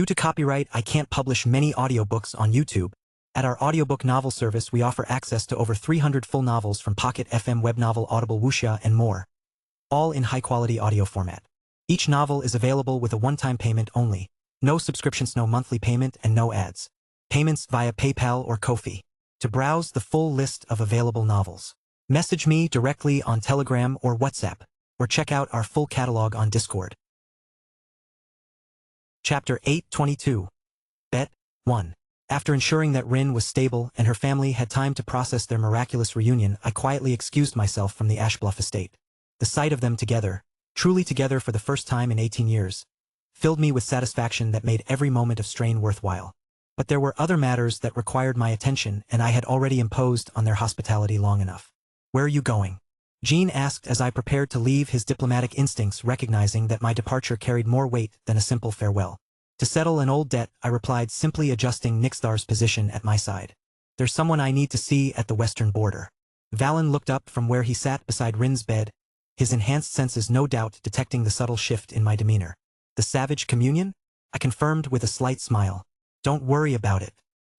Due to copyright, I can't publish many audiobooks on YouTube. At our audiobook novel service, we offer access to over 300 full novels from Pocket FM, Webnovel, Audible, Wuxia, and more, all in high-quality audio format. Each novel is available with a one-time payment only. No subscriptions, no monthly payment, and no ads. Payments via PayPal or Ko-fi. To browse the full list of available novels, message me directly on Telegram or WhatsApp, or check out our full catalog on Discord. Chapter 822. Bet 1. After ensuring that Rin was stable and her family had time to process their miraculous reunion, I quietly excused myself from the Ashbluff estate. The sight of them together, truly together for the first time in 18 years, filled me with satisfaction that made every moment of strain worthwhile. But there were other matters that required my attention, and I had already imposed on their hospitality long enough. "Where are you going?" Jean asked as I prepared to leave, his diplomatic instincts recognizing that my departure carried more weight than a simple farewell. "To settle an old debt," I replied, simply adjusting Nixthar's position at my side. "There's someone I need to see at the western border." Valen looked up from where he sat beside Rin's bed, his enhanced senses no doubt detecting the subtle shift in my demeanor. "The Savage Communion?" I confirmed with a slight smile. "Don't worry about it.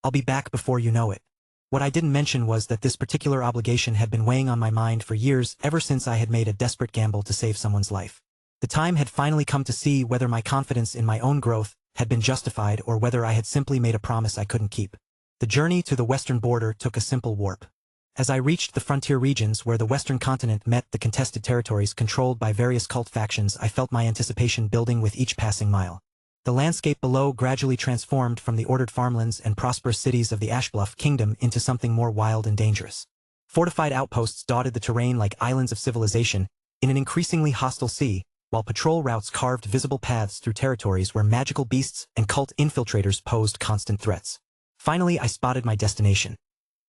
I'll be back before you know it." What I didn't mention was that this particular obligation had been weighing on my mind for years, ever since I had made a desperate gamble to save someone's life. The time had finally come to see whether my confidence in my own growth had been justified or whether I had simply made a promise I couldn't keep. The journey to the western border took a simple warp. As I reached the frontier regions where the western continent met the contested territories controlled by various cult factions, I felt my anticipation building with each passing mile. The landscape below gradually transformed from the ordered farmlands and prosperous cities of the Ashbluff Kingdom into something more wild and dangerous. Fortified outposts dotted the terrain like islands of civilization in an increasingly hostile sea, while patrol routes carved visible paths through territories where magical beasts and cult infiltrators posed constant threats. Finally, I spotted my destination.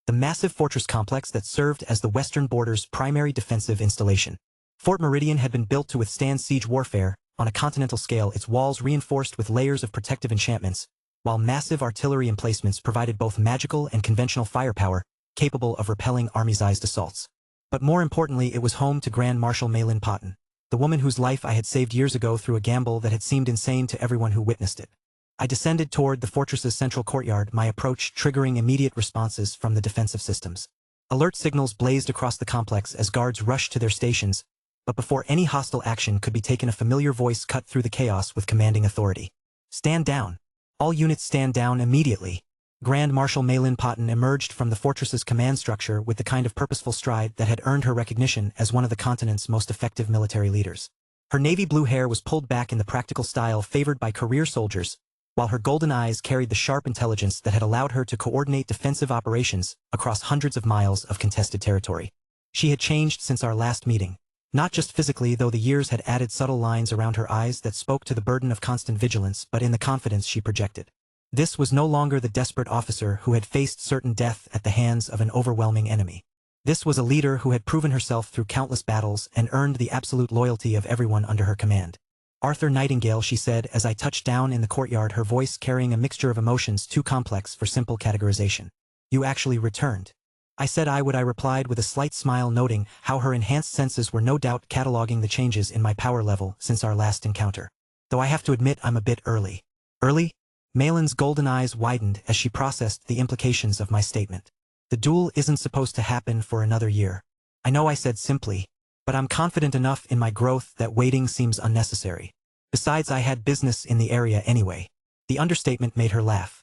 The massive fortress complex that served as the western border's primary defensive installation. Fort Meridian had been built to withstand siege warfare on a continental scale, its walls reinforced with layers of protective enchantments, while massive artillery emplacements provided both magical and conventional firepower capable of repelling army-sized assaults. But more importantly, it was home to Grand Marshal Maylin Potton, the woman whose life I had saved years ago through a gamble that had seemed insane to everyone who witnessed it. I descended toward the fortress's central courtyard, my approach triggering immediate responses from the defensive systems. Alert signals blazed across the complex as guards rushed to their stations, but before any hostile action could be taken, a familiar voice cut through the chaos with commanding authority. "Stand down. All units stand down immediately." Grand Marshal Maylin Potton emerged from the fortress's command structure with the kind of purposeful stride that had earned her recognition as one of the continent's most effective military leaders. Her navy blue hair was pulled back in the practical style favored by career soldiers, while her golden eyes carried the sharp intelligence that had allowed her to coordinate defensive operations across hundreds of miles of contested territory. She had changed since our last meeting. Not just physically, though the years had added subtle lines around her eyes that spoke to the burden of constant vigilance, but in the confidence she projected. This was no longer the desperate officer who had faced certain death at the hands of an overwhelming enemy. This was a leader who had proven herself through countless battles and earned the absolute loyalty of everyone under her command. "Arthur Nightingale," she said as I touched down in the courtyard, her voice carrying a mixture of emotions too complex for simple categorization. "You actually returned." I said I would. I replied with a slight smile, noting how her enhanced senses were no doubt cataloging the changes in my power level since our last encounter. "Though I have to admit I'm a bit early." "Early?" Maylin's golden eyes widened as she processed the implications of my statement. "The duel isn't supposed to happen for another year." "I know," I said simply, "but I'm confident enough in my growth that waiting seems unnecessary. Besides, I had business in the area anyway." The understatement made her laugh,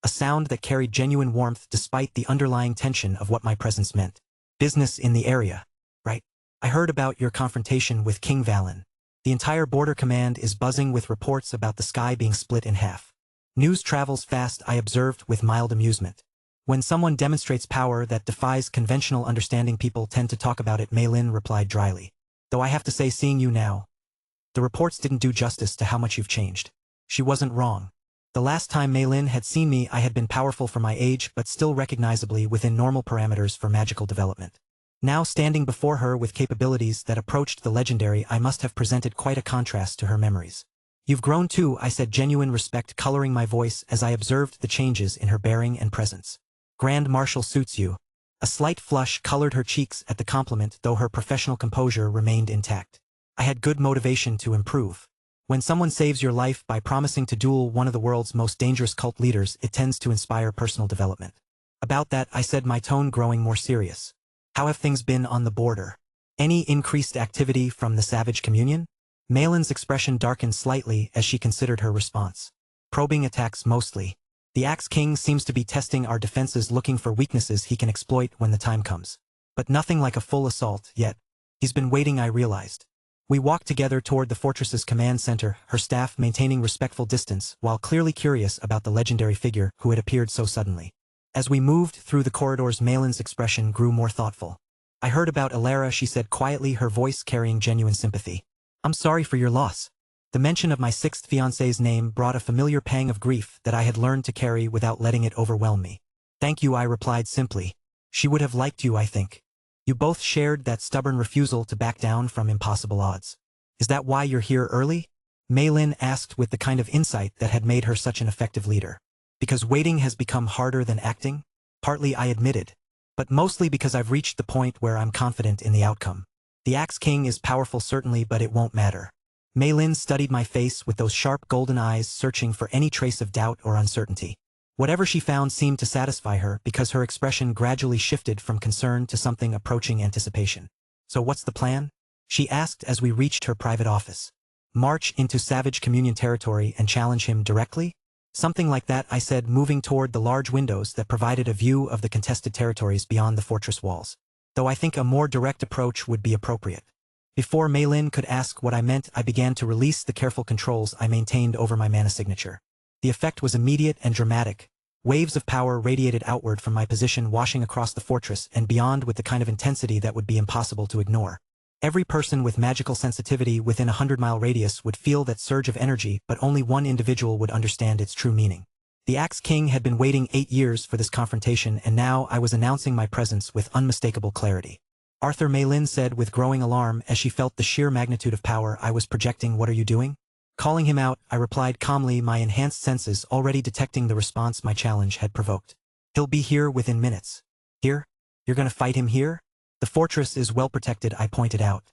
a sound that carried genuine warmth despite the underlying tension of what my presence meant. "Business in the area, right? I heard about your confrontation with King Valen. The entire border command is buzzing with reports about the sky being split in half." "News travels fast," I observed with mild amusement. "When someone demonstrates power that defies conventional understanding, people tend to talk about it," Maylin replied dryly. "Though I have to say, seeing you now, the reports didn't do justice to how much you've changed." She wasn't wrong. The last time Maylin had seen me, I had been powerful for my age, but still recognizably within normal parameters for magical development. Now, standing before her with capabilities that approached the legendary, I must have presented quite a contrast to her memories. "You've grown too," I said, genuine respect coloring my voice as I observed the changes in her bearing and presence. "Grand Marshal suits you." A slight flush colored her cheeks at the compliment, though her professional composure remained intact. I had good motivation to improve. When someone saves your life by promising to duel one of the world's most dangerous cult leaders, it tends to inspire personal development. About that, I said, my tone growing more serious. How have things been on the border? Any increased activity from the Savage Communion? Malin's expression darkened slightly as she considered her response. Probing attacks mostly. The Axe King seems to be testing our defenses, looking for weaknesses he can exploit when the time comes. But nothing like a full assault yet. He's been waiting, I realized. We walked together toward the fortress's command center, her staff maintaining respectful distance while clearly curious about the legendary figure who had appeared so suddenly. As we moved through the corridors, Malin's expression grew more thoughtful. I heard about Alara, she said quietly, her voice carrying genuine sympathy. I'm sorry for your loss. The mention of my sixth fiancé's name brought a familiar pang of grief that I had learned to carry without letting it overwhelm me. Thank you, I replied simply. She would have liked you, I think. You both shared that stubborn refusal to back down from impossible odds. Is that why you're here early? Malin asked with the kind of insight that had made her such an effective leader. Because waiting has become harder than acting? Partly, I admitted. But mostly because I've reached the point where I'm confident in the outcome. The Axe King is powerful certainly, but it won't matter. Malin studied my face with those sharp golden eyes, searching for any trace of doubt or uncertainty. Whatever she found seemed to satisfy her because her expression gradually shifted from concern to something approaching anticipation. So what's the plan? She asked as we reached her private office. March into Savage Communion territory and challenge him directly? Something like that, I said, moving toward the large windows that provided a view of the contested territories beyond the fortress walls. Though I think a more direct approach would be appropriate. Before Malin could ask what I meant, I began to release the careful controls I maintained over my mana signature. The effect was immediate and dramatic. Waves of power radiated outward from my position, washing across the fortress and beyond with the kind of intensity that would be impossible to ignore. Every person with magical sensitivity within a 100-mile radius would feel that surge of energy, but only one individual would understand its true meaning. The Axe King had been waiting 8 years for this confrontation, and now I was announcing my presence with unmistakable clarity. Arthur, Malin said with growing alarm as she felt the sheer magnitude of power I was projecting. What are you doing? Calling him out, I replied calmly, my enhanced senses already detecting the response my challenge had provoked. He'll be here within minutes. Here? You're gonna fight him here? The fortress is well protected, I pointed out.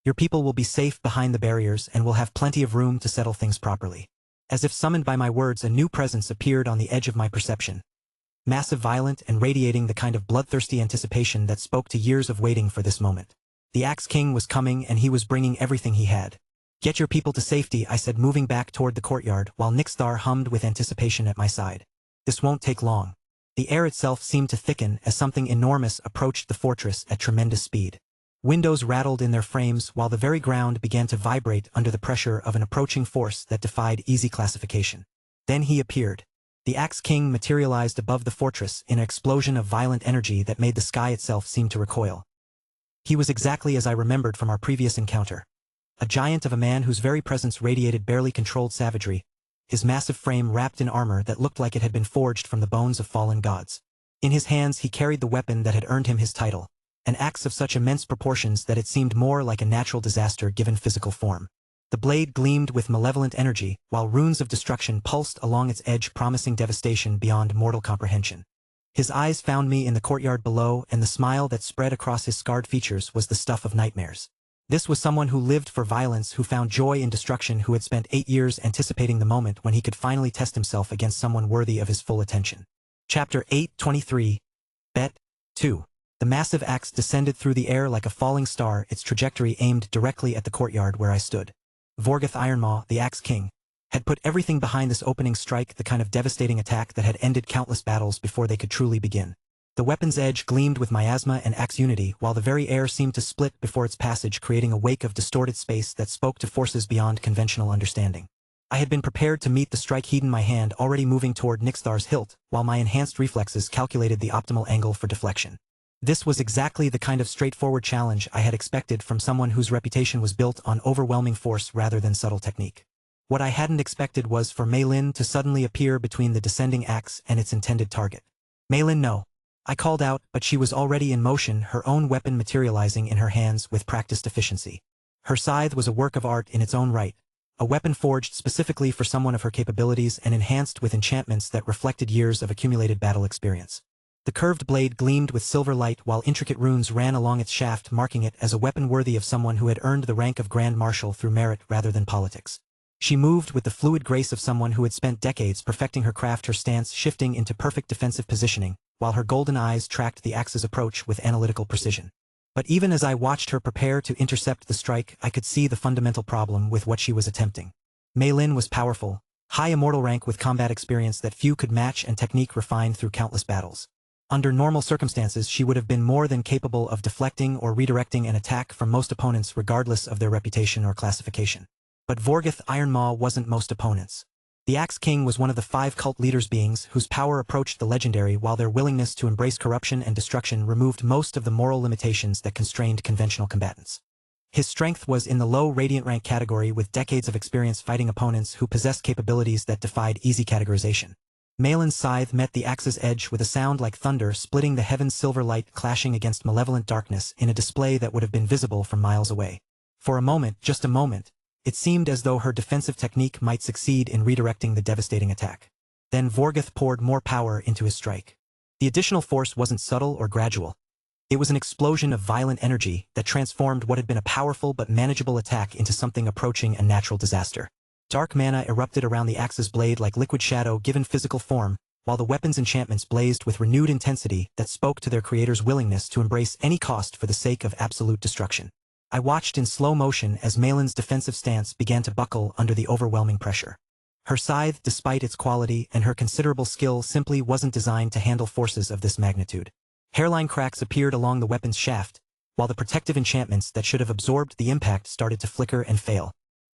Your people will be safe behind the barriers and will have plenty of room to settle things properly. As if summoned by my words, a new presence appeared on the edge of my perception. Massive, violent, and radiating the kind of bloodthirsty anticipation that spoke to years of waiting for this moment. The Axe King was coming, and he was bringing everything he had. Get your people to safety, I said, moving back toward the courtyard while Nixthar hummed with anticipation at my side. This won't take long. The air itself seemed to thicken as something enormous approached the fortress at tremendous speed. Windows rattled in their frames while the very ground began to vibrate under the pressure of an approaching force that defied easy classification. Then he appeared. The Axe King materialized above the fortress in an explosion of violent energy that made the sky itself seem to recoil. He was exactly as I remembered from our previous encounter. A giant of a man whose very presence radiated barely controlled savagery, his massive frame wrapped in armor that looked like it had been forged from the bones of fallen gods. In his hands he carried the weapon that had earned him his title, an axe of such immense proportions that it seemed more like a natural disaster given physical form. The blade gleamed with malevolent energy, while runes of destruction pulsed along its edge, promising devastation beyond mortal comprehension. His eyes found me in the courtyard below, and the smile that spread across his scarred features was the stuff of nightmares. This was someone who lived for violence, who found joy in destruction, who had spent 8 years anticipating the moment when he could finally test himself against someone worthy of his full attention. Chapter 8:23. Bet 2. The massive axe descended through the air like a falling star, its trajectory aimed directly at the courtyard where I stood. Vorgoth Ironmaw, the Axe King, had put everything behind this opening strike, the kind of devastating attack that had ended countless battles before they could truly begin. The weapon's edge gleamed with miasma and axe unity, while the very air seemed to split before its passage, creating a wake of distorted space that spoke to forces beyond conventional understanding. I had been prepared to meet the strike, heat in my hand, already moving toward Nixthar's hilt, while my enhanced reflexes calculated the optimal angle for deflection. This was exactly the kind of straightforward challenge I had expected from someone whose reputation was built on overwhelming force rather than subtle technique. What I hadn't expected was for Malin to suddenly appear between the descending axe and its intended target. Malin, no. I called out, but she was already in motion, her own weapon materializing in her hands with practiced efficiency. Her scythe was a work of art in its own right, a weapon forged specifically for someone of her capabilities and enhanced with enchantments that reflected years of accumulated battle experience. The curved blade gleamed with silver light while intricate runes ran along its shaft, marking it as a weapon worthy of someone who had earned the rank of Grand Marshal through merit rather than politics. She moved with the fluid grace of someone who had spent decades perfecting her craft, her stance shifting into perfect defensive positioning, while her golden eyes tracked the axe's approach with analytical precision. But even as I watched her prepare to intercept the strike, I could see the fundamental problem with what she was attempting. Mei Lin was powerful, high immortal rank with combat experience that few could match and technique refined through countless battles. Under normal circumstances, she would have been more than capable of deflecting or redirecting an attack from most opponents regardless of their reputation or classification. But Vorgoth Iron Maw wasn't most opponents. The Axe King was one of the 5 cult leaders beings whose power approached the legendary, while their willingness to embrace corruption and destruction removed most of the moral limitations that constrained conventional combatants. His strength was in the low Radiant rank category, with decades of experience fighting opponents who possessed capabilities that defied easy categorization. Mei Lin's scythe met the axe's edge with a sound like thunder, splitting the heaven's silver light, clashing against malevolent darkness in a display that would have been visible from miles away. For a moment, just a moment, it seemed as though her defensive technique might succeed in redirecting the devastating attack. Then Vorgoth poured more power into his strike. The additional force wasn't subtle or gradual. It was an explosion of violent energy that transformed what had been a powerful but manageable attack into something approaching a natural disaster. Dark mana erupted around the axe's blade like liquid shadow given physical form, while the weapon's enchantments blazed with renewed intensity that spoke to their creator's willingness to embrace any cost for the sake of absolute destruction. I watched in slow motion as Mei Lin's defensive stance began to buckle under the overwhelming pressure. Her scythe, despite its quality and her considerable skill, simply wasn't designed to handle forces of this magnitude. Hairline cracks appeared along the weapon's shaft, while the protective enchantments that should have absorbed the impact started to flicker and fail.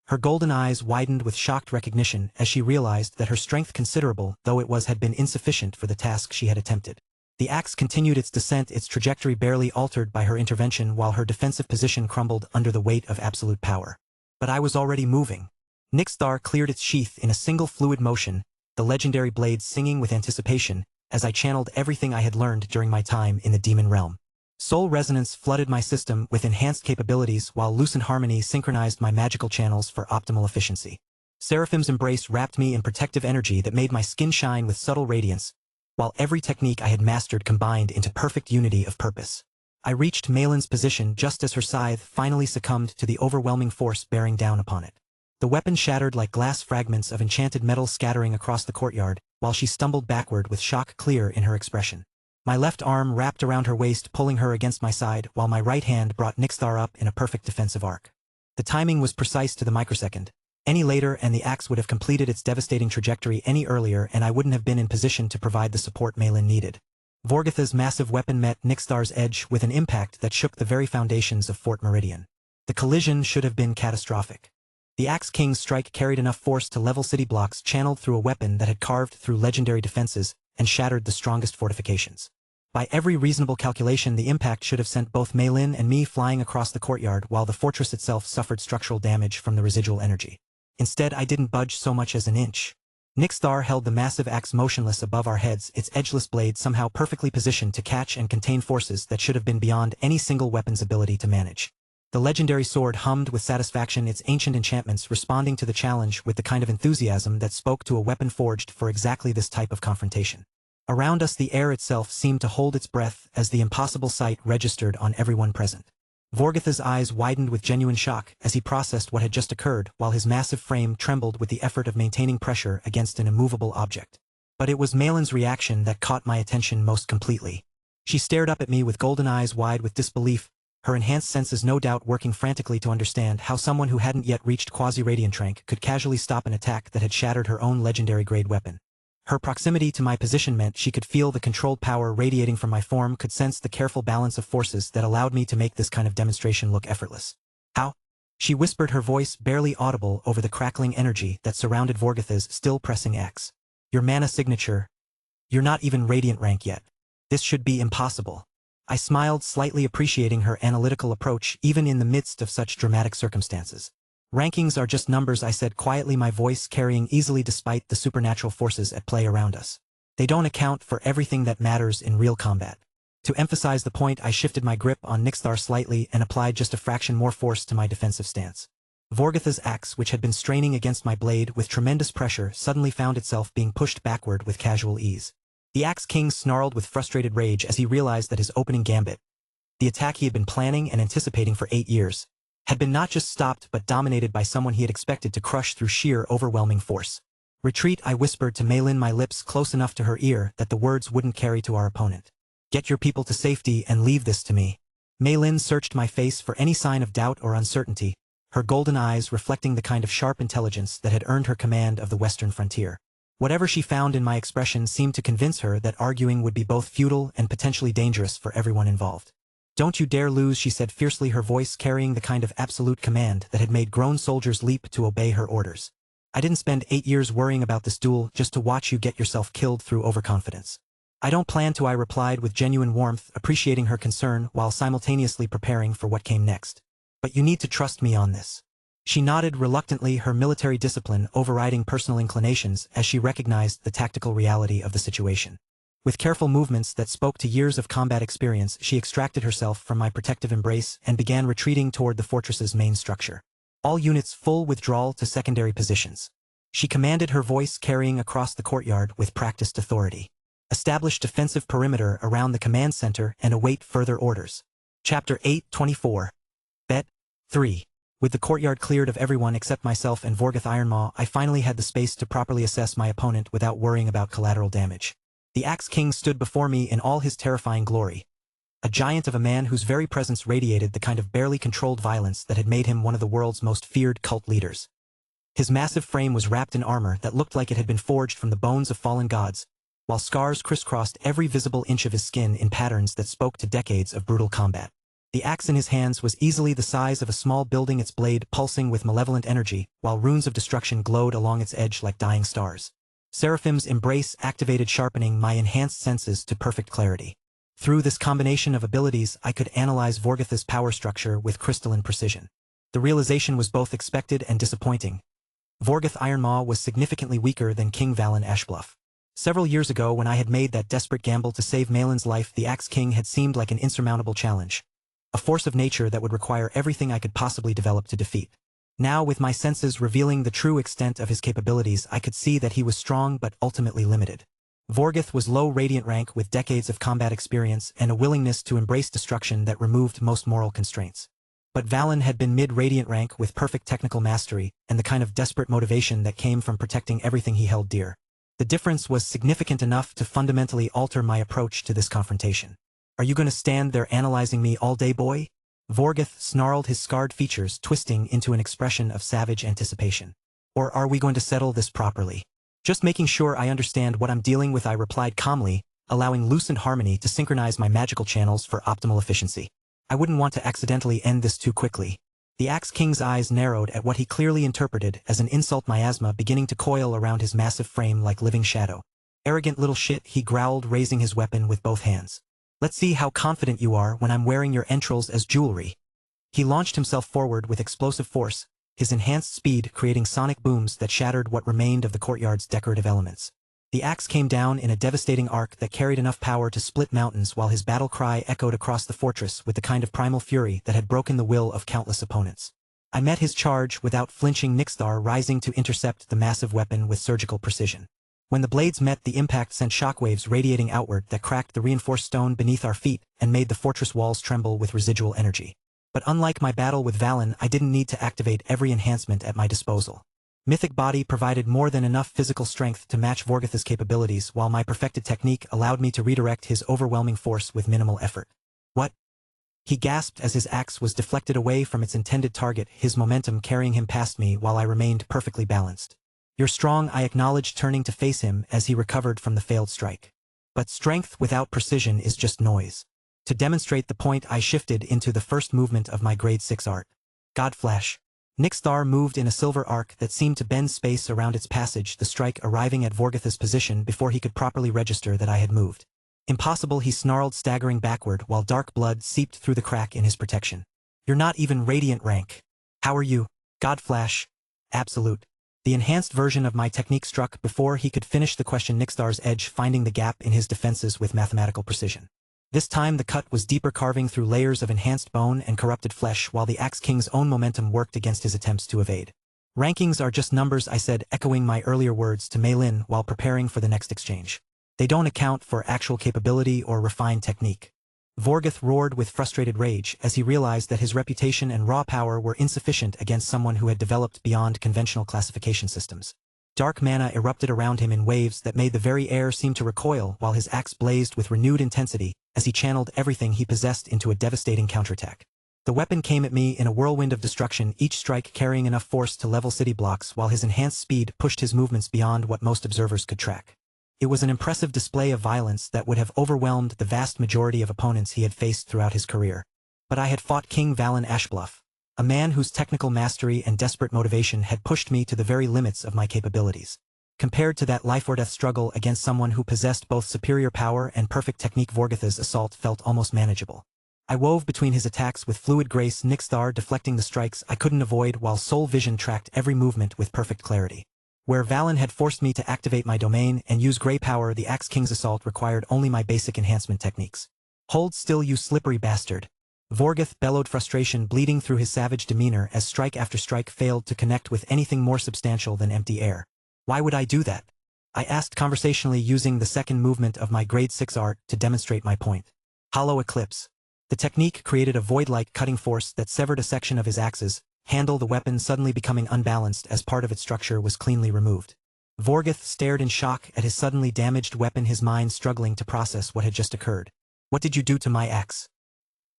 Her golden eyes widened with shocked recognition as she realized that her strength, considerable though it was, had been insufficient for the task she had attempted. The axe continued its descent, its trajectory barely altered by her intervention, while her defensive position crumbled under the weight of absolute power. But I was already moving. Nixthar cleared its sheath in a single fluid motion, the legendary blade singing with anticipation, as I channeled everything I had learned during my time in the demon realm. Soul resonance flooded my system with enhanced capabilities, while lucent harmony synchronized my magical channels for optimal efficiency. Seraphim's embrace wrapped me in protective energy that made my skin shine with subtle radiance, while every technique I had mastered combined into perfect unity of purpose. I reached Mei Lin's position just as her scythe finally succumbed to the overwhelming force bearing down upon it. The weapon shattered like glass fragments of enchanted metal scattering across the courtyard, while she stumbled backward with shock clear in her expression. My left arm wrapped around her waist, pulling her against my side, while my right hand brought Nixthar up in a perfect defensive arc. The timing was precise to the microsecond. Any later and the axe would have completed its devastating trajectory any earlier, and I wouldn't have been in position to provide the support Mei Lin needed. Vorgoth's massive weapon met Nixthar's edge with an impact that shook the very foundations of Fort Meridian. The collision should have been catastrophic. The Axe King's strike carried enough force to level city blocks channeled through a weapon that had carved through legendary defenses and shattered the strongest fortifications. By every reasonable calculation, the impact should have sent both Mei Lin and me flying across the courtyard, while the fortress itself suffered structural damage from the residual energy. Instead, I didn't budge so much as an inch. Nixthar held the massive axe motionless above our heads, its edgeless blade somehow perfectly positioned to catch and contain forces that should have been beyond any single weapon's ability to manage. The legendary sword hummed with satisfaction, its ancient enchantments responding to the challenge with the kind of enthusiasm that spoke to a weapon forged for exactly this type of confrontation. Around us, the air itself seemed to hold its breath as the impossible sight registered on everyone present. Vorgoth's eyes widened with genuine shock as he processed what had just occurred, while his massive frame trembled with the effort of maintaining pressure against an immovable object. But it was Mei Lin's reaction that caught my attention most completely. She stared up at me with golden eyes wide with disbelief, her enhanced senses no doubt working frantically to understand how someone who hadn't yet reached quasi-radiant rank could casually stop an attack that had shattered her own legendary-grade weapon. Her proximity to my position meant she could feel the controlled power radiating from my form, could sense the careful balance of forces that allowed me to make this kind of demonstration look effortless. How? She whispered, her voice barely audible over the crackling energy that surrounded Vorgoth's still pressing X. Your mana signature. You're not even radiant rank yet. This should be impossible. I smiled, slightly appreciating her analytical approach even in the midst of such dramatic circumstances. Rankings are just numbers, I said quietly, my voice carrying easily despite the supernatural forces at play around us. They don't account for everything that matters in real combat. To emphasize the point, I shifted my grip on Nixthar slightly and applied just a fraction more force to my defensive stance. Vorgoth's axe, which had been straining against my blade with tremendous pressure, suddenly found itself being pushed backward with casual ease. The Axe King snarled with frustrated rage as he realized that his opening gambit, the attack he had been planning and anticipating for 8 years, had been not just stopped but dominated by someone he had expected to crush through sheer overwhelming force. "Retreat," I whispered to Maylin, my lips close enough to her ear that the words wouldn't carry to our opponent. "Get your people to safety and leave this to me." Maylin searched my face for any sign of doubt or uncertainty, her golden eyes reflecting the kind of sharp intelligence that had earned her command of the western frontier. Whatever she found in my expression seemed to convince her that arguing would be both futile and potentially dangerous for everyone involved. "Don't you dare lose," she said fiercely, her voice carrying the kind of absolute command that had made grown soldiers leap to obey her orders. "I didn't spend 8 years worrying about this duel just to watch you get yourself killed through overconfidence." "I don't plan to," I replied with genuine warmth, appreciating her concern while simultaneously preparing for what came next. "But you need to trust me on this." She nodded reluctantly, her military discipline overriding personal inclinations as she recognized the tactical reality of the situation. With careful movements that spoke to years of combat experience, she extracted herself from my protective embrace and began retreating toward the fortress's main structure. "All units, full withdrawal to secondary positions," she commanded, her voice carrying across the courtyard with practiced authority. "Establish defensive perimeter around the command center and await further orders." Chapter 8:24. Bet. 3. With the courtyard cleared of everyone except myself and Vorgoth Ironmaw, I finally had the space to properly assess my opponent without worrying about collateral damage. The Axe King stood before me in all his terrifying glory. A giant of a man whose very presence radiated the kind of barely controlled violence that had made him one of the world's most feared cult leaders. His massive frame was wrapped in armor that looked like it had been forged from the bones of fallen gods, while scars crisscrossed every visible inch of his skin in patterns that spoke to decades of brutal combat. The axe in his hands was easily the size of a small building, its blade pulsing with malevolent energy, while runes of destruction glowed along its edge like dying stars. Seraphim's embrace activated, sharpening my enhanced senses to perfect clarity. Through this combination of abilities, I could analyze Vorgoth's power structure with crystalline precision. The realization was both expected and disappointing. Vorgoth Ironmaw was significantly weaker than King Valen Ashbluff. Several years ago, when I had made that desperate gamble to save Malin's life, the Axe King had seemed like an insurmountable challenge, a force of nature that would require everything I could possibly develop to defeat. Now, with my senses revealing the true extent of his capabilities, I could see that he was strong but ultimately limited. Vorgoth was low Radiant rank with decades of combat experience and a willingness to embrace destruction that removed most moral constraints. But Valen had been mid-Radiant rank with perfect technical mastery and the kind of desperate motivation that came from protecting everything he held dear. The difference was significant enough to fundamentally alter my approach to this confrontation. "Are you going to stand there analyzing me all day, boy?" Vorgoth snarled, his scarred features twisting into an expression of savage anticipation. "Or are we going to settle this properly?" "Just making sure I understand what I'm dealing with," I replied calmly, allowing lucent harmony to synchronize my magical channels for optimal efficiency. I wouldn't want to accidentally end this too quickly. The Axe King's eyes narrowed at what he clearly interpreted as an insult, miasma beginning to coil around his massive frame like living shadow. "Arrogant little shit," he growled, raising his weapon with both hands. "Let's see how confident you are when I'm wearing your entrails as jewelry." He launched himself forward with explosive force, his enhanced speed creating sonic booms that shattered what remained of the courtyard's decorative elements. The axe came down in a devastating arc that carried enough power to split mountains, while his battle cry echoed across the fortress with the kind of primal fury that had broken the will of countless opponents. I met his charge without flinching, Nixthar rising to intercept the massive weapon with surgical precision. When the blades met, the impact sent shockwaves radiating outward that cracked the reinforced stone beneath our feet and made the fortress walls tremble with residual energy. But unlike my battle with Valen, I didn't need to activate every enhancement at my disposal. Mythic Body provided more than enough physical strength to match Vorgoth's capabilities, while my perfected technique allowed me to redirect his overwhelming force with minimal effort. "What?" he gasped as his axe was deflected away from its intended target, his momentum carrying him past me while I remained perfectly balanced. "You're strong," I acknowledged, turning to face him as he recovered from the failed strike. "But strength without precision is just noise." To demonstrate the point, I shifted into the first movement of my grade 6 art. Godflash. Nixthar moved in a silver arc that seemed to bend space around its passage, the strike arriving at Vorgoth's position before he could properly register that I had moved. "Impossible," he snarled, staggering backward while dark blood seeped through the crack in his protection. "You're not even Radiant rank. How are you?" "Godflash. Absolute." The enhanced version of my technique struck before he could finish the question, Nixthar's edge finding the gap in his defenses with mathematical precision. This time the cut was deeper, carving through layers of enhanced bone and corrupted flesh, while the Axe King's own momentum worked against his attempts to evade. "Rankings are just numbers," I said, echoing my earlier words to Maylin while preparing for the next exchange. "They don't account for actual capability or refined technique." Vorgoth roared with frustrated rage as he realized that his reputation and raw power were insufficient against someone who had developed beyond conventional classification systems. Dark mana erupted around him in waves that made the very air seem to recoil while his axe blazed with renewed intensity as he channeled everything he possessed into a devastating counterattack. The weapon came at me in a whirlwind of destruction, each strike carrying enough force to level city blocks while his enhanced speed pushed his movements beyond what most observers could track. It was an impressive display of violence that would have overwhelmed the vast majority of opponents he had faced throughout his career. But I had fought King Valen Ashbluff, a man whose technical mastery and desperate motivation had pushed me to the very limits of my capabilities. Compared to that life-or-death struggle against someone who possessed both superior power and perfect technique, Vorgoth's assault felt almost manageable. I wove between his attacks with fluid grace, Nixthar deflecting the strikes I couldn't avoid while Soul Vision tracked every movement with perfect clarity. Where Valen had forced me to activate my domain and use Grey Power, the Axe King's assault required only my basic enhancement techniques. "Hold still, you slippery bastard!" Vorgoth bellowed, frustration bleeding through his savage demeanor as strike after strike failed to connect with anything more substantial than empty air. "Why would I do that?" I asked conversationally, using the second movement of my Grade 6 art to demonstrate my point. Hollow Eclipse. The technique created a void-like cutting force that severed a section of his axe's handle, the weapon suddenly becoming unbalanced as part of its structure was cleanly removed. Vorgoth stared in shock at his suddenly damaged weapon, his mind struggling to process what had just occurred. "What did you do to my axe?"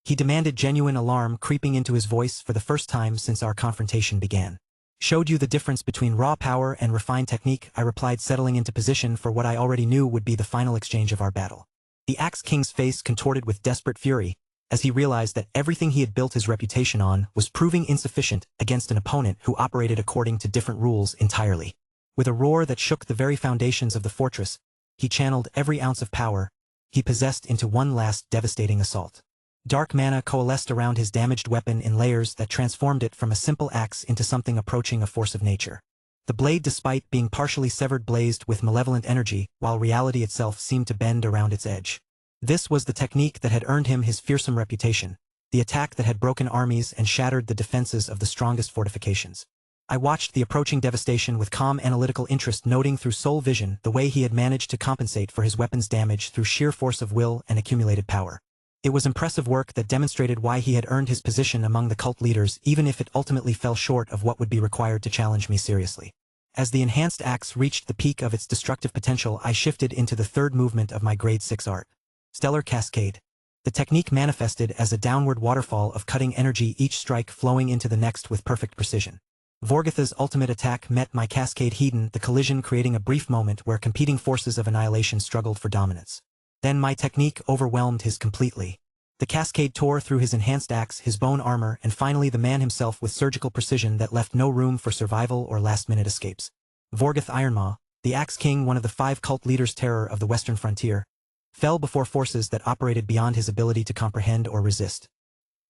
he demanded, genuine alarm creeping into his voice for the first time since our confrontation began. "Showed you the difference between raw power and refined technique," I replied, settling into position for what I already knew would be the final exchange of our battle. The Axe King's face contorted with desperate fury as he realized that everything he had built his reputation on was proving insufficient against an opponent who operated according to different rules entirely. With a roar that shook the very foundations of the fortress, he channeled every ounce of power he possessed into one last devastating assault. Dark mana coalesced around his damaged weapon in layers that transformed it from a simple axe into something approaching a force of nature. The blade, despite being partially severed, blazed with malevolent energy, while reality itself seemed to bend around its edge. This was the technique that had earned him his fearsome reputation, the attack that had broken armies and shattered the defenses of the strongest fortifications. I watched the approaching devastation with calm analytical interest, noting through Soul Vision the way he had managed to compensate for his weapon's damage through sheer force of will and accumulated power. It was impressive work that demonstrated why he had earned his position among the cult leaders, even if it ultimately fell short of what would be required to challenge me seriously. As the enhanced axe reached the peak of its destructive potential, I shifted into the third movement of my Grade 6 art. Stellar Cascade. The technique manifested as a downward waterfall of cutting energy, each strike flowing into the next with perfect precision. Vorgoth's ultimate attack met my cascade head-on, the collision creating a brief moment where competing forces of annihilation struggled for dominance. Then my technique overwhelmed his completely. The cascade tore through his enhanced axe, his bone armor, and finally the man himself with surgical precision that left no room for survival or last-minute escapes. Vorgoth Ironmaw, the Axe King, one of the 5 cult leaders' terror of the western frontier, fell before forces that operated beyond his ability to comprehend or resist.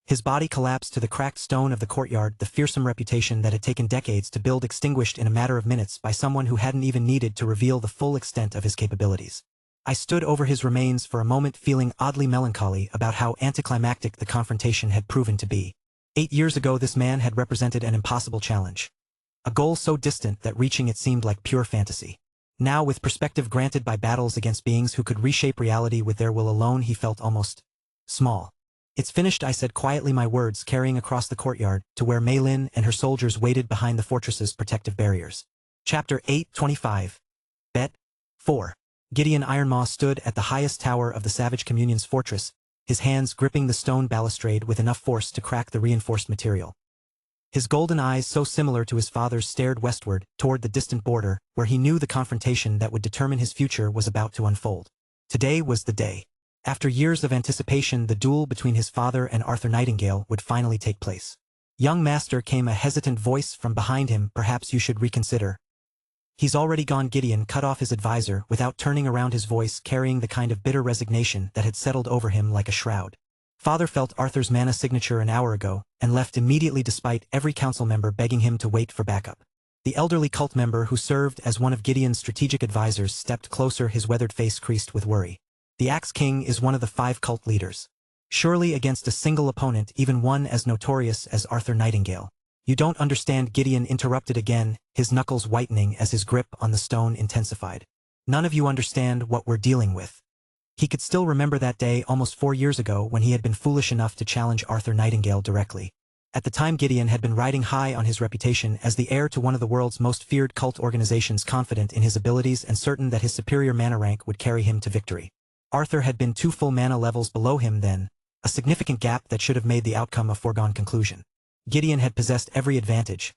His body collapsed to the cracked stone of the courtyard, the fearsome reputation that had taken decades to build extinguished in a matter of minutes by someone who hadn't even needed to reveal the full extent of his capabilities. I stood over his remains for a moment, feeling oddly melancholy about how anticlimactic the confrontation had proven to be. 8 years ago this man had represented an impossible challenge. A goal so distant that reaching it seemed like pure fantasy. Now, with perspective granted by battles against beings who could reshape reality with their will alone, he felt almost small. "It's finished," I said quietly, my words carrying across the courtyard to where Mei Lin and her soldiers waited behind the fortress's protective barriers. Chapter 825. Bet. 4. Gideon Ironmaw stood at the highest tower of the Savage Communion's fortress, his hands gripping the stone balustrade with enough force to crack the reinforced material. His golden eyes, so similar to his father's, stared westward, toward the distant border, where he knew the confrontation that would determine his future was about to unfold. Today was the day. After years of anticipation, the duel between his father and Arthur Nightingale would finally take place. "Young master," came a hesitant voice from behind him, "perhaps you should reconsider." "He's already gone," Gideon cut off his advisor without turning around, his voice carrying the kind of bitter resignation that had settled over him like a shroud. "Father felt Arthur's mana signature an hour ago, and left immediately despite every council member begging him to wait for backup." The elderly cult member who served as one of Gideon's strategic advisors stepped closer, his weathered face creased with worry. "The Axe King is one of the 5 cult leaders. Surely against a single opponent, even one as notorious as Arthur Nightingale." "You don't understand," Gideon interrupted again, his knuckles whitening as his grip on the stone intensified. "None of you understand what we're dealing with. He could still remember that day almost 4 years ago when he had been foolish enough to challenge Arthur Nightingale directly. At the time, Gideon had been riding high on his reputation as the heir to one of the world's most feared cult organizations, confident in his abilities and certain that his superior mana rank would carry him to victory. Arthur had been 2 full mana levels below him then, a significant gap that should have made the outcome a foregone conclusion. Gideon had possessed every advantage.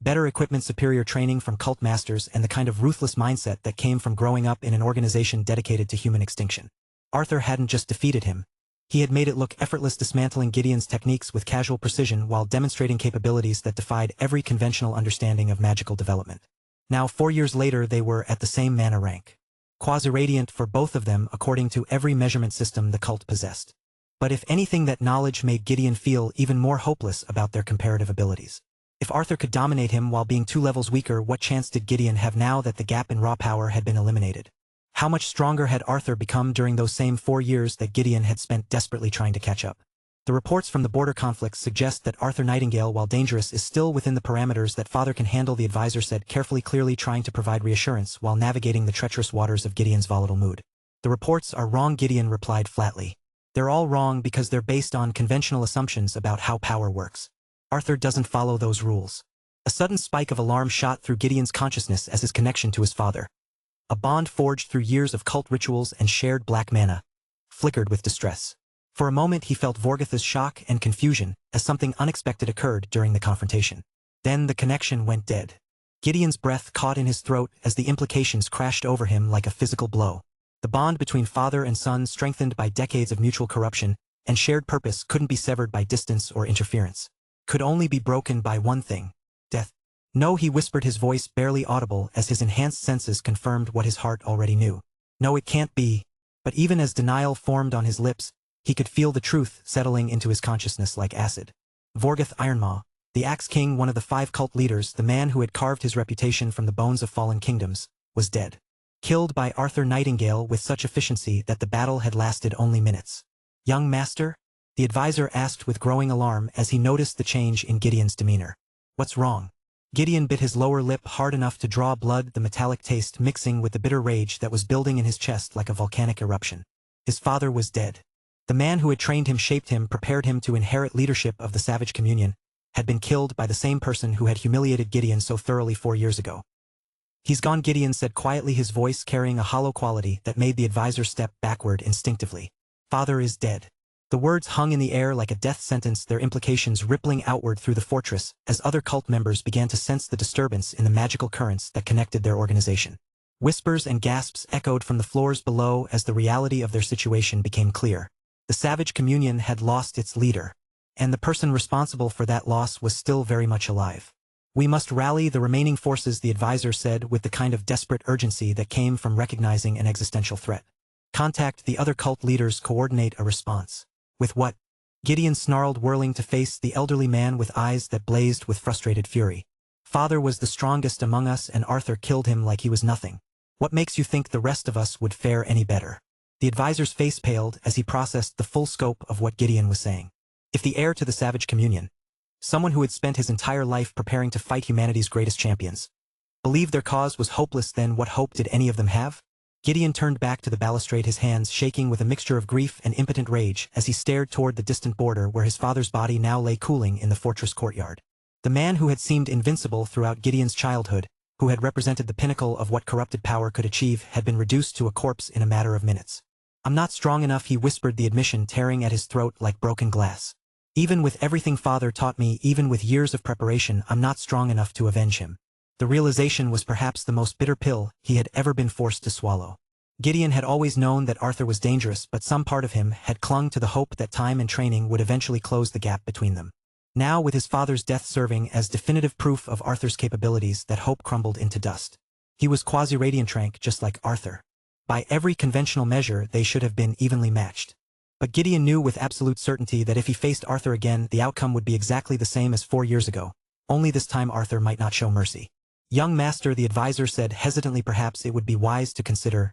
Better equipment, superior training from cult masters, and the kind of ruthless mindset that came from growing up in an organization dedicated to human extinction. Arthur hadn't just defeated him. He had made it look effortless, dismantling Gideon's techniques with casual precision while demonstrating capabilities that defied every conventional understanding of magical development. Now, 4 years later, they were at the same mana rank. Quasi-radiant for both of them according to every measurement system the cult possessed. But if anything, that knowledge made Gideon feel even more hopeless about their comparative abilities. If Arthur could dominate him while being 2 levels weaker, what chance did Gideon have now that the gap in raw power had been eliminated? How much stronger had Arthur become during those same 4 years that Gideon had spent desperately trying to catch up? The reports from the border conflicts suggest that Arthur Nightingale, while dangerous, is still within the parameters that father can handle, the advisor said, carefully, clearly trying to provide reassurance while navigating the treacherous waters of Gideon's volatile mood. The reports are wrong, Gideon replied flatly. They're all wrong because they're based on conventional assumptions about how power works. Arthur doesn't follow those rules. A sudden spike of alarm shot through Gideon's consciousness as his connection to his father, a bond forged through years of cult rituals and shared black mana, flickered with distress. For a moment he felt Vorgotha's shock and confusion as something unexpected occurred during the confrontation. Then the connection went dead. Gideon's breath caught in his throat as the implications crashed over him like a physical blow. The bond between father and son, strengthened by decades of mutual corruption and shared purpose, couldn't be severed by distance or interference. Could only be broken by one thing: death. No, he whispered, his voice barely audible as his enhanced senses confirmed what his heart already knew. No, it can't be. But even as denial formed on his lips, he could feel the truth settling into his consciousness like acid. Vorgoth Ironmaw, the Axe King, one of the 5 cult leaders, the man who had carved his reputation from the bones of fallen kingdoms, was dead. Killed by Arthur Nightingale with such efficiency that the battle had lasted only minutes. Young master? The advisor asked with growing alarm as he noticed the change in Gideon's demeanor. What's wrong? Gideon bit his lower lip hard enough to draw blood, the metallic taste mixing with the bitter rage that was building in his chest like a volcanic eruption. His father was dead. The man who had trained him, shaped him, prepared him to inherit leadership of the Savage Communion, had been killed by the same person who had humiliated Gideon so thoroughly 4 years ago. He's gone, Gideon said quietly, his voice carrying a hollow quality that made the advisor step backward instinctively. Father is dead. The words hung in the air like a death sentence, their implications rippling outward through the fortress as other cult members began to sense the disturbance in the magical currents that connected their organization. Whispers and gasps echoed from the floors below as the reality of their situation became clear. The Savage Communion had lost its leader, and the person responsible for that loss was still very much alive. We must rally the remaining forces, the advisor said with the kind of desperate urgency that came from recognizing an existential threat. Contact the other cult leaders, coordinate a response. With what? Gideon snarled, whirling to face the elderly man with eyes that blazed with frustrated fury. Father was the strongest among us and Arthur killed him like he was nothing. What makes you think the rest of us would fare any better? The advisor's face paled as he processed the full scope of what Gideon was saying. If the heir to the Savage Communion, someone who had spent his entire life preparing to fight humanity's greatest champions, believed their cause was hopeless, then what hope did any of them have? Gideon turned back to the balustrade, his hands shaking with a mixture of grief and impotent rage as he stared toward the distant border where his father's body now lay cooling in the fortress courtyard. The man who had seemed invincible throughout Gideon's childhood, who had represented the pinnacle of what corrupted power could achieve, had been reduced to a corpse in a matter of minutes. I'm not strong enough, he whispered, the admission tearing at his throat like broken glass. Even with everything father taught me, even with years of preparation, I'm not strong enough to avenge him. The realization was perhaps the most bitter pill he had ever been forced to swallow. Gideon had always known that Arthur was dangerous, but some part of him had clung to the hope that time and training would eventually close the gap between them. Now, with his father's death serving as definitive proof of Arthur's capabilities, that hope crumbled into dust. He was quasi-radiant rank just like Arthur. By every conventional measure, they should have been evenly matched. But Gideon knew with absolute certainty that if he faced Arthur again, the outcome would be exactly the same as 4 years ago. Only this time Arthur might not show mercy. Young master, the advisor said hesitantly, perhaps it would be wise to consider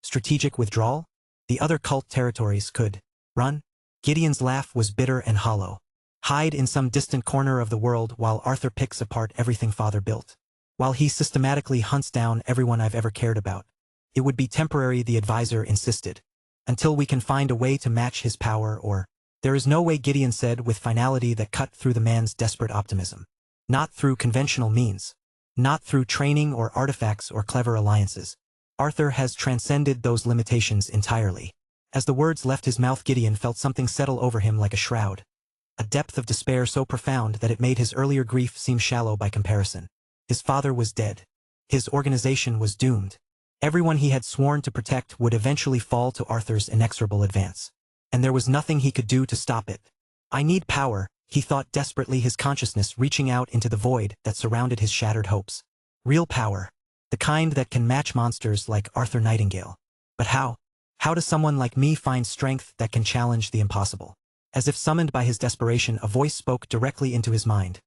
strategic withdrawal? The other cult territories could run? Gideon's laugh was bitter and hollow. Hide in some distant corner of the world while Arthur picks apart everything father built. While he systematically hunts down everyone I've ever cared about. It would be temporary, the advisor insisted. Until we can find a way to match his power or... There is no way, Gideon said with finality that cut through the man's desperate optimism. Not through conventional means. Not through training or artifacts or clever alliances. Arthur has transcended those limitations entirely. As the words left his mouth, Gideon felt something settle over him like a shroud. A depth of despair so profound that it made his earlier grief seem shallow by comparison. His father was dead. His organization was doomed. Everyone he had sworn to protect would eventually fall to Arthur's inexorable advance. And there was nothing he could do to stop it. I need power, he thought desperately, his consciousness reaching out into the void that surrounded his shattered hopes. Real power. The kind that can match monsters like Arthur Nightingale. But how? How does someone like me find strength that can challenge the impossible? As if summoned by his desperation, a voice spoke directly into his mind.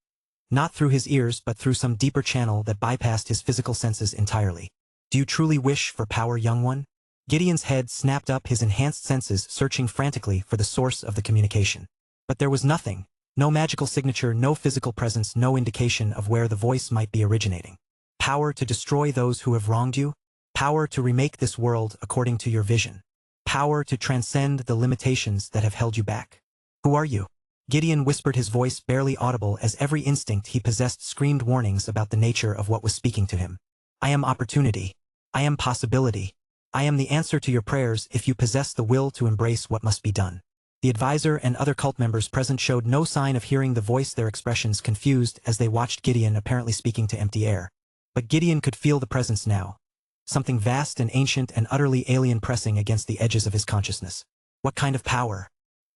Not through his ears but through some deeper channel that bypassed his physical senses entirely. Do you truly wish for power, young one? Gideon's head snapped up, his enhanced senses searching frantically for the source of the communication. But there was nothing. No magical signature, no physical presence, no indication of where the voice might be originating. Power to destroy those who have wronged you? Power to remake this world according to your vision? Power to transcend the limitations that have held you back? Who are you? Gideon whispered, his voice barely audible as every instinct he possessed screamed warnings about the nature of what was speaking to him. I am opportunity. I am possibility. I am the answer to your prayers if you possess the will to embrace what must be done. The advisor and other cult members present showed no sign of hearing the voice, their expressions confused as they watched Gideon apparently speaking to empty air. But Gideon could feel the presence now. Something vast and ancient and utterly alien pressing against the edges of his consciousness. What kind of power?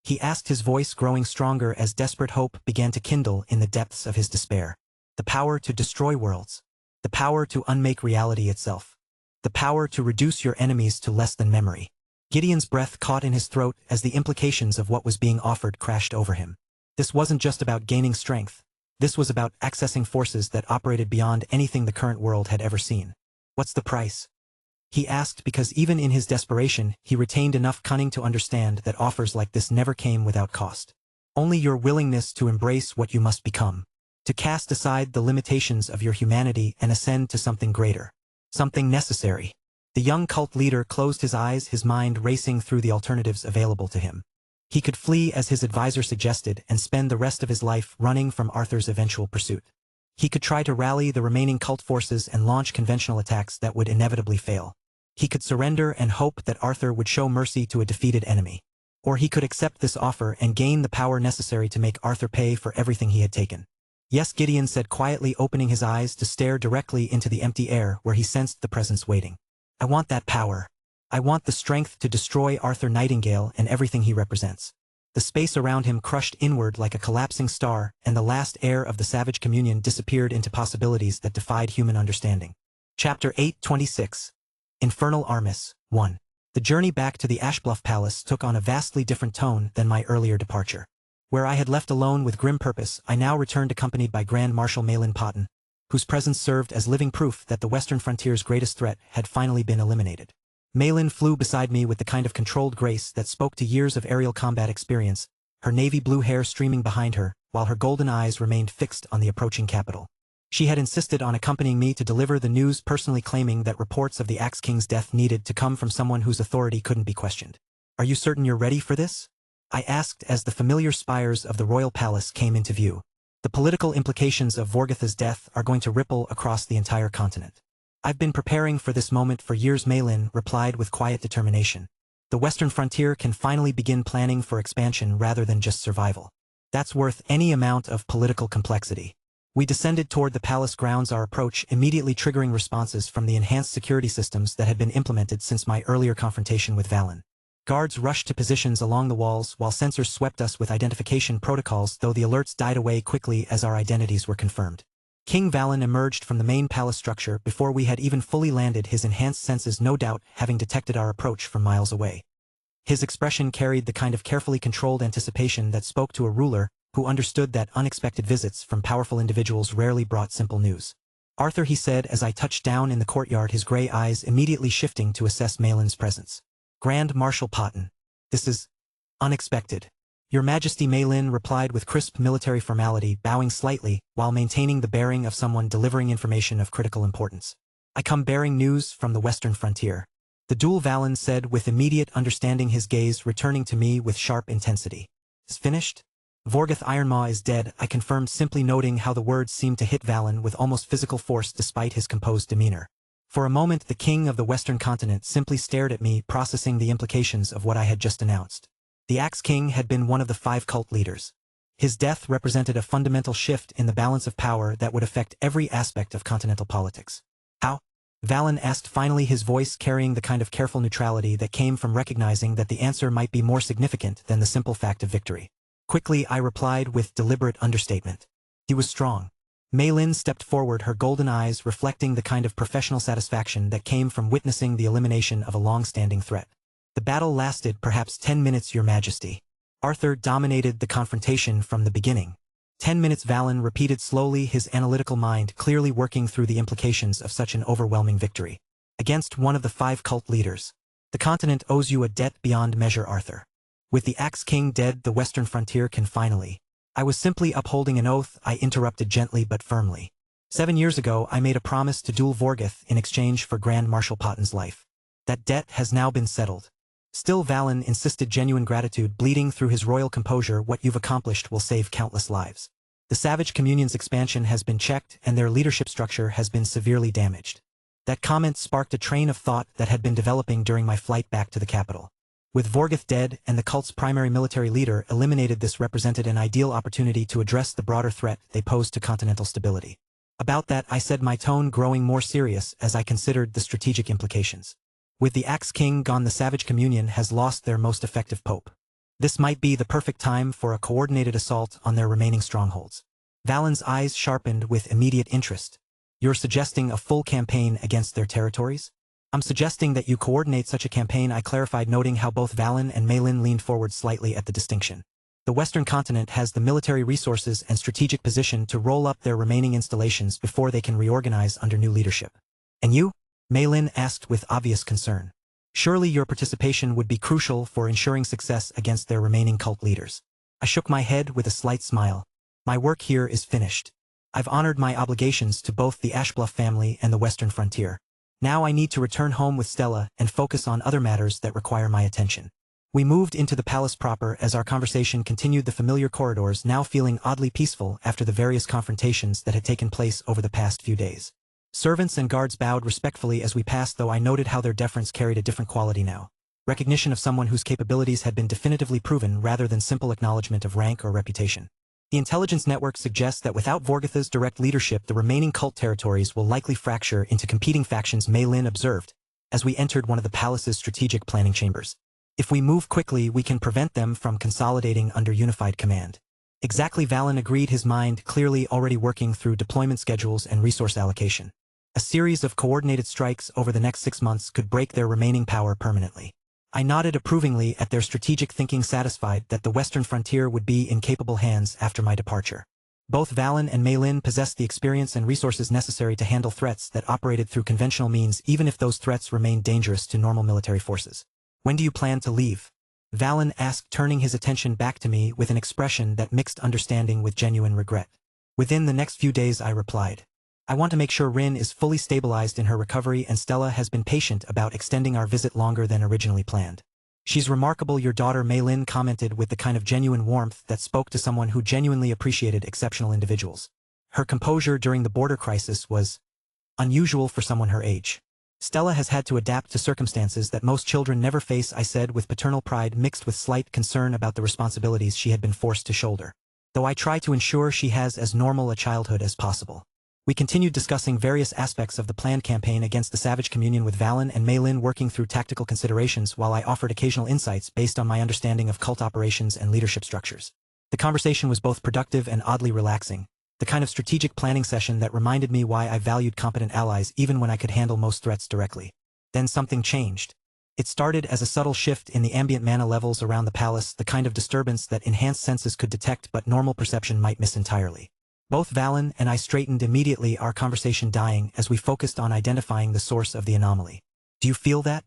He asked, his voice growing stronger as desperate hope began to kindle in the depths of his despair. The power to destroy worlds. The power to unmake reality itself. The power to reduce your enemies to less than memory. Gideon's breath caught in his throat as the implications of what was being offered crashed over him. This wasn't just about gaining strength. This was about accessing forces that operated beyond anything the current world had ever seen. What's the price? He asked, because even in his desperation, he retained enough cunning to understand that offers like this never came without cost. Only your willingness to embrace what you must become. To cast aside the limitations of your humanity and ascend to something greater. Something necessary. The young cult leader closed his eyes, his mind racing through the alternatives available to him. He could flee as his advisor suggested and spend the rest of his life running from Arthur's eventual pursuit. He could try to rally the remaining cult forces and launch conventional attacks that would inevitably fail. He could surrender and hope that Arthur would show mercy to a defeated enemy. Or he could accept this offer and gain the power necessary to make Arthur pay for everything he had taken. Yes, Gideon said quietly, opening his eyes to stare directly into the empty air where he sensed the presence waiting. I want that power. I want the strength to destroy Arthur Nightingale and everything he represents. The space around him crushed inward like a collapsing star, and the last air of the savage communion disappeared into possibilities that defied human understanding. Chapter 8:26. Infernal Armis. 1. The journey back to the Ashbluff Palace took on a vastly different tone than my earlier departure. Where I had left alone with grim purpose, I now returned accompanied by Grand Marshal Malin Potton, whose presence served as living proof that the Western frontier's greatest threat had finally been eliminated. Malin flew beside me with the kind of controlled grace that spoke to years of aerial combat experience, her navy blue hair streaming behind her, while her golden eyes remained fixed on the approaching capital. She had insisted on accompanying me to deliver the news, personally claiming that reports of the Axe King's death needed to come from someone whose authority couldn't be questioned. Are you certain you're ready for this? I asked as the familiar spires of the royal palace came into view. The political implications of Vorgotha's death are going to ripple across the entire continent. I've been preparing for this moment for years, Malin replied with quiet determination. The Western frontier can finally begin planning for expansion rather than just survival. That's worth any amount of political complexity. We descended toward the palace grounds, our approach immediately triggering responses from the enhanced security systems that had been implemented since my earlier confrontation with Valen. Guards rushed to positions along the walls while sensors swept us with identification protocols, though the alerts died away quickly as our identities were confirmed. King Valen emerged from the main palace structure before we had even fully landed, his enhanced senses no doubt having detected our approach from miles away. His expression carried the kind of carefully controlled anticipation that spoke to a ruler who understood that unexpected visits from powerful individuals rarely brought simple news. Arthur, he said as I touched down in the courtyard, his gray eyes immediately shifting to assess Malin's presence. Grand Marshal Potton. This is unexpected. Your Majesty, Malin replied with crisp military formality, bowing slightly while maintaining the bearing of someone delivering information of critical importance. I come bearing news from the Western frontier. The duel, Valen said with immediate understanding, his gaze returning to me with sharp intensity. Is finished? Vorgoth Ironmaw is dead, I confirmed, simply noting how the words seemed to hit Valen with almost physical force despite his composed demeanor. For a moment the king of the Western continent simply stared at me, processing the implications of what I had just announced. The Axe King had been one of the 5 cult leaders. His death represented a fundamental shift in the balance of power that would affect every aspect of continental politics. How? Valen asked, finally, his voice carrying the kind of careful neutrality that came from recognizing that the answer might be more significant than the simple fact of victory. Quickly, I replied with deliberate understatement. He was strong. Mei Lin stepped forward, her golden eyes reflecting the kind of professional satisfaction that came from witnessing the elimination of a long-standing threat. The battle lasted perhaps 10 minutes, Your Majesty. Arthur dominated the confrontation from the beginning. 10 minutes, Valen repeated slowly, his analytical mind clearly working through the implications of such an overwhelming victory. Against one of the 5 cult leaders. The continent owes you a debt beyond measure, Arthur. With the Axe King dead, the Western frontier can finally. I was simply upholding an oath, I interrupted gently but firmly. 7 years ago I made a promise to duel Vorgoth in exchange for Grand Marshal Potten's life. That debt has now been settled. Still, Valen insisted, genuine gratitude bleeding through his royal composure. What you've accomplished will save countless lives. The Savage Communion's expansion has been checked and their leadership structure has been severely damaged. That comment sparked a train of thought that had been developing during my flight back to the capital. With Vorgoth dead and the cult's primary military leader eliminated, this represented an ideal opportunity to address the broader threat they posed to continental stability. About that, I said, my tone growing more serious as I considered the strategic implications. With the Axe King gone, the Savage Communion has lost their most effective pope. This might be the perfect time for a coordinated assault on their remaining strongholds. Valen's eyes sharpened with immediate interest. You're suggesting a full campaign against their territories? I'm suggesting that you coordinate such a campaign, I clarified, noting how both Valen and Mei Lin leaned forward slightly at the distinction. The Western continent has the military resources and strategic position to roll up their remaining installations before they can reorganize under new leadership. And you? Mei Lin asked with obvious concern. Surely your participation would be crucial for ensuring success against their remaining cult leaders. I shook my head with a slight smile. My work here is finished. I've honored my obligations to both the Ashbluff family and the Western frontier. Now I need to return home with Stella and focus on other matters that require my attention. We moved into the palace proper as our conversation continued, the familiar corridors now feeling oddly peaceful after the various confrontations that had taken place over the past few days. Servants and guards bowed respectfully as we passed, though I noted how their deference carried a different quality now. Recognition of someone whose capabilities had been definitively proven rather than simple acknowledgement of rank or reputation. The intelligence network suggests that without Vorgoth's direct leadership, the remaining cult territories will likely fracture into competing factions, Mei Lin observed, as we entered one of the palace's strategic planning chambers. If we move quickly, we can prevent them from consolidating under unified command. Exactly, Valen agreed, his mind clearly already working through deployment schedules and resource allocation. A series of coordinated strikes over the next 6 months could break their remaining power permanently. I nodded approvingly at their strategic thinking, satisfied that the Western frontier would be in capable hands after my departure. Both Valen and Mei Lin possessed the experience and resources necessary to handle threats that operated through conventional means, even if those threats remained dangerous to normal military forces. When do you plan to leave? Valen asked, turning his attention back to me with an expression that mixed understanding with genuine regret. Within the next few days, I replied. I want to make sure Rin is fully stabilized in her recovery, and Stella has been patient about extending our visit longer than originally planned. She's remarkable, your daughter, Mei Lin commented with the kind of genuine warmth that spoke to someone who genuinely appreciated exceptional individuals. Her composure during the border crisis was unusual for someone her age. Stella has had to adapt to circumstances that most children never face, I said with paternal pride mixed with slight concern about the responsibilities she had been forced to shoulder. Though I try to ensure she has as normal a childhood as possible. We continued discussing various aspects of the planned campaign against the Savage Communion, with Valen and Mei Lin working through tactical considerations while I offered occasional insights based on my understanding of cult operations and leadership structures. The conversation was both productive and oddly relaxing, the kind of strategic planning session that reminded me why I valued competent allies even when I could handle most threats directly. Then something changed. It started as a subtle shift in the ambient mana levels around the palace, the kind of disturbance that enhanced senses could detect but normal perception might miss entirely. Both Valen and I straightened immediately, our conversation dying as we focused on identifying the source of the anomaly. Do you feel that?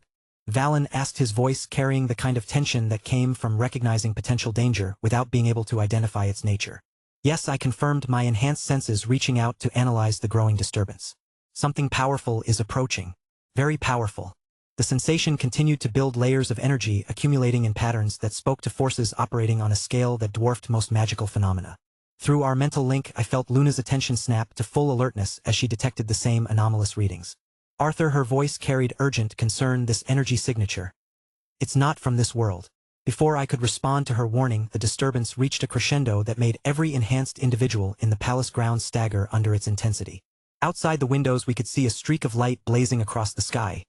Valen asked, his voice carrying the kind of tension that came from recognizing potential danger without being able to identify its nature. Yes, I confirmed, my enhanced senses reaching out to analyze the growing disturbance. Something powerful is approaching. Very powerful. The sensation continued to build layers of energy accumulating in patterns that spoke to forces operating on a scale that dwarfed most magical phenomena. Through our mental link, I felt Luna's attention snap to full alertness as she detected the same anomalous readings. Arthur, her voice carried urgent concern. This energy signature. It's not from this world. Before I could respond to her warning, the disturbance reached a crescendo that made every enhanced individual in the palace grounds stagger under its intensity. Outside the windows we could see a streak of light blazing across the sky.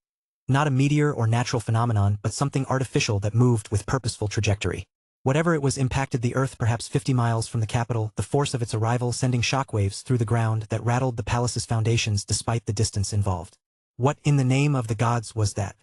Not a meteor or natural phenomenon, but something artificial that moved with purposeful trajectory. Whatever it was impacted the earth perhaps 50 miles from the capital, the force of its arrival sending shockwaves through the ground that rattled the palace's foundations despite the distance involved. What in the name of the gods was that?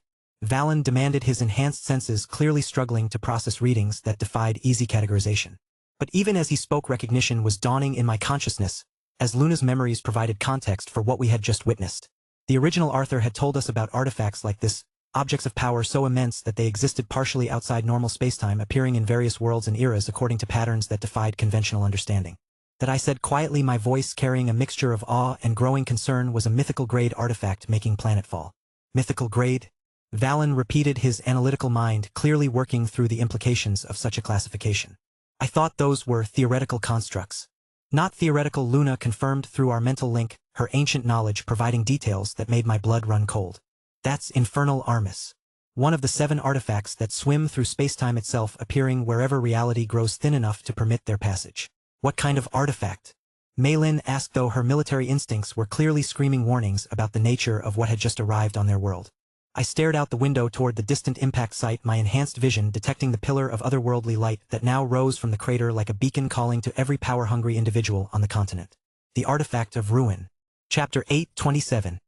Valen demanded, his enhanced senses clearly struggling to process readings that defied easy categorization. But even as he spoke, recognition was dawning in my consciousness, as Luna's memories provided context for what we had just witnessed. The original Arthur had told us about artifacts like this, objects of power so immense that they existed partially outside normal spacetime, appearing in various worlds and eras according to patterns that defied conventional understanding. That, I said quietly, my voice carrying a mixture of awe and growing concern, was a mythical-grade artifact making planetfall. Mythical grade? Valen repeated, his analytical mind clearly working through the implications of such a classification. I thought those were theoretical constructs. Not theoretical, Luna confirmed through our mental link, her ancient knowledge providing details that made my blood run cold. That's infernal armis. One of the 7 artifacts that swim through spacetime itself, appearing wherever reality grows thin enough to permit their passage. What kind of artifact? Maylin asked, though her military instincts were clearly screaming warnings about the nature of what had just arrived on their world. I stared out the window toward the distant impact site, my enhanced vision detecting the pillar of otherworldly light that now rose from the crater like a beacon calling to every power-hungry individual on the continent. The Artifact of Ruin. Chapter 8:27.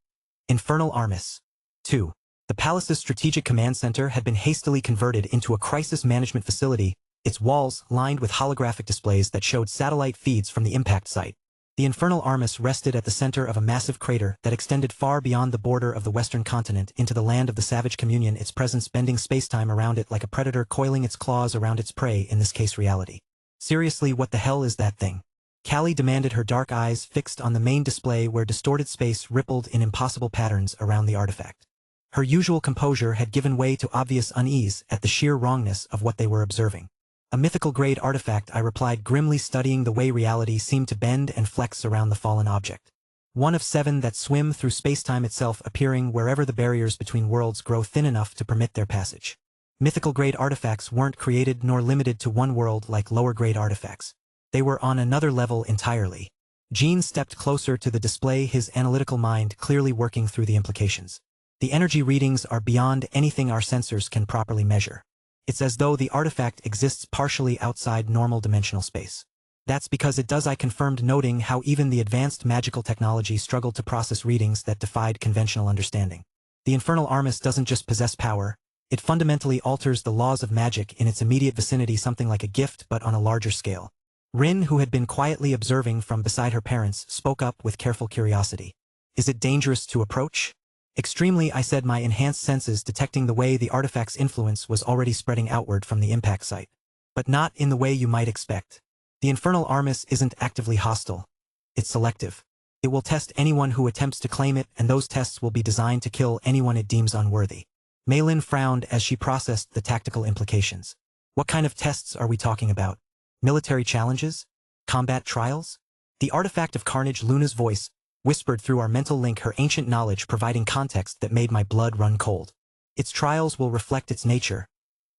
Infernal Armis. 2. The palace's strategic command center had been hastily converted into a crisis management facility, its walls lined with holographic displays that showed satellite feeds from the impact site. The Infernal Armis rested at the center of a massive crater that extended far beyond the border of the western continent into the land of the savage communion, its presence bending spacetime around it like a predator coiling its claws around its prey, in this case reality. Seriously, what the hell is that thing? Callie demanded, her dark eyes fixed on the main display where distorted space rippled in impossible patterns around the artifact. Her usual composure had given way to obvious unease at the sheer wrongness of what they were observing. A mythical-grade artifact, I replied grimly, studying the way reality seemed to bend and flex around the fallen object. One of 7 that swim through spacetime itself, appearing wherever the barriers between worlds grow thin enough to permit their passage. Mythical-grade artifacts weren't created nor limited to one world like lower-grade artifacts. They were on another level entirely. Jean stepped closer to the display, his analytical mind clearly working through the implications. The energy readings are beyond anything our sensors can properly measure. It's as though the artifact exists partially outside normal dimensional space. That's because it does, I confirmed, noting how even the advanced magical technology struggled to process readings that defied conventional understanding. The Infernal Armis doesn't just possess power, it fundamentally alters the laws of magic in its immediate vicinity, something like a gift but on a larger scale. Rin, who had been quietly observing from beside her parents, spoke up with careful curiosity. Is it dangerous to approach? Extremely, I said, my enhanced senses detecting the way the artifact's influence was already spreading outward from the impact site. But not in the way you might expect. The Infernal Armis isn't actively hostile. It's selective. It will test anyone who attempts to claim it, and those tests will be designed to kill anyone it deems unworthy. Maylin frowned as she processed the tactical implications. What kind of tests are we talking about? Military challenges? Combat trials? The Artifact of Carnage, Luna's voice whispered through our mental link, her ancient knowledge providing context that made my blood run cold. Its trials will reflect its nature.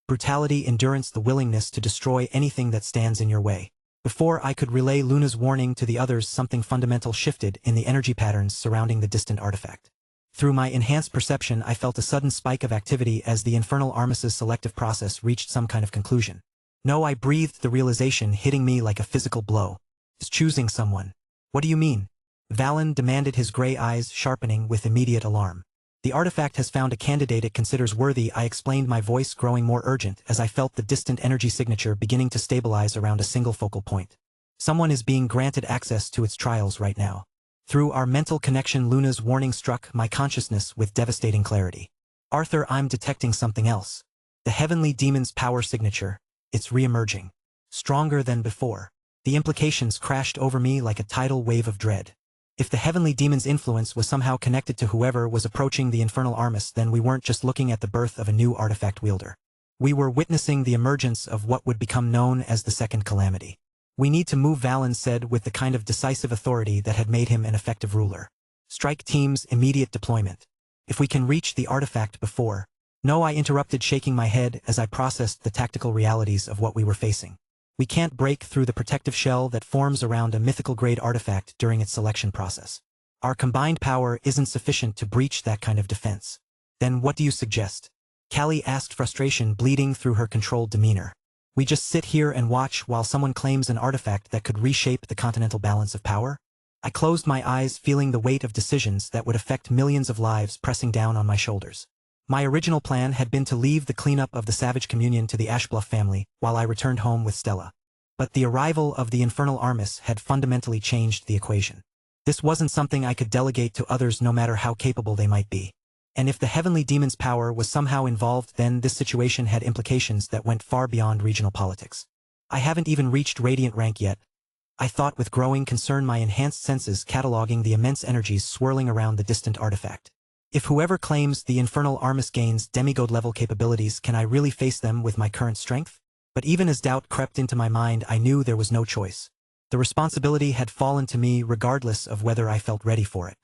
Brutality, endurance, the willingness to destroy anything that stands in your way. Before I could relay Luna's warning to the others, something fundamental shifted in the energy patterns surrounding the distant artifact. Through my enhanced perception, I felt a sudden spike of activity as the Infernal Armis's selective process reached some kind of conclusion. No, I breathed, the realization hitting me like a physical blow. It's choosing someone. What do you mean? Valen demanded, his gray eyes sharpening with immediate alarm. The artifact has found a candidate it considers worthy, I explained, my voice growing more urgent as I felt the distant energy signature beginning to stabilize around a single focal point. Someone is being granted access to its trials right now. Through our mental connection, Luna's warning struck my consciousness with devastating clarity. Arthur, I'm detecting something else. The heavenly demon's power signature. It's re-emerging. Stronger than before. The implications crashed over me like a tidal wave of dread. If the heavenly demon's influence was somehow connected to whoever was approaching the infernal armis, then we weren't just looking at the birth of a new artifact wielder. We were witnessing the emergence of what would become known as the Second Calamity. We need to move, Valen said with the kind of decisive authority that had made him an effective ruler. Strike teams, immediate deployment. If we can reach the artifact before... No, I interrupted, shaking my head as I processed the tactical realities of what we were facing. We can't break through the protective shell that forms around a mythical-grade artifact during its selection process. Our combined power isn't sufficient to breach that kind of defense. Then what do you suggest? Callie asked, frustration bleeding through her controlled demeanor. We just sit here and watch while someone claims an artifact that could reshape the continental balance of power? I closed my eyes, feeling the weight of decisions that would affect millions of lives pressing down on my shoulders. My original plan had been to leave the cleanup of the Savage Communion to the Ashbluff family while I returned home with Stella. But the arrival of the infernal armis had fundamentally changed the equation. This wasn't something I could delegate to others, no matter how capable they might be. And if the heavenly demon's power was somehow involved, then this situation had implications that went far beyond regional politics. I haven't even reached Radiant rank yet, I thought with growing concern, my enhanced senses cataloging the immense energies swirling around the distant artifact. If whoever claims the infernal armis gains demigod-level capabilities, can I really face them with my current strength? But even as doubt crept into my mind, I knew there was no choice. The responsibility had fallen to me regardless of whether I felt ready for it.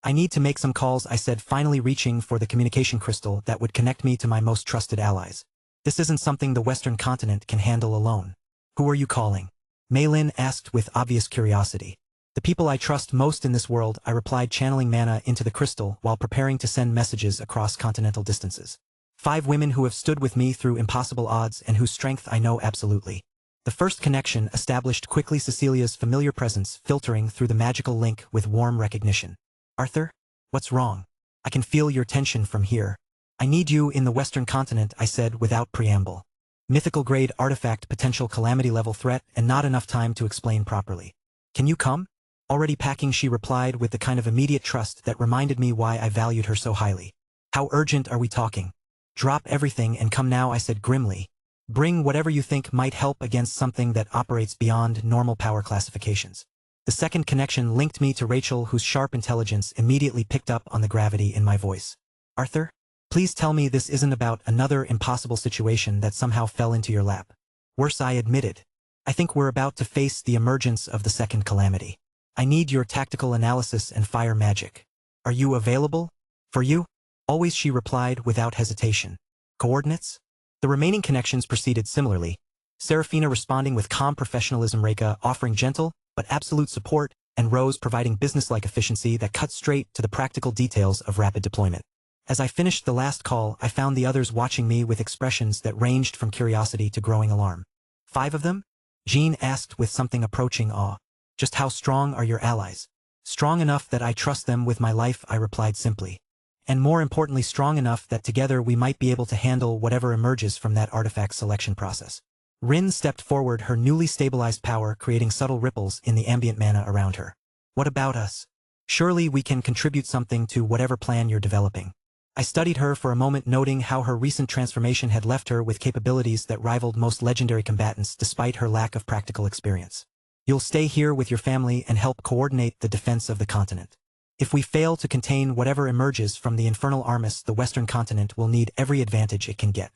I need to make some calls, I said, finally reaching for the communication crystal that would connect me to my most trusted allies. This isn't something the Western continent can handle alone. Who are you calling? Maylin asked with obvious curiosity. The people I trust most in this world, I replied, channeling mana into the crystal while preparing to send messages across continental distances. 5 women who have stood with me through impossible odds and whose strength I know absolutely. The first connection established quickly, Cecilia's familiar presence filtering through the magical link with warm recognition. Arthur? What's wrong? I can feel your tension from here. I need you in the Western continent, I said without preamble. Mythical-grade artifact, potential calamity-level threat, and not enough time to explain properly. Can you come? Already packing, she replied with the kind of immediate trust that reminded me why I valued her so highly. How urgent are we talking? Drop everything and come now, I said grimly. Bring whatever you think might help against something that operates beyond normal power classifications. The second connection linked me to Rachel, whose sharp intelligence immediately picked up on the gravity in my voice. Arthur? Please tell me this isn't about another impossible situation that somehow fell into your lap. Worse, I admitted. I think we're about to face the emergence of the second calamity. I need your tactical analysis and fire magic. Are you available? For you? Always, she replied without hesitation. Coordinates? The remaining connections proceeded similarly. Serafina responding with calm professionalism, Reka offering gentle but absolute support, and Rose providing businesslike efficiency that cut straight to the practical details of rapid deployment. As I finished the last call, I found the others watching me with expressions that ranged from curiosity to growing alarm. 5 of them? Jean asked with something approaching awe. Just how strong are your allies? Strong enough that I trust them with my life, I replied simply. And more importantly, strong enough that together we might be able to handle whatever emerges from that artifact selection process. Rin stepped forward, her newly stabilized power creating subtle ripples in the ambient mana around her. What about us? Surely we can contribute something to whatever plan you're developing. I studied her for a moment, noting how her recent transformation had left her with capabilities that rivaled most legendary combatants despite her lack of practical experience. You'll stay here with your family and help coordinate the defense of the continent. If we fail to contain whatever emerges from the infernal armis, the Western continent will need every advantage it can get.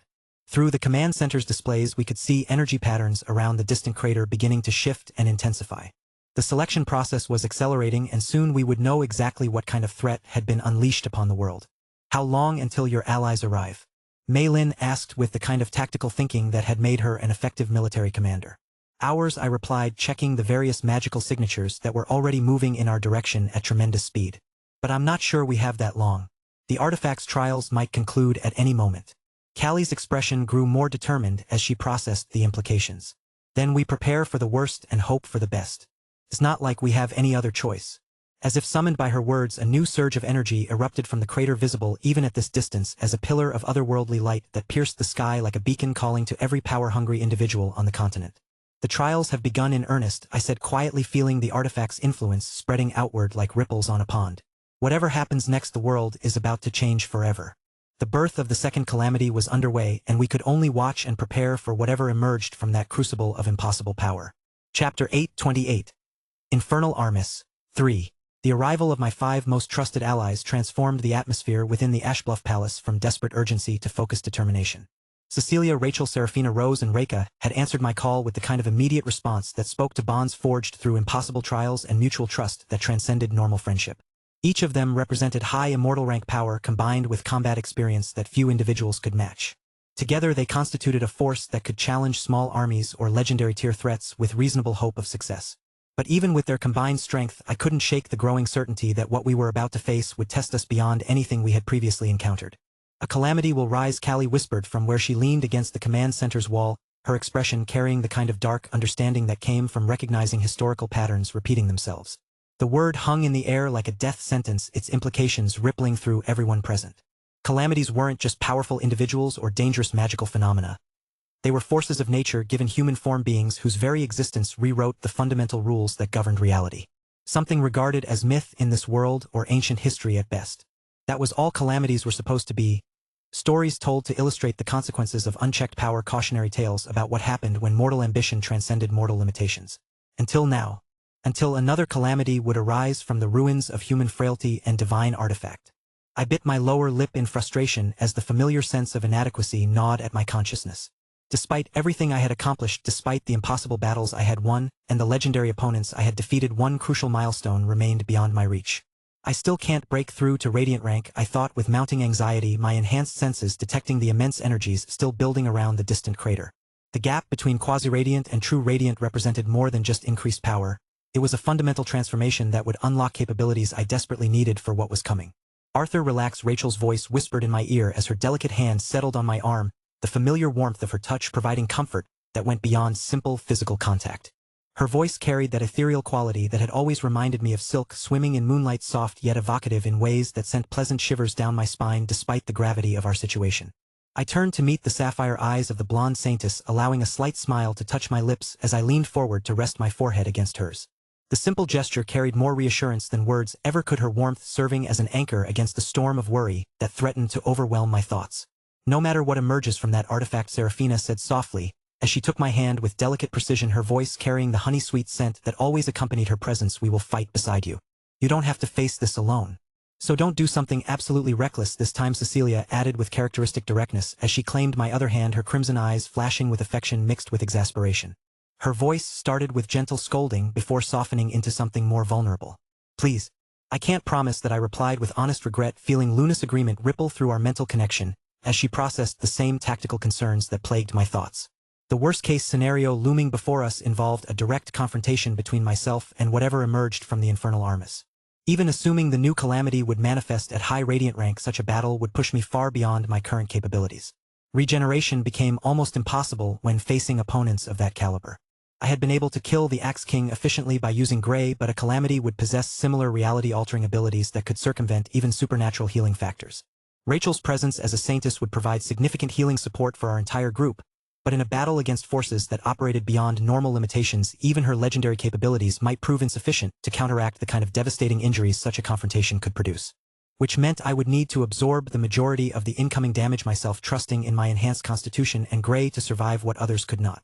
Through the command center's displays, we could see energy patterns around the distant crater beginning to shift and intensify. The selection process was accelerating, and soon we would know exactly what kind of threat had been unleashed upon the world. How long until your allies arrive? Maylin asked with the kind of tactical thinking that had made her an effective military commander. Hours, I replied, checking the various magical signatures that were already moving in our direction at tremendous speed. But I'm not sure we have that long. The artifact's trials might conclude at any moment. Callie's expression grew more determined as she processed the implications. Then we prepare for the worst and hope for the best. It's not like we have any other choice. As if summoned by her words, a new surge of energy erupted from the crater, visible even at this distance as a pillar of otherworldly light that pierced the sky like a beacon, calling to every power-hungry individual on the continent. The trials have begun in earnest, I said quietly, feeling the artifact's influence spreading outward like ripples on a pond. Whatever happens next, the world is about to change forever. The birth of the second calamity was underway, and we could only watch and prepare for whatever emerged from that crucible of impossible power. Chapter 8:28. Infernal Armis. 3. The arrival of my 5 most trusted allies transformed the atmosphere within the Ashbluff Palace from desperate urgency to focused determination. Cecilia, Rachel, Serafina, Rose, and Reka had answered my call with the kind of immediate response that spoke to bonds forged through impossible trials and mutual trust that transcended normal friendship. Each of them represented high immortal rank power combined with combat experience that few individuals could match. Together they constituted a force that could challenge small armies or legendary tier threats with reasonable hope of success. But even with their combined strength, I couldn't shake the growing certainty that what we were about to face would test us beyond anything we had previously encountered. "A calamity will rise," Callie whispered from where she leaned against the command center's wall, her expression carrying the kind of dark understanding that came from recognizing historical patterns repeating themselves. The word hung in the air like a death sentence, its implications rippling through everyone present. Calamities weren't just powerful individuals or dangerous magical phenomena. They were forces of nature given human form beings whose very existence rewrote the fundamental rules that governed reality. Something regarded as myth in this world or ancient history at best. That was all calamities were supposed to be. Stories told to illustrate the consequences of unchecked power, cautionary tales about what happened when mortal ambition transcended mortal limitations. Until now. Until another calamity would arise from the ruins of human frailty and divine artifact. I bit my lower lip in frustration as the familiar sense of inadequacy gnawed at my consciousness. Despite everything I had accomplished, despite the impossible battles I had won, and the legendary opponents I had defeated, one crucial milestone remained beyond my reach. "I still can't break through to Radiant rank," I thought with mounting anxiety, my enhanced senses detecting the immense energies still building around the distant crater. The gap between quasi-radiant and true radiant represented more than just increased power. It was a fundamental transformation that would unlock capabilities I desperately needed for what was coming. "Arthur, relax," Rachel's voice whispered in my ear as her delicate hand settled on my arm, the familiar warmth of her touch providing comfort that went beyond simple physical contact. Her voice carried that ethereal quality that had always reminded me of silk swimming in moonlight, soft yet evocative in ways that sent pleasant shivers down my spine despite the gravity of our situation. I turned to meet the sapphire eyes of the blonde saintess, allowing a slight smile to touch my lips as I leaned forward to rest my forehead against hers. The simple gesture carried more reassurance than words ever could, her warmth serving as an anchor against the storm of worry that threatened to overwhelm my thoughts. "No matter what emerges from that artifact," Serafina said softly, as she took my hand with delicate precision, her voice carrying the honey-sweet scent that always accompanied her presence, "we will fight beside you. You don't have to face this alone. So don't do something absolutely reckless this time," Cecilia added with characteristic directness as she claimed my other hand, her crimson eyes flashing with affection mixed with exasperation. Her voice started with gentle scolding before softening into something more vulnerable. "Please." "I can't promise that," I replied with honest regret, feeling luminous agreement ripple through our mental connection as she processed the same tactical concerns that plagued my thoughts. The worst-case scenario looming before us involved a direct confrontation between myself and whatever emerged from the infernal armis. Even assuming the new calamity would manifest at high radiant rank, such a battle would push me far beyond my current capabilities. Regeneration became almost impossible when facing opponents of that caliber. I had been able to kill the Axe King efficiently by using Grey, but a calamity would possess similar reality-altering abilities that could circumvent even supernatural healing factors. Rachel's presence as a saintess would provide significant healing support for our entire group, but in a battle against forces that operated beyond normal limitations, even her legendary capabilities might prove insufficient to counteract the kind of devastating injuries such a confrontation could produce. Which meant I would need to absorb the majority of the incoming damage myself, trusting in my enhanced constitution and Grey to survive what others could not.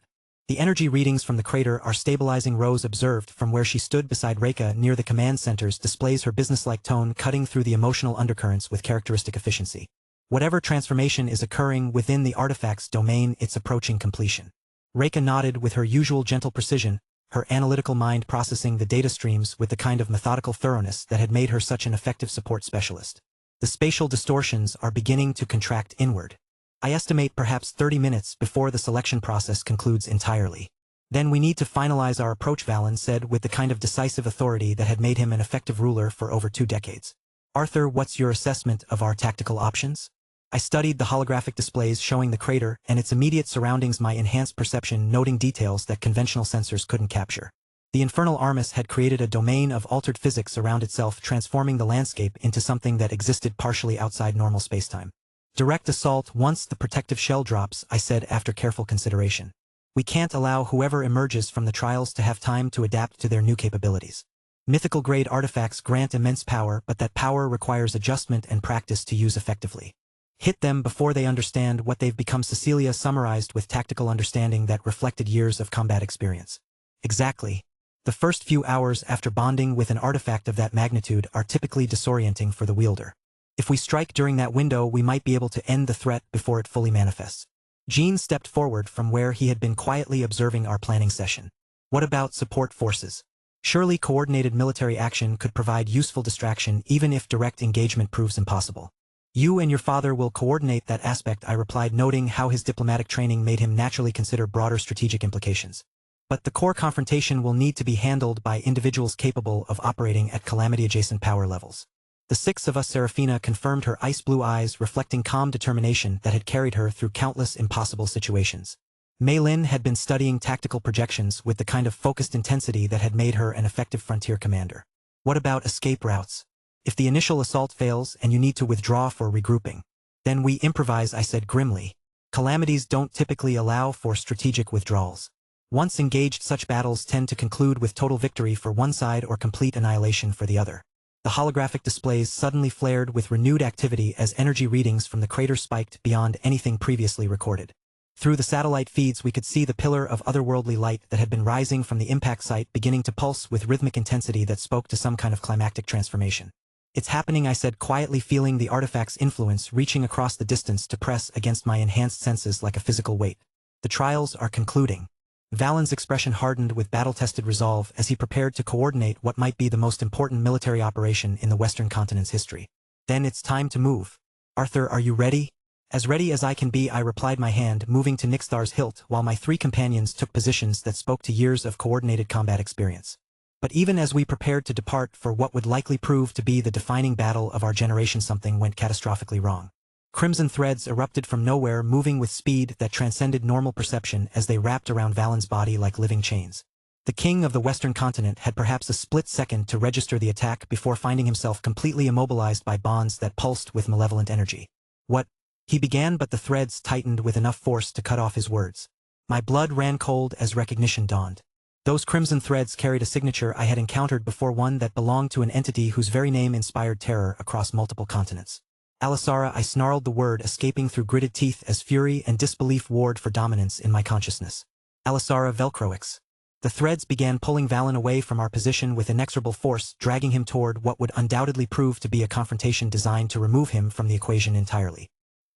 "The energy readings from the crater are stabilizing," Rose observed from where she stood beside Reka near the command centers, displays her businesslike tone cutting through the emotional undercurrents with characteristic efficiency. "Whatever transformation is occurring within the artifact's domain, it's approaching completion." Reka nodded with her usual gentle precision, her analytical mind processing the data streams with the kind of methodical thoroughness that had made her such an effective support specialist. "The spatial distortions are beginning to contract inward. I estimate perhaps 30 minutes before the selection process concludes entirely. Then we need to finalize our approach," Valen said with the kind of decisive authority that had made him an effective ruler for over 2 decades. "Arthur, what's your assessment of our tactical options?" I studied the holographic displays showing the crater and its immediate surroundings, my enhanced perception noting details that conventional sensors couldn't capture. The infernal armis had created a domain of altered physics around itself, transforming the landscape into something that existed partially outside normal spacetime. "Direct assault once the protective shell drops," I said after careful consideration. "We can't allow whoever emerges from the trials to have time to adapt to their new capabilities. Mythical-grade artifacts grant immense power, but that power requires adjustment and practice to use effectively. Hit them before they understand what they've become," Cecilia summarized with tactical understanding that reflected years of combat experience. "Exactly. The first few hours after bonding with an artifact of that magnitude are typically disorienting for the wielder. If we strike during that window, we might be able to end the threat before it fully manifests. Jean stepped forward from where he had been quietly observing our planning session. What about support forces? Surely coordinated military action could provide useful distraction even if direct engagement proves impossible. You and your father will coordinate that aspect, I replied, noting how his diplomatic training made him naturally consider broader strategic implications. But the core confrontation will need to be handled by individuals capable of operating at calamity-adjacent power levels. The six of us, Serafina confirmed, her ice-blue eyes reflecting calm determination that had carried her through countless impossible situations. Mei Lin had been studying tactical projections with the kind of focused intensity that had made her an effective frontier commander. What about escape routes? If the initial assault fails and you need to withdraw for regrouping, then we improvise, I said grimly. Calamities don't typically allow for strategic withdrawals. Once engaged, such battles tend to conclude with total victory for one side or complete annihilation for the other. The holographic displays suddenly flared with renewed activity as energy readings from the crater spiked beyond anything previously recorded. Through the satellite feeds we could see the pillar of otherworldly light that had been rising from the impact site beginning to pulse with rhythmic intensity that spoke to some kind of climactic transformation. It's happening, I said, quietly feeling the artifact's influence reaching across the distance to press against my enhanced senses like a physical weight. The trials are concluding. Valen's expression hardened with battle-tested resolve as he prepared to coordinate what might be the most important military operation in the Western continent's history. Then it's time to move. Arthur, are you ready? As ready as I can be, I replied, my hand moving to Nixthar's hilt while my three companions took positions that spoke to years of coordinated combat experience. But even as we prepared to depart for what would likely prove to be the defining battle of our generation, something went catastrophically wrong. Crimson threads erupted from nowhere, moving with speed that transcended normal perception as they wrapped around Valen's body like living chains. The king of the Western continent had perhaps a split second to register the attack before finding himself completely immobilized by bonds that pulsed with malevolent energy. What? He began, but the threads tightened with enough force to cut off his words. My blood ran cold as recognition dawned. Those crimson threads carried a signature I had encountered before, one that belonged to an entity whose very name inspired terror across multiple continents. Alisara, I snarled the word, escaping through gritted teeth as fury and disbelief warred for dominance in my consciousness. Alisara Velcroix. The threads began pulling Valen away from our position with inexorable force, dragging him toward what would undoubtedly prove to be a confrontation designed to remove him from the equation entirely.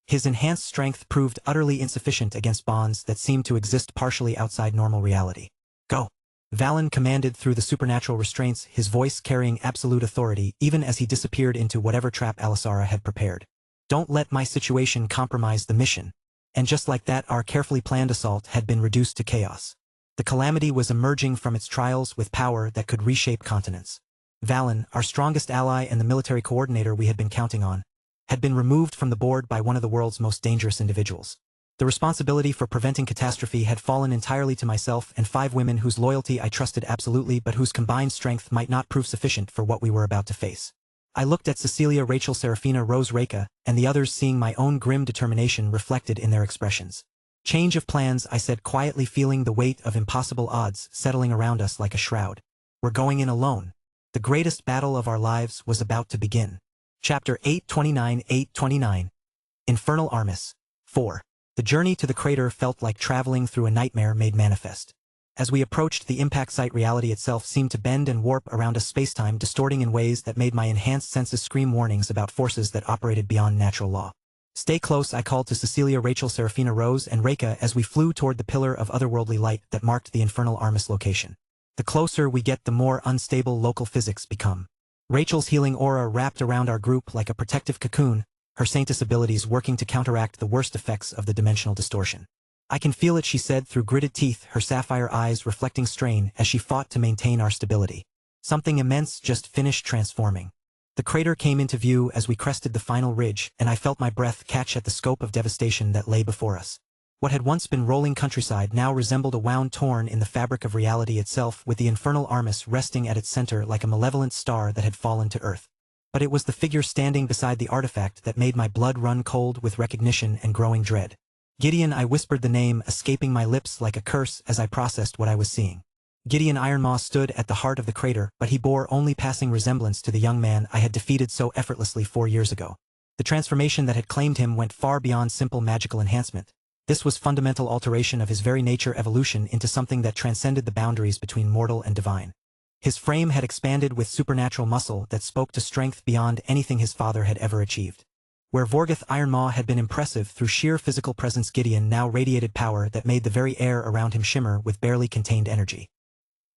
His enhanced strength proved utterly insufficient against bonds that seemed to exist partially outside normal reality. Go! Valen commanded through the supernatural restraints, his voice carrying absolute authority even as he disappeared into whatever trap Alisara had prepared. Don't let my situation compromise the mission. And just like that, our carefully planned assault had been reduced to chaos. The calamity was emerging from its trials with power that could reshape continents. Valen, our strongest ally and the military coordinator we had been counting on, had been removed from the board by one of the world's most dangerous individuals. The responsibility for preventing catastrophe had fallen entirely to myself and 5 women whose loyalty I trusted absolutely, but whose combined strength might not prove sufficient for what we were about to face. I looked at Cecilia, Rachel, Serafina, Rose, Reka, and the others, seeing my own grim determination reflected in their expressions. Change of plans, I said quietly, feeling the weight of impossible odds settling around us like a shroud. We're going in alone. The greatest battle of our lives was about to begin. Chapter 829. Infernal Armis. 4. The journey to the crater felt like traveling through a nightmare made manifest. As we approached the impact site, reality itself seemed to bend and warp around us, space-time distorting in ways that made my enhanced senses scream warnings about forces that operated beyond natural law. Stay close, I called to Cecilia, Rachel, Serafina, Rose, and Reka as we flew toward the pillar of otherworldly light that marked the Infernal Armis location. The closer we get, the more unstable local physics become. Rachel's healing aura wrapped around our group like a protective cocoon, her Saintess abilities working to counteract the worst effects of the dimensional distortion. I can feel it, she said through gritted teeth, her sapphire eyes reflecting strain as she fought to maintain our stability. Something immense just finished transforming. The crater came into view as we crested the final ridge, and I felt my breath catch at the scope of devastation that lay before us. What had once been rolling countryside now resembled a wound torn in the fabric of reality itself, with the Infernal Armis resting at its center like a malevolent star that had fallen to earth. But it was the figure standing beside the artifact that made my blood run cold with recognition and growing dread. Gideon, I whispered the name, escaping my lips like a curse as I processed what I was seeing. Gideon Ironmaw stood at the heart of the crater, but he bore only passing resemblance to the young man I had defeated so effortlessly 4 years ago. The transformation that had claimed him went far beyond simple magical enhancement. This was fundamental alteration of his very nature, evolution into something that transcended the boundaries between mortal and divine. His frame had expanded with supernatural muscle that spoke to strength beyond anything his father had ever achieved. Where Vorgoth Ironmaw had been impressive through sheer physical presence, Gideon now radiated power that made the very air around him shimmer with barely contained energy.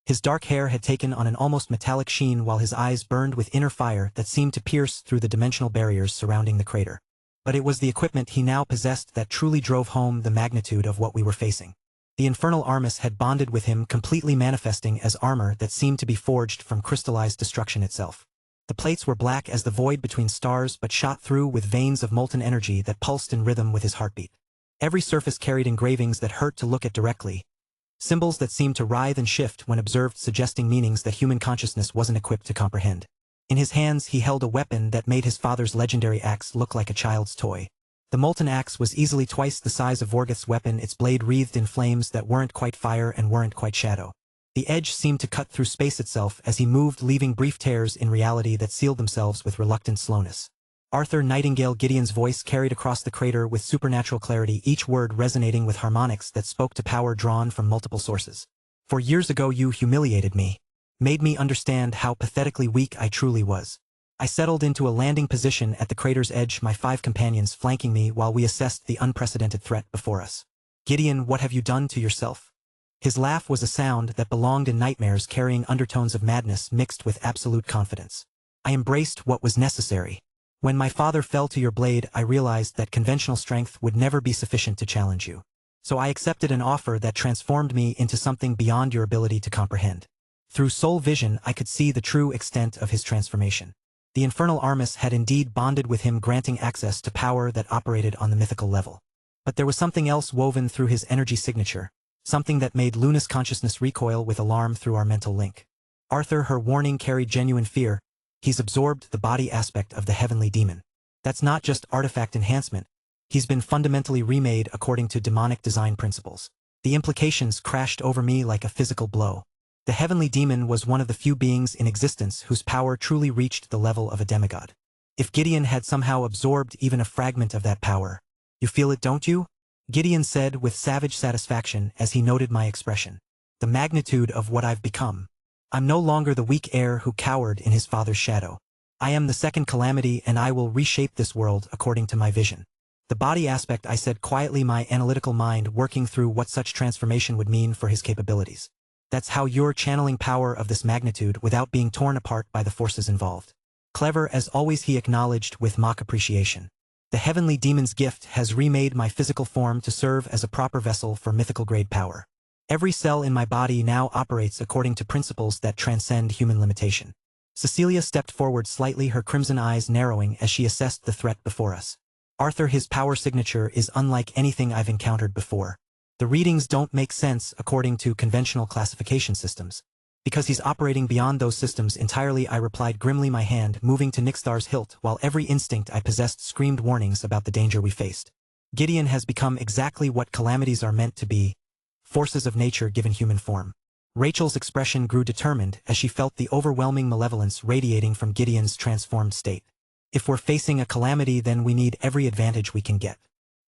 His dark hair had taken on an almost metallic sheen while his eyes burned with inner fire that seemed to pierce through the dimensional barriers surrounding the crater. But it was the equipment he now possessed that truly drove home the magnitude of what we were facing. The infernal Armus had bonded with him, completely manifesting as armor that seemed to be forged from crystallized destruction itself. The plates were black as the void between stars but shot through with veins of molten energy that pulsed in rhythm with his heartbeat. Every surface carried engravings that hurt to look at directly, symbols that seemed to writhe and shift when observed, suggesting meanings that human consciousness wasn't equipped to comprehend. In his hands he held a weapon that made his father's legendary axe look like a child's toy. The molten axe was easily twice the size of Vorgoth's weapon, its blade wreathed in flames that weren't quite fire and weren't quite shadow. The edge seemed to cut through space itself as he moved, leaving brief tears in reality that sealed themselves with reluctant slowness. Arthur Nightingale Gideon's voice carried across the crater with supernatural clarity, each word resonating with harmonics that spoke to power drawn from multiple sources. For years ago you humiliated me, made me understand how pathetically weak I truly was. I settled into a landing position at the crater's edge, my 5 companions flanking me while we assessed the unprecedented threat before us. Gideon, what have you done to yourself? His laugh was a sound that belonged in nightmares, carrying undertones of madness mixed with absolute confidence. I embraced what was necessary. When my father fell to your blade, I realized that conventional strength would never be sufficient to challenge you. So I accepted an offer that transformed me into something beyond your ability to comprehend. Through soul vision, I could see the true extent of his transformation. The infernal Armus had indeed bonded with him, granting access to power that operated on the mythical level. But there was something else woven through his energy signature, something that made Luna's consciousness recoil with alarm through our mental link. Arthur, her warning carried genuine fear. He's absorbed the body aspect of the heavenly demon. That's not just artifact enhancement. He's been fundamentally remade according to demonic design principles. The implications crashed over me like a physical blow. The heavenly demon was one of the few beings in existence whose power truly reached the level of a demigod. If Gideon had somehow absorbed even a fragment of that power. You feel it, don't you? Gideon said with savage satisfaction as he noted my expression. The magnitude of what I've become. I'm no longer the weak heir who cowered in his father's shadow. I am the second calamity, and I will reshape this world according to my vision. The body aspect, I said quietly, my analytical mind working through what such transformation would mean for his capabilities. That's how you're channeling power of this magnitude without being torn apart by the forces involved. Clever as always, he acknowledged with mock appreciation. The heavenly demon's gift has remade my physical form to serve as a proper vessel for mythical-grade power. Every cell in my body now operates according to principles that transcend human limitation. Cecilia stepped forward slightly, her crimson eyes narrowing as she assessed the threat before us. Arthur, his power signature is unlike anything I've encountered before. The readings don't make sense according to conventional classification systems. Because he's operating beyond those systems entirely, I replied grimly, my hand moving to Nixthar's hilt while every instinct I possessed screamed warnings about the danger we faced. Gideon has become exactly what calamities are meant to be, forces of nature given human form. Rachel's expression grew determined as she felt the overwhelming malevolence radiating from Gideon's transformed state. If we're facing a calamity, then we need every advantage we can get.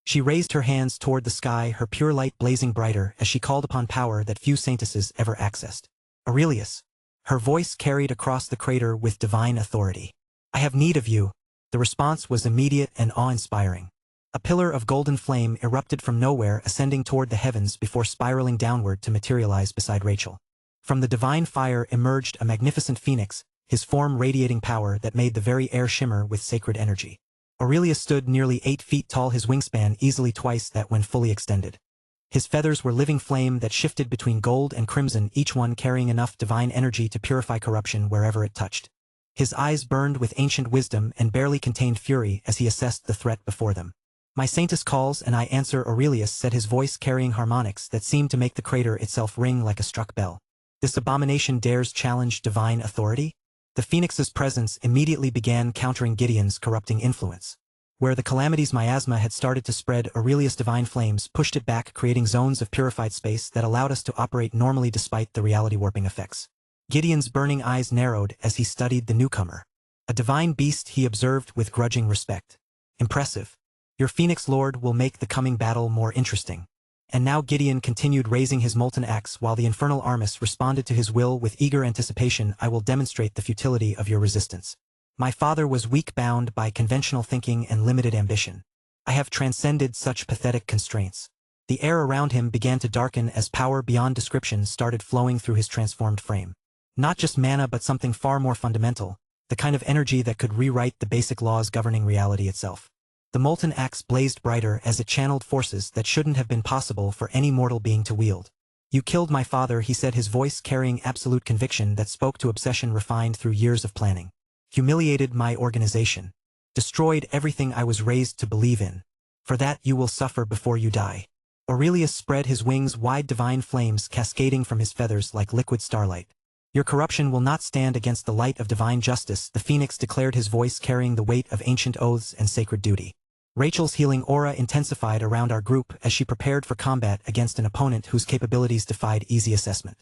She raised her hands toward the sky, her pure light blazing brighter as she called upon power that few saintesses ever accessed. Aurelius. Her voice carried across the crater with divine authority. I have need of you. The response was immediate and awe-inspiring. A pillar of golden flame erupted from nowhere, ascending toward the heavens before spiraling downward to materialize beside Rachel. From the divine fire emerged a magnificent phoenix, his form radiating power that made the very air shimmer with sacred energy. Aurelius stood nearly 8 feet tall, his wingspan easily twice that when fully extended. His feathers were living flame that shifted between gold and crimson, each one carrying enough divine energy to purify corruption wherever it touched. His eyes burned with ancient wisdom and barely contained fury as he assessed the threat before them. My saintess calls and I answer, Aurelius said, his voice carrying harmonics that seemed to make the crater itself ring like a struck bell. This abomination dares challenge divine authority? The phoenix's presence immediately began countering Gideon's corrupting influence. Where the calamity's miasma had started to spread, Aurelius' divine flames pushed it back, creating zones of purified space that allowed us to operate normally despite the reality-warping effects. Gideon's burning eyes narrowed as he studied the newcomer. A divine beast, he observed with grudging respect. Impressive. Your Phoenix Lord will make the coming battle more interesting. And now Gideon continued raising his molten axe while the infernal Armis responded to his will with eager anticipation. I will demonstrate the futility of your resistance. My father was weak, bound by conventional thinking and limited ambition. I have transcended such pathetic constraints. The air around him began to darken as power beyond description started flowing through his transformed frame. Not just mana but something far more fundamental, the kind of energy that could rewrite the basic laws governing reality itself. The molten axe blazed brighter as it channeled forces that shouldn't have been possible for any mortal being to wield. You killed my father, he said, his voice carrying absolute conviction that spoke to obsession refined through years of planning. Humiliated my organization. Destroyed everything I was raised to believe in. For that you will suffer before you die. Aurelius spread his wings wide, divine flames cascading from his feathers like liquid starlight. Your corruption will not stand against the light of divine justice, the phoenix declared, his voice carrying the weight of ancient oaths and sacred duty. Rachel's healing aura intensified around our group as she prepared for combat against an opponent whose capabilities defied easy assessment.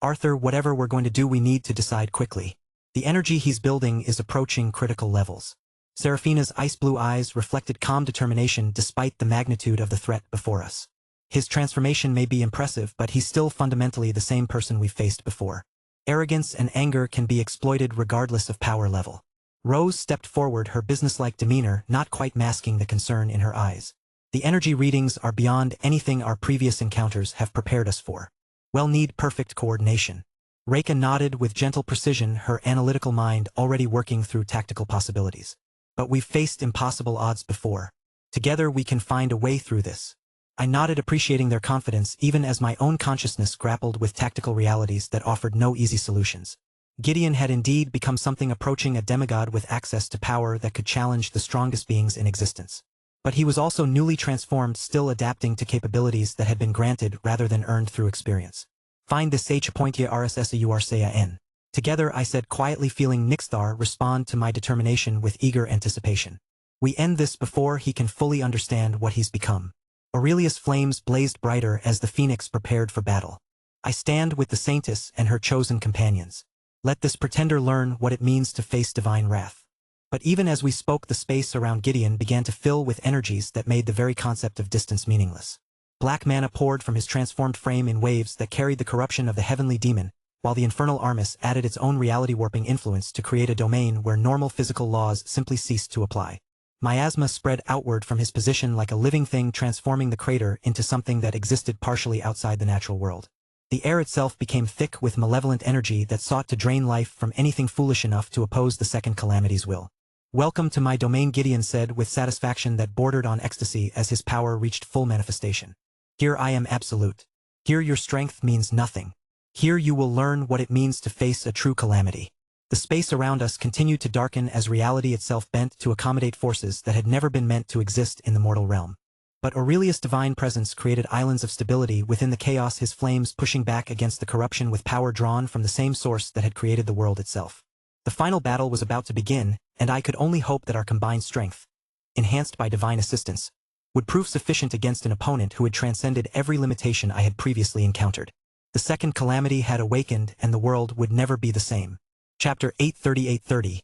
Arthur, whatever we're going to do, we need to decide quickly. The energy he's building is approaching critical levels. Seraphina's ice-blue eyes reflected calm determination despite the magnitude of the threat before us. His transformation may be impressive, but he's still fundamentally the same person we've faced before. Arrogance and anger can be exploited regardless of power level. Rose stepped forward, her businesslike demeanor not quite masking the concern in her eyes. The energy readings are beyond anything our previous encounters have prepared us for. We'll need perfect coordination. Reika nodded with gentle precision, her analytical mind already working through tactical possibilities. But we've faced impossible odds before. Together we can find a way through this. I nodded, appreciating their confidence even as my own consciousness grappled with tactical realities that offered no easy solutions. Gideon had indeed become something approaching a demigod with access to power that could challenge the strongest beings in existence. But he was also newly transformed, still adapting to capabilities that had been granted rather than earned through experience. Find this H.Pointia RSSAURCAN. Together, I said quietly, feeling Nixthar respond to my determination with eager anticipation. We end this before he can fully understand what he's become. Aurelius' flames blazed brighter as the phoenix prepared for battle. I stand with the Saintess and her chosen companions. Let this pretender learn what it means to face divine wrath. But even as we spoke, the space around Gideon began to fill with energies that made the very concept of distance meaningless. Black mana poured from his transformed frame in waves that carried the corruption of the heavenly demon, while the infernal Armis added its own reality-warping influence to create a domain where normal physical laws simply ceased to apply. Miasma spread outward from his position like a living thing, transforming the crater into something that existed partially outside the natural world. The air itself became thick with malevolent energy that sought to drain life from anything foolish enough to oppose the second calamity's will. Welcome to my domain, Gideon said with satisfaction that bordered on ecstasy as his power reached full manifestation. Here I am absolute. Here your strength means nothing. Here you will learn what it means to face a true calamity. The space around us continued to darken as reality itself bent to accommodate forces that had never been meant to exist in the mortal realm. But Aurelius' divine presence created islands of stability within the chaos, his flames pushing back against the corruption with power drawn from the same source that had created the world itself. The final battle was about to begin, and I could only hope that our combined strength, enhanced by divine assistance, would prove sufficient against an opponent who had transcended every limitation I had previously encountered. The second calamity had awakened, and the world would never be the same. Chapter 830.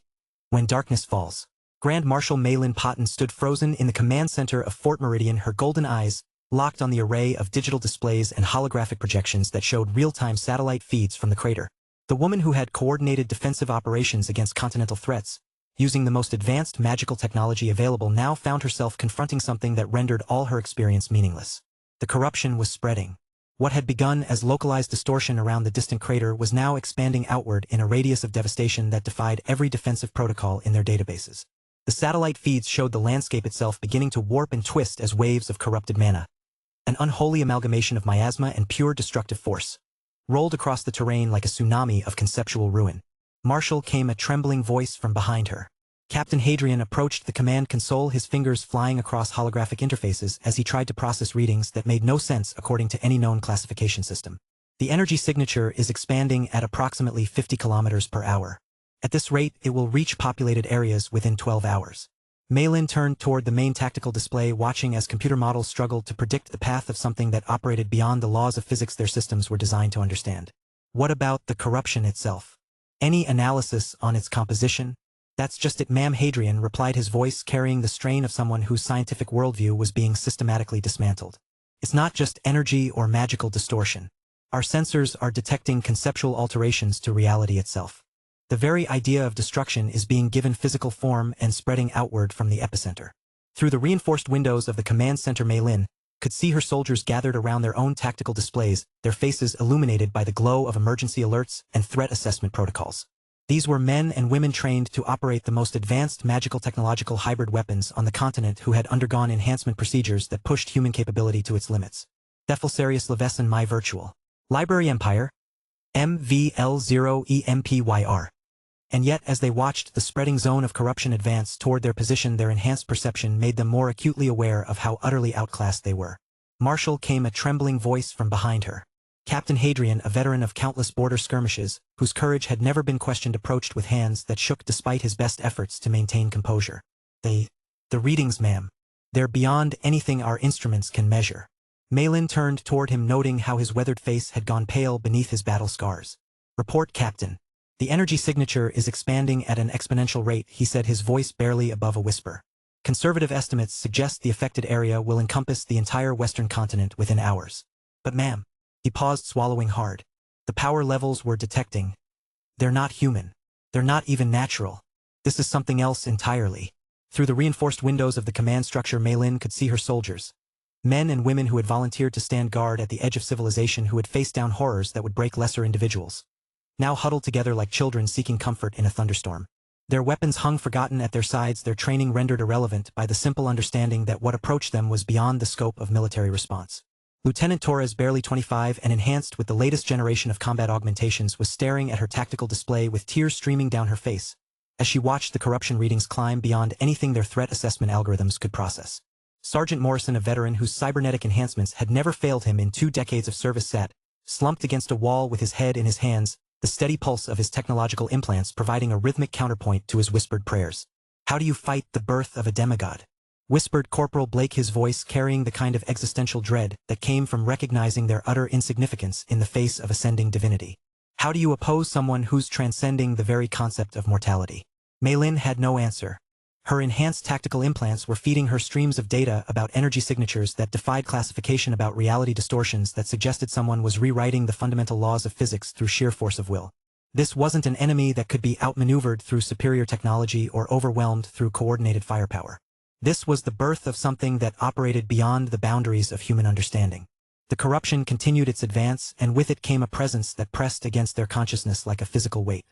When Darkness Falls. Grand Marshal Malin Potton stood frozen in the command center of Fort Meridian, her golden eyes locked on the array of digital displays and holographic projections that showed real-time satellite feeds from the crater. The woman who had coordinated defensive operations against continental threats, using the most advanced magical technology available, now found herself confronting something that rendered all her experience meaningless. The corruption was spreading. What had begun as localized distortion around the distant crater was now expanding outward in a radius of devastation that defied every defensive protocol in their databases. The satellite feeds showed the landscape itself beginning to warp and twist as waves of corrupted mana, an unholy amalgamation of miasma and pure destructive force, rolled across the terrain like a tsunami of conceptual ruin. Marshal, came a trembling voice from behind her. Captain Hadrian approached the command console, his fingers flying across holographic interfaces as he tried to process readings that made no sense according to any known classification system. The energy signature is expanding at approximately 50 kilometers per hour. At this rate, it will reach populated areas within 12 hours. Malin turned toward the main tactical display, watching as computer models struggled to predict the path of something that operated beyond the laws of physics their systems were designed to understand. What about the corruption itself? Any analysis on its composition? "That's just it, ma'am." Hadrian replied, his voice carrying the strain of someone whose scientific worldview was being systematically dismantled. "It's not just energy or magical distortion. Our sensors are detecting conceptual alterations to reality itself. The very idea of destruction is being given physical form and spreading outward from the epicenter." Through the reinforced windows of the command center, Mei Lin could see her soldiers gathered around their own tactical displays, their faces illuminated by the glow of emergency alerts and threat assessment protocols. These were men and women trained to operate the most advanced magical technological hybrid weapons on the continent, who had undergone enhancement procedures that pushed human capability to its limits. Defelsarius Leveson, my virtual library empire, MVL0EMPYR. And yet, as they watched the spreading zone of corruption advance toward their position, their enhanced perception made them more acutely aware of how utterly outclassed they were. "Marshal," came a trembling voice from behind her. Captain Hadrian, a veteran of countless border skirmishes, whose courage had never been questioned, approached with hands that shook despite his best efforts to maintain composure. The readings, ma'am. They're beyond anything our instruments can measure." Mei Lin turned toward him, noting how his weathered face had gone pale beneath his battle scars. "Report, Captain. The energy signature is expanding at an exponential rate," he said, his voice barely above a whisper. "Conservative estimates suggest the affected area will encompass the entire Western continent within hours. But ma'am," he paused, swallowing hard, "the power levels we're detecting, they're not human. They're not even natural. This is something else entirely." Through the reinforced windows of the command structure, Mei Lin could see her soldiers, men and women who had volunteered to stand guard at the edge of civilization, who had faced down horrors that would break lesser individuals, now huddled together like children seeking comfort in a thunderstorm. Their weapons hung forgotten at their sides, their training rendered irrelevant by the simple understanding that what approached them was beyond the scope of military response. Lieutenant Torres, barely 25 and enhanced with the latest generation of combat augmentations, was staring at her tactical display with tears streaming down her face as she watched the corruption readings climb beyond anything their threat assessment algorithms could process. Sergeant Morrison, a veteran whose cybernetic enhancements had never failed him in 2 decades of service, sat slumped against a wall with his head in his hands, the steady pulse of his technological implants providing a rhythmic counterpoint to his whispered prayers. "How do you fight the birth of a demigod?" whispered Corporal Blake, his voice carrying the kind of existential dread that came from recognizing their utter insignificance in the face of ascending divinity. "How do you oppose someone who's transcending the very concept of mortality?" Mei Lin had no answer. Her enhanced tactical implants were feeding her streams of data about energy signatures that defied classification, about reality distortions that suggested someone was rewriting the fundamental laws of physics through sheer force of will. This wasn't an enemy that could be outmaneuvered through superior technology or overwhelmed through coordinated firepower. This was the birth of something that operated beyond the boundaries of human understanding. The corruption continued its advance, and with it came a presence that pressed against their consciousness like a physical weight.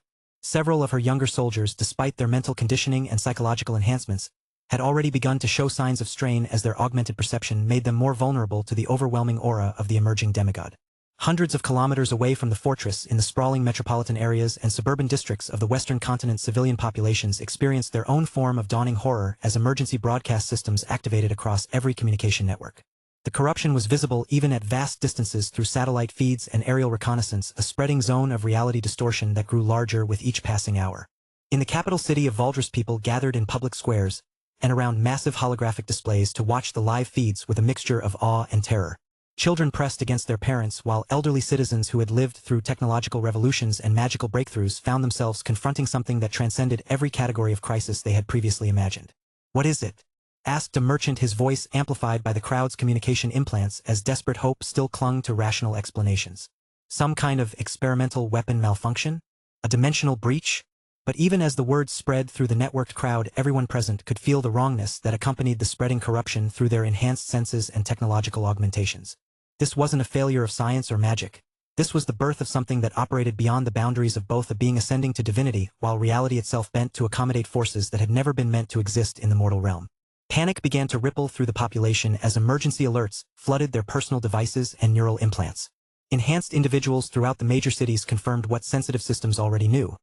Several of her younger soldiers, despite their mental conditioning and psychological enhancements, had already begun to show signs of strain as their augmented perception made them more vulnerable to the overwhelming aura of the emerging demigod. Hundreds of kilometers away from the fortress, in the sprawling metropolitan areas and suburban districts of the Western continent, civilian populations experienced their own form of dawning horror as emergency broadcast systems activated across every communication network. The corruption was visible even at vast distances through satellite feeds and aerial reconnaissance, a spreading zone of reality distortion that grew larger with each passing hour. In the capital city of Valdres, people gathered in public squares and around massive holographic displays to watch the live feeds with a mixture of awe and terror. Children pressed against their parents, while elderly citizens who had lived through technological revolutions and magical breakthroughs found themselves confronting something that transcended every category of crisis they had previously imagined. "What is it?" asked a merchant, his voice amplified by the crowd's communication implants as desperate hope still clung to rational explanations. "Some kind of experimental weapon malfunction? A dimensional breach?" But even as the words spread through the networked crowd, everyone present could feel the wrongness that accompanied the spreading corruption through their enhanced senses and technological augmentations. This wasn't a failure of science or magic. This was the birth of something that operated beyond the boundaries of both a being ascending to divinity, while reality itself bent to accommodate forces that had never been meant to exist in the mortal realm. Panic began to ripple through the population as emergency alerts flooded their personal devices and neural implants. Enhanced individuals throughout the major cities confirmed what sensitive systems already knew.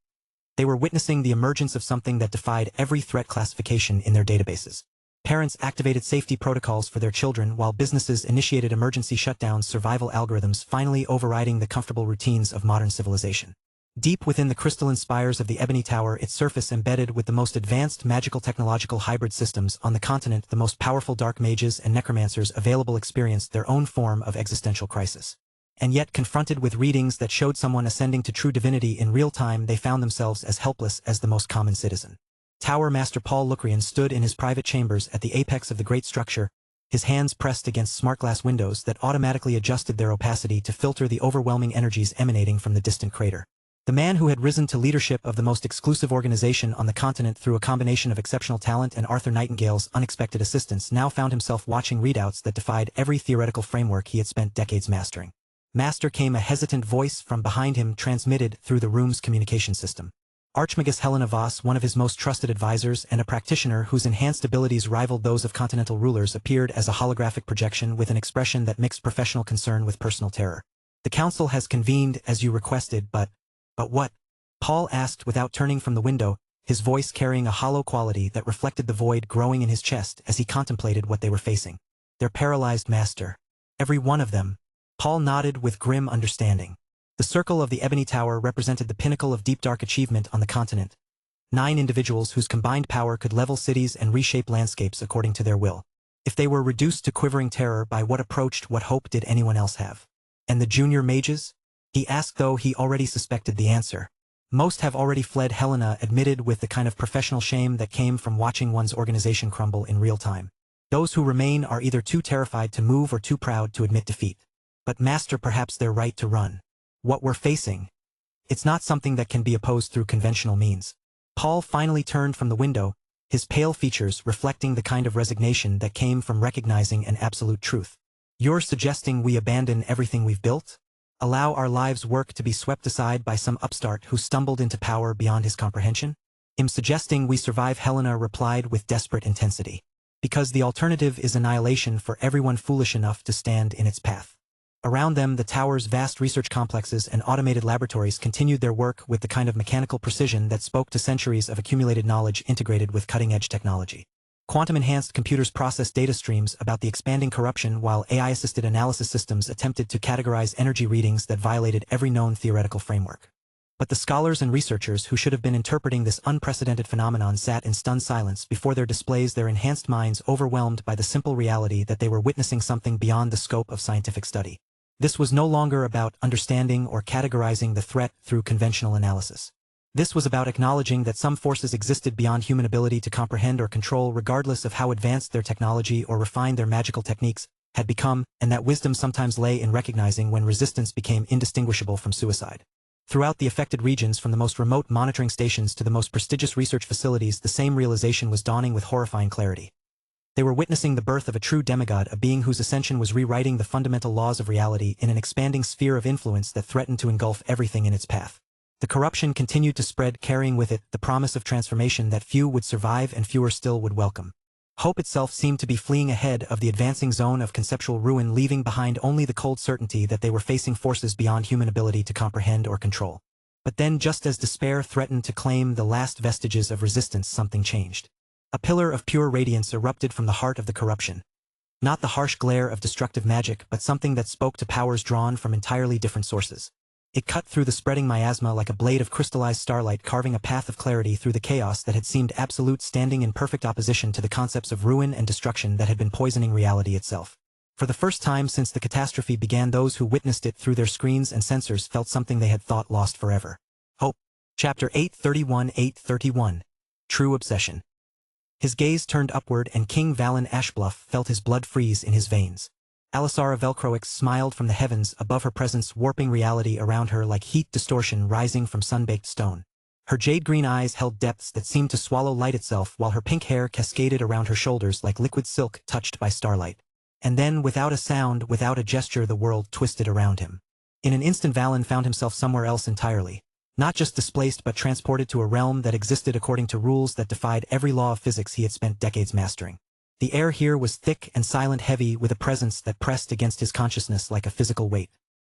They were witnessing the emergence of something that defied every threat classification in their databases. Parents activated safety protocols for their children, while businesses initiated emergency shutdowns, survival algorithms finally overriding the comfortable routines of modern civilization. Deep within the crystalline spires of the Ebony Tower, its surface embedded with the most advanced magical technological hybrid systems on the continent, the most powerful dark mages and necromancers available experienced their own form of existential crisis. And yet, confronted with readings that showed someone ascending to true divinity in real time, they found themselves as helpless as the most common citizen. Tower Master Paul Locrian stood in his private chambers at the apex of the great structure, his hands pressed against smart glass windows that automatically adjusted their opacity to filter the overwhelming energies emanating from the distant crater. The man who had risen to leadership of the most exclusive organization on the continent through a combination of exceptional talent and Arthur Nightingale's unexpected assistance now found himself watching readouts that defied every theoretical framework he had spent decades mastering. Master came a hesitant voice from behind him, transmitted through the room's communication system. Archmagus Helena Voss, one of his most trusted advisors and a practitioner whose enhanced abilities rivaled those of continental rulers, appeared as a holographic projection with an expression that mixed professional concern with personal terror. "The council has convened as you requested, but what?" Paul asked without turning from the window, his voice carrying a hollow quality that reflected the void growing in his chest as he contemplated what they were facing. "They're paralyzed, Master. Every one of them." Paul nodded with grim understanding. The circle of the Ebony Tower represented the pinnacle of deep dark achievement on the continent. 9 individuals whose combined power could level cities and reshape landscapes according to their will. If they were reduced to quivering terror by what approached, what hope did anyone else have? And the junior mages? He asked, though he already suspected the answer. "Most have already fled," Helena admitted with the kind of professional shame that came from watching one's organization crumble in real time. "Those who remain are either too terrified to move or too proud to admit defeat. But Master, perhaps they're right to run. What we're facing, it's not something that can be opposed through conventional means." Paul finally turned from the window, his pale features reflecting the kind of resignation that came from recognizing an absolute truth. "You're suggesting we abandon everything we've built? Allow our lives' work to be swept aside by some upstart who stumbled into power beyond his comprehension? I'm suggesting we survive," Helena replied with desperate intensity. "Because the alternative is annihilation for everyone foolish enough to stand in its path." Around them, the tower's vast research complexes and automated laboratories continued their work with the kind of mechanical precision that spoke to centuries of accumulated knowledge integrated with cutting-edge technology. Quantum-enhanced computers processed data streams about the expanding corruption, while AI-assisted analysis systems attempted to categorize energy readings that violated every known theoretical framework. But the scholars and researchers who should have been interpreting this unprecedented phenomenon sat in stunned silence before their displays, their enhanced minds overwhelmed by the simple reality that they were witnessing something beyond the scope of scientific study. This was no longer about understanding or categorizing the threat through conventional analysis. This was about acknowledging that some forces existed beyond human ability to comprehend or control, regardless of how advanced their technology or refined their magical techniques had become, and that wisdom sometimes lay in recognizing when resistance became indistinguishable from suicide. Throughout the affected regions, from the most remote monitoring stations to the most prestigious research facilities, the same realization was dawning with horrifying clarity. They were witnessing the birth of a true demigod, a being whose ascension was rewriting the fundamental laws of reality in an expanding sphere of influence that threatened to engulf everything in its path. The corruption continued to spread, carrying with it the promise of transformation that few would survive and fewer still would welcome. Hope itself seemed to be fleeing ahead of the advancing zone of conceptual ruin, leaving behind only the cold certainty that they were facing forces beyond human ability to comprehend or control. But then, just as despair threatened to claim the last vestiges of resistance, something changed. A pillar of pure radiance erupted from the heart of the corruption. Not the harsh glare of destructive magic, but something that spoke to powers drawn from entirely different sources. It cut through the spreading miasma like a blade of crystallized starlight, carving a path of clarity through the chaos that had seemed absolute, standing in perfect opposition to the concepts of ruin and destruction that had been poisoning reality itself. For the first time since the catastrophe began, those who witnessed it through their screens and sensors felt something they had thought lost forever. Hope. Chapter 831. True Obsession. His gaze turned upward, and King Valen Ashbluff felt his blood freeze in his veins. Alisara Velcroix smiled from the heavens above, her presence warping reality around her like heat distortion rising from sun-baked stone. Her jade-green eyes held depths that seemed to swallow light itself, while her pink hair cascaded around her shoulders like liquid silk touched by starlight. And then, without a sound, without a gesture, the world twisted around him. In an instant, Valen found himself somewhere else entirely. Not just displaced, but transported to a realm that existed according to rules that defied every law of physics he had spent decades mastering. The air here was thick and silent, heavy with a presence that pressed against his consciousness like a physical weight.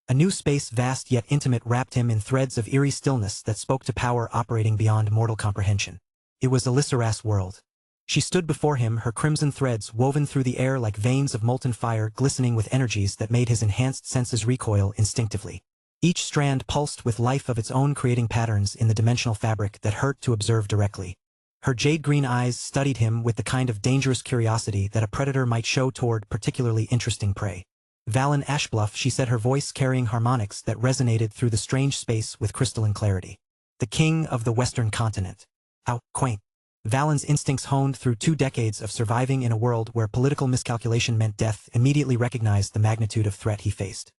A new space, vast yet intimate, wrapped him in threads of eerie stillness that spoke to power operating beyond mortal comprehension. It was Alisara's world. She stood before him, her crimson threads woven through the air like veins of molten fire, glistening with energies that made his enhanced senses recoil instinctively. Each strand pulsed with life of its own, creating patterns in the dimensional fabric that hurt to observe directly. Her jade-green eyes studied him with the kind of dangerous curiosity that a predator might show toward particularly interesting prey. "Valen Ashbluff," she said, her voice carrying harmonics that resonated through the strange space with crystalline clarity. "The king of the Western continent. How quaint." Valen's instincts honed through 2 decades of surviving in a world where political miscalculation meant death immediately recognized the magnitude of threat he faced.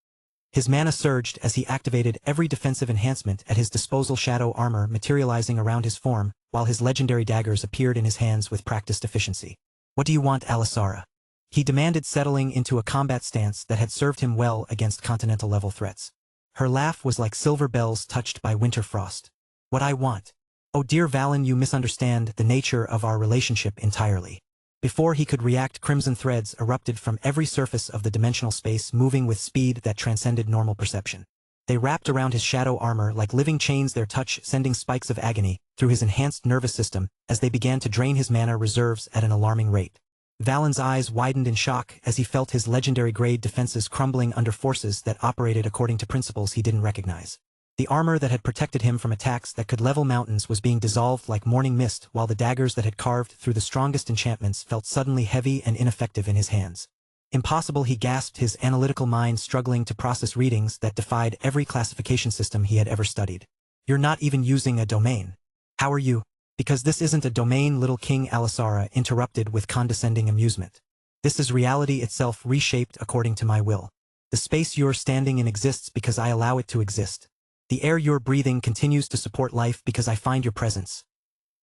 His mana surged as he activated every defensive enhancement at his disposal, shadow armor materializing around his form, while his legendary daggers appeared in his hands with practiced efficiency. "What do you want, Alisara?" he demanded, settling into a combat stance that had served him well against continental-level threats. Her laugh was like silver bells touched by winter frost. "What I want? Oh dear Valen, you misunderstand the nature of our relationship entirely." Before he could react, crimson threads erupted from every surface of the dimensional space, moving with speed that transcended normal perception. They wrapped around his shadow armor like living chains, their touch sending spikes of agony through his enhanced nervous system as they began to drain his mana reserves at an alarming rate. Valen's eyes widened in shock as he felt his legendary grade defenses crumbling under forces that operated according to principles he didn't recognize. The armor that had protected him from attacks that could level mountains was being dissolved like morning mist, while the daggers that had carved through the strongest enchantments felt suddenly heavy and ineffective in his hands. "Impossible," he gasped, his analytical mind struggling to process readings that defied every classification system he had ever studied. "You're not even using a domain. How are you?" "Because this isn't a domain, little king," Alisara interrupted with condescending amusement. "This is reality itself reshaped according to my will. The space you're standing in exists because I allow it to exist. The air you're breathing continues to support life because I find your presence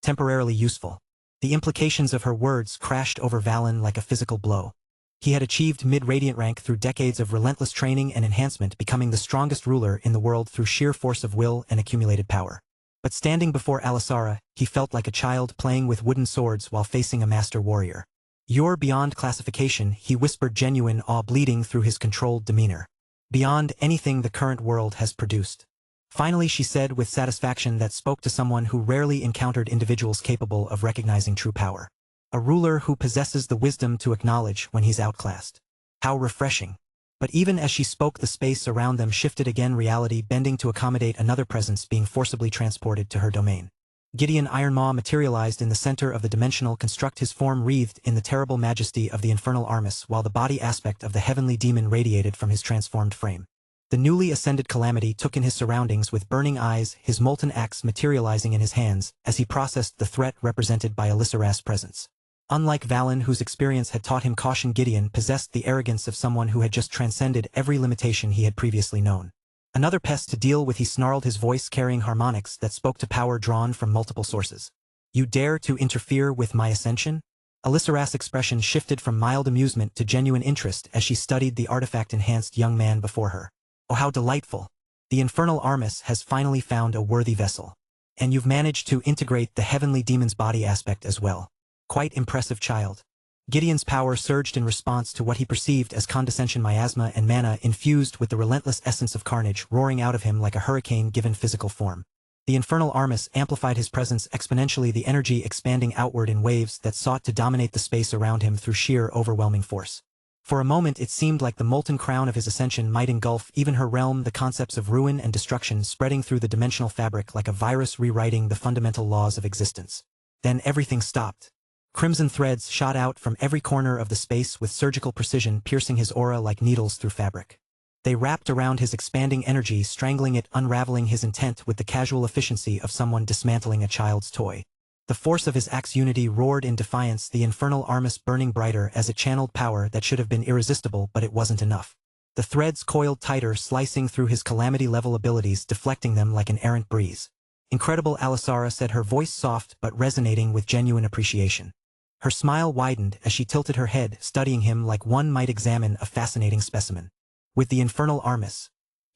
temporarily useful." The implications of her words crashed over Valen like a physical blow. He had achieved mid-radiant rank through decades of relentless training and enhancement, becoming the strongest ruler in the world through sheer force of will and accumulated power. But standing before Alisara, he felt like a child playing with wooden swords while facing a master warrior. "You're beyond classification," he whispered, genuine awe bleeding through his controlled demeanor. "Beyond anything the current world has produced." Finally, she said with satisfaction that spoke to someone who rarely encountered individuals capable of recognizing true power. "A ruler who possesses the wisdom to acknowledge when he's outclassed. How refreshing." But even as she spoke, the space around them shifted again, reality bending to accommodate another presence being forcibly transported to her domain. Gideon Ironmaw materialized in the center of the dimensional construct, his form wreathed in the terrible majesty of the infernal Armis, while the body aspect of the heavenly demon radiated from his transformed frame. The newly ascended Calamity took in his surroundings with burning eyes, his molten axe materializing in his hands as he processed the threat represented by Alisara's presence. Unlike Valen, whose experience had taught him caution, Gideon possessed the arrogance of someone who had just transcended every limitation he had previously known. "Another pest to deal with," he snarled, his voice carrying harmonics that spoke to power drawn from multiple sources. "You dare to interfere with my ascension?" Alisara's expression shifted from mild amusement to genuine interest as she studied the artifact-enhanced young man before her. "Oh, how delightful! The infernal Armis has finally found a worthy vessel. And you've managed to integrate the heavenly demon's body aspect as well. Quite impressive, child." Gideon's power surged in response to what he perceived as condescension, miasma and mana infused with the relentless essence of carnage roaring out of him like a hurricane given physical form. The infernal Armis amplified his presence exponentially, the energy expanding outward in waves that sought to dominate the space around him through sheer overwhelming force. For a moment it seemed like the molten crown of his ascension might engulf even her realm, the concepts of ruin and destruction spreading through the dimensional fabric like a virus rewriting the fundamental laws of existence. Then everything stopped. Crimson threads shot out from every corner of the space with surgical precision, piercing his aura like needles through fabric. They wrapped around his expanding energy, strangling it, unraveling his intent with the casual efficiency of someone dismantling a child's toy. The force of his axe unity roared in defiance, the infernal Armis burning brighter as it channeled power that should have been irresistible, but it wasn't enough. The threads coiled tighter, slicing through his calamity-level abilities, deflecting them like an errant breeze. "Incredible," Alisara said, her voice soft but resonating with genuine appreciation. Her smile widened as she tilted her head, studying him like one might examine a fascinating specimen. "With the infernal Armis,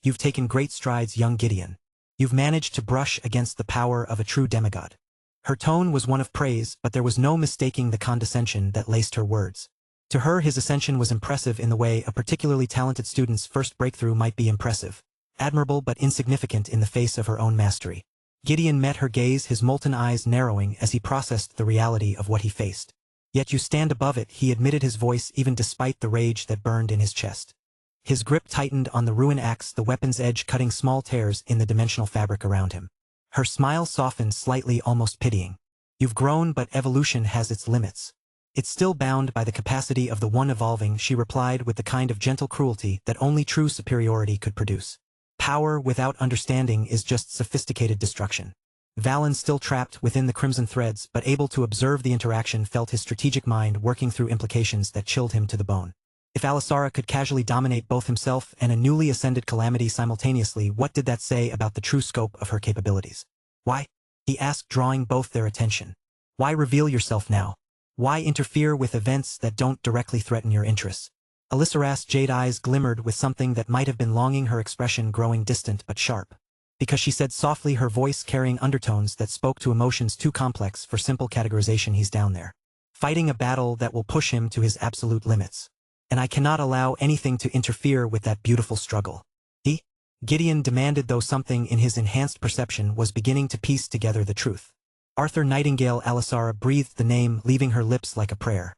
you've taken great strides, young Gideon. You've managed to brush against the power of a true demigod." Her tone was one of praise, but there was no mistaking the condescension that laced her words. To her, his ascension was impressive in the way a particularly talented student's first breakthrough might be impressive. Admirable but insignificant in the face of her own mastery. Gideon met her gaze, his molten eyes narrowing as he processed the reality of what he faced. "Yet you stand above it," he admitted, his voice even despite the rage that burned in his chest. His grip tightened on the ruin axe, the weapon's edge cutting small tears in the dimensional fabric around him. Her smile softened slightly, almost pitying. "You've grown, but evolution has its limits. It's still bound by the capacity of the one evolving," she replied with the kind of gentle cruelty that only true superiority could produce. "Power without understanding is just sophisticated destruction." Valen, still trapped within the crimson threads but able to observe the interaction, felt his strategic mind working through implications that chilled him to the bone. If Alisara could casually dominate both himself and a newly ascended Calamity simultaneously, what did that say about the true scope of her capabilities? Why? He asked, drawing both their attention. Why reveal yourself now? Why interfere with events that don't directly threaten your interests? Alisara's jade eyes glimmered with something that might have been longing, her expression growing distant but sharp. Because she said softly, her voice carrying undertones that spoke to emotions too complex for simple categorization. He's down there, fighting a battle that will push him to his absolute limits. And I cannot allow anything to interfere with that beautiful struggle. Gideon demanded, though something in his enhanced perception was beginning to piece together the truth. Arthur Nightingale. Alisara breathed the name, leaving her lips like a prayer.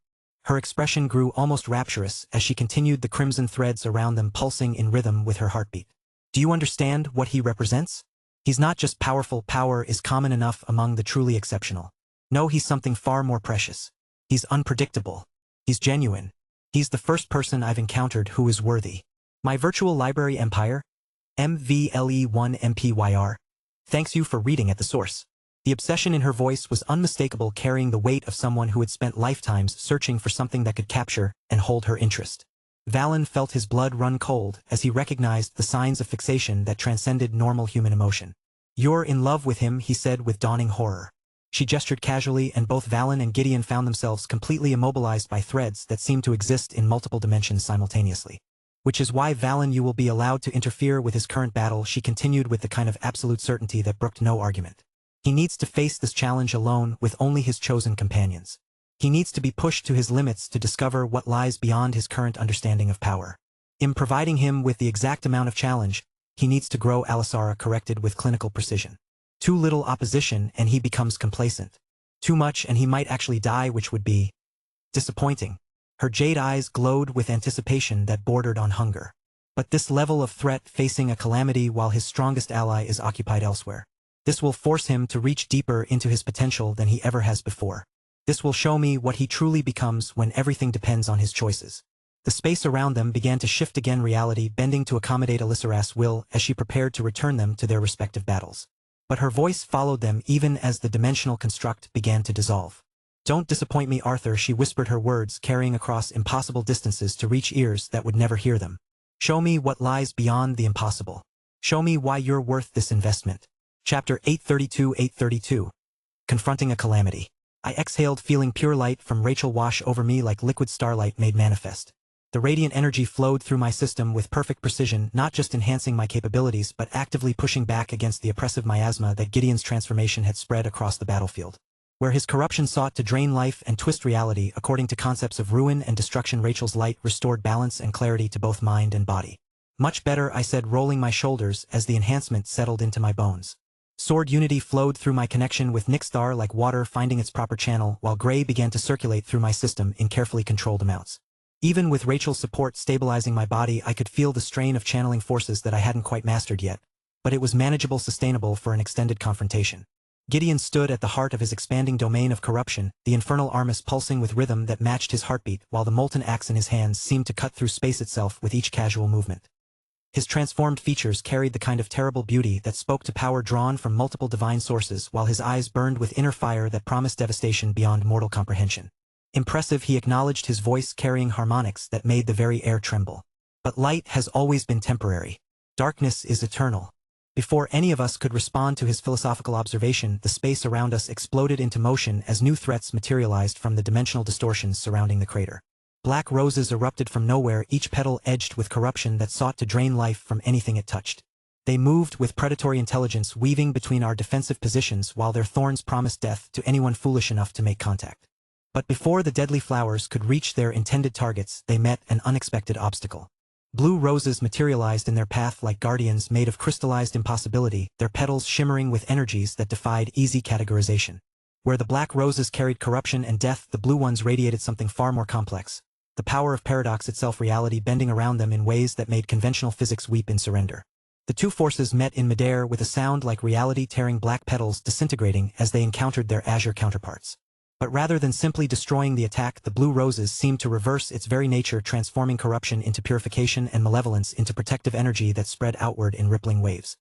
Her expression grew almost rapturous as she continued, the crimson threads around them pulsing in rhythm with her heartbeat. Do you understand what he represents? He's not just powerful. Power is common enough among the truly exceptional. No, he's something far more precious. He's unpredictable. He's genuine. He's the first person I've encountered who is worthy. My virtual library empire? MVLE1MPYR. Thanks you for reading at the source. The obsession in her voice was unmistakable, carrying the weight of someone who had spent lifetimes searching for something that could capture and hold her interest. Valen felt his blood run cold as he recognized the signs of fixation that transcended normal human emotion. You're in love with him, he said with dawning horror. She gestured casually, and both Valen and Gideon found themselves completely immobilized by threads that seemed to exist in multiple dimensions simultaneously. Which is why, Valen, you will be allowed to interfere with his current battle, she continued with the kind of absolute certainty that brooked no argument. He needs to face this challenge alone with only his chosen companions. He needs to be pushed to his limits to discover what lies beyond his current understanding of power. In providing him with the exact amount of challenge, he needs to grow. Alisara corrected with clinical precision. Too little opposition and he becomes complacent. Too much and he might actually die, which would be disappointing. Her jade eyes glowed with anticipation that bordered on hunger. But this level of threat, facing a calamity while his strongest ally is occupied elsewhere. This will force him to reach deeper into his potential than he ever has before. This will show me what he truly becomes when everything depends on his choices. The space around them began to shift again, reality bending to accommodate Alisara's will as she prepared to return them to their respective battles. But her voice followed them even as the dimensional construct began to dissolve. Don't disappoint me, Arthur, she whispered, her words carrying across impossible distances to reach ears that would never hear them. Show me what lies beyond the impossible. Show me why you're worth this investment. Chapter 832. Confronting a calamity. I exhaled, feeling pure light from Rachel wash over me like liquid starlight made manifest. The radiant energy flowed through my system with perfect precision, not just enhancing my capabilities but actively pushing back against the oppressive miasma that Gideon's transformation had spread across the battlefield. Where his corruption sought to drain life and twist reality according to concepts of ruin and destruction, Rachel's light restored balance and clarity to both mind and body. Much better, I said, rolling my shoulders as the enhancement settled into my bones. Sword unity flowed through my connection with Nixthar like water finding its proper channel, while gray began to circulate through my system in carefully controlled amounts. Even with Rachel's support stabilizing my body, I could feel the strain of channeling forces that I hadn't quite mastered yet, but it was manageable, sustainable for an extended confrontation. Gideon stood at the heart of his expanding domain of corruption, the infernal armis pulsing with rhythm that matched his heartbeat, while the molten axe in his hands seemed to cut through space itself with each casual movement. His transformed features carried the kind of terrible beauty that spoke to power drawn from multiple divine sources, while his eyes burned with inner fire that promised devastation beyond mortal comprehension. Impressive, he acknowledged, his voice carrying harmonics that made the very air tremble. But light has always been temporary. Darkness is eternal. Before any of us could respond to his philosophical observation, the space around us exploded into motion as new threats materialized from the dimensional distortions surrounding the crater. Black roses erupted from nowhere, each petal edged with corruption that sought to drain life from anything it touched. They moved with predatory intelligence, weaving between our defensive positions while their thorns promised death to anyone foolish enough to make contact. But before the deadly flowers could reach their intended targets, they met an unexpected obstacle. Blue roses materialized in their path like guardians made of crystallized impossibility, their petals shimmering with energies that defied easy categorization. Where the black roses carried corruption and death, the blue ones radiated something far more complex. The power of paradox itself, reality bending around them in ways that made conventional physics weep in surrender. The two forces met in midair with a sound like reality tearing, black petals disintegrating as they encountered their azure counterparts. But rather than simply destroying the attack, the blue roses seemed to reverse its very nature, transforming corruption into purification and malevolence into protective energy that spread outward in rippling waves.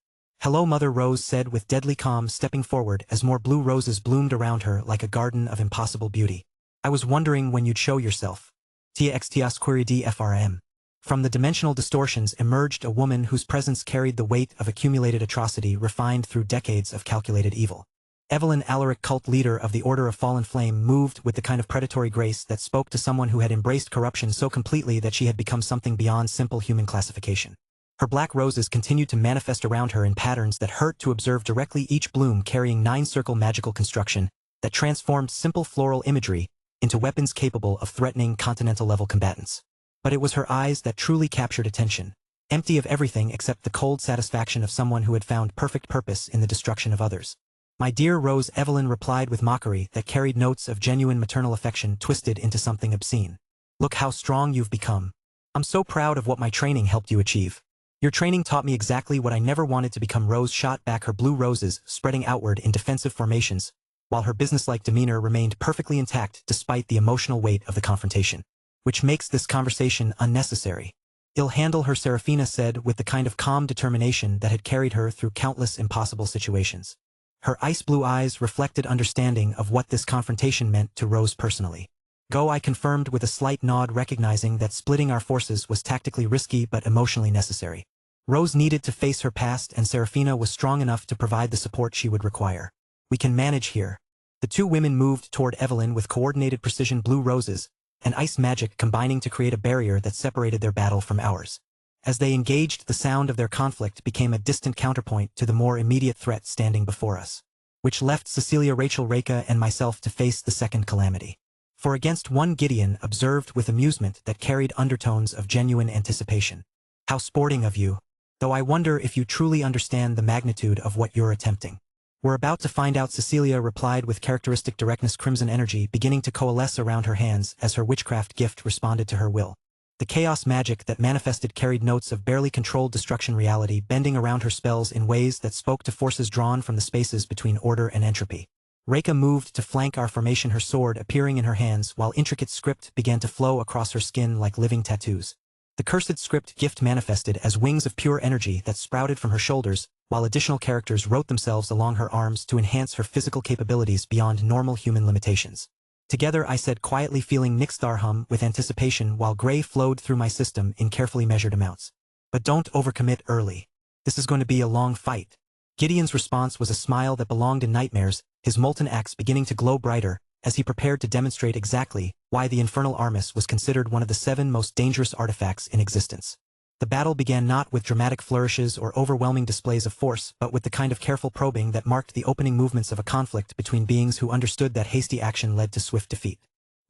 "Hello, Mother," Rose said with deadly calm, stepping forward as more blue roses bloomed around her like a garden of impossible beauty. "I was wondering when you'd show yourself. Tia xtias DFRM. From the dimensional distortions emerged a woman whose presence carried the weight of accumulated atrocity refined through decades of calculated evil. Evelyn Alaric, cult leader of the Order of Fallen Flame, moved with the kind of predatory grace that spoke to someone who had embraced corruption so completely that she had become something beyond simple human classification. Her black roses continued to manifest around her in patterns that hurt to observe directly, each bloom carrying 9-circle magical construction that transformed simple floral imagery into weapons capable of threatening continental-level combatants. But it was her eyes that truly captured attention, empty of everything except the cold satisfaction of someone who had found perfect purpose in the destruction of others. "My dear Rose," Evelyn replied with mockery that carried notes of genuine maternal affection twisted into something obscene. "Look how strong you've become. I'm so proud of what my training helped you achieve. Your training taught me exactly what I never wanted to become." Rose shot back, her blue roses spreading outward in defensive formations, while her businesslike demeanor remained perfectly intact despite the emotional weight of the confrontation. "Which makes this conversation unnecessary. I'll handle her," Serafina said with the kind of calm determination that had carried her through countless impossible situations. Her ice-blue eyes reflected understanding of what this confrontation meant to Rose personally. "Go," I confirmed with a slight nod, recognizing that splitting our forces was tactically risky but emotionally necessary. Rose needed to face her past, and Serafina was strong enough to provide the support she would require. "We can manage here." The two women moved toward Evelyn with coordinated precision, blue roses and ice magic combining to create a barrier that separated their battle from ours. As they engaged, the sound of their conflict became a distant counterpoint to the more immediate threat standing before us, which left Cecilia, Rachel, Reka, and myself to face the second calamity. For against one, Gideon observed with amusement that carried undertones of genuine anticipation. "How sporting of you. Though I wonder if you truly understand the magnitude of what you're attempting." "We're about to find out," Cecilia replied with characteristic directness, crimson energy beginning to coalesce around her hands as her witchcraft gift responded to her will. The chaos magic that manifested carried notes of barely controlled destruction reality bending around her spells in ways that spoke to forces drawn from the spaces between order and entropy. Reka moved to flank our formation, her sword appearing in her hands while intricate script began to flow across her skin like living tattoos. The cursed script gift manifested as wings of pure energy that sprouted from her shoulders, while additional characters wrote themselves along her arms to enhance her physical capabilities beyond normal human limitations. "Together," I said quietly, feeling Nixthar hum with anticipation while gray flowed through my system in carefully measured amounts. "But don't overcommit early. This is going to be a long fight." Gideon's response was a smile that belonged in nightmares, his molten axe beginning to glow brighter as he prepared to demonstrate exactly why the infernal armis was considered one of the 7 most dangerous artifacts in existence. The battle began not with dramatic flourishes or overwhelming displays of force, but with the kind of careful probing that marked the opening movements of a conflict between beings who understood that hasty action led to swift defeat.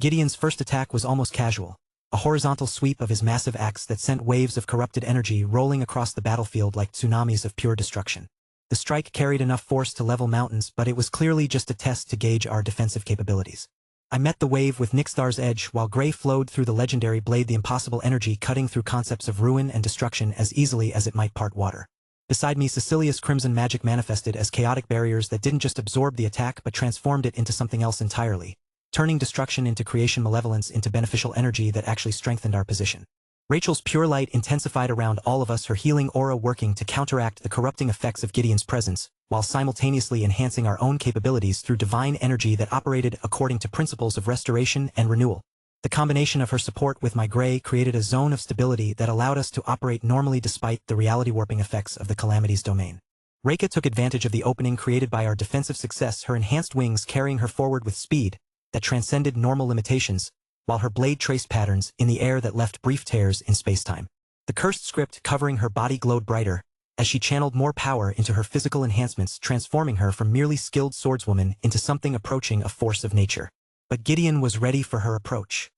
Gideon's first attack was almost casual, a horizontal sweep of his massive axe that sent waves of corrupted energy rolling across the battlefield like tsunamis of pure destruction. The strike carried enough force to level mountains, but it was clearly just a test to gauge our defensive capabilities. I met the wave with Nixthar's edge while gray flowed through the legendary blade, the impossible energy cutting through concepts of ruin and destruction as easily as it might part water. Beside me, Cecilia's crimson magic manifested as chaotic barriers that didn't just absorb the attack but transformed it into something else entirely, turning destruction into creation, malevolence into beneficial energy that actually strengthened our position. Rachel's pure light intensified around all of us, her healing aura working to counteract the corrupting effects of Gideon's presence, while simultaneously enhancing our own capabilities through divine energy that operated according to principles of restoration and renewal. The combination of her support with my gray created a zone of stability that allowed us to operate normally despite the reality-warping effects of the calamity's domain. Reka took advantage of the opening created by our defensive success, her enhanced wings carrying her forward with speed that transcended normal limitations, while her blade traced patterns in the air that left brief tears in spacetime. The cursed script covering her body glowed brighter as she channeled more power into her physical enhancements, transforming her from merely skilled swordswoman into something approaching a force of nature. But Gideon was ready for her approach.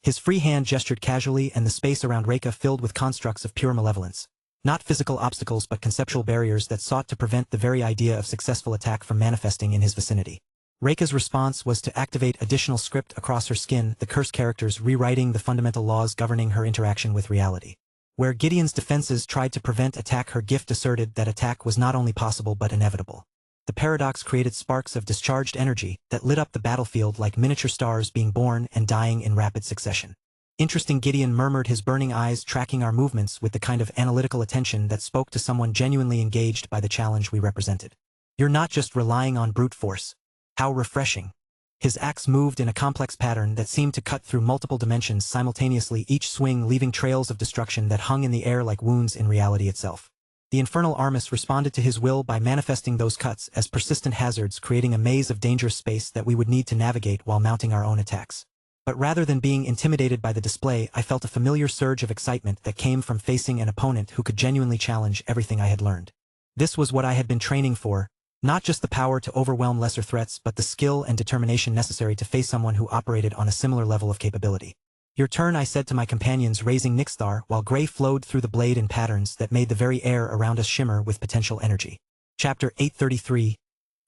His free hand gestured casually, and the space around Reka filled with constructs of pure malevolence. Not physical obstacles but conceptual barriers that sought to prevent the very idea of successful attack from manifesting in his vicinity. Reka's response was to activate additional script across her skin, the cursed characters rewriting the fundamental laws governing her interaction with reality. Where Gideon's defenses tried to prevent attack, her gift asserted that attack was not only possible but inevitable. The paradox created sparks of discharged energy that lit up the battlefield like miniature stars being born and dying in rapid succession. Interesting, Gideon murmured, his burning eyes tracking our movements with the kind of analytical attention that spoke to someone genuinely engaged by the challenge we represented. You're not just relying on brute force. How refreshing. His axe moved in a complex pattern that seemed to cut through multiple dimensions simultaneously, each swing leaving trails of destruction that hung in the air like wounds in reality itself. The infernal Armis responded to his will by manifesting those cuts as persistent hazards, creating a maze of dangerous space that we would need to navigate while mounting our own attacks. But rather than being intimidated by the display, I felt a familiar surge of excitement that came from facing an opponent who could genuinely challenge everything I had learned. This was what I had been training for, not just the power to overwhelm lesser threats, but the skill and determination necessary to face someone who operated on a similar level of capability. Your turn, I said to my companions, raising Nixthar, while gray flowed through the blade in patterns that made the very air around us shimmer with potential energy. Chapter 833,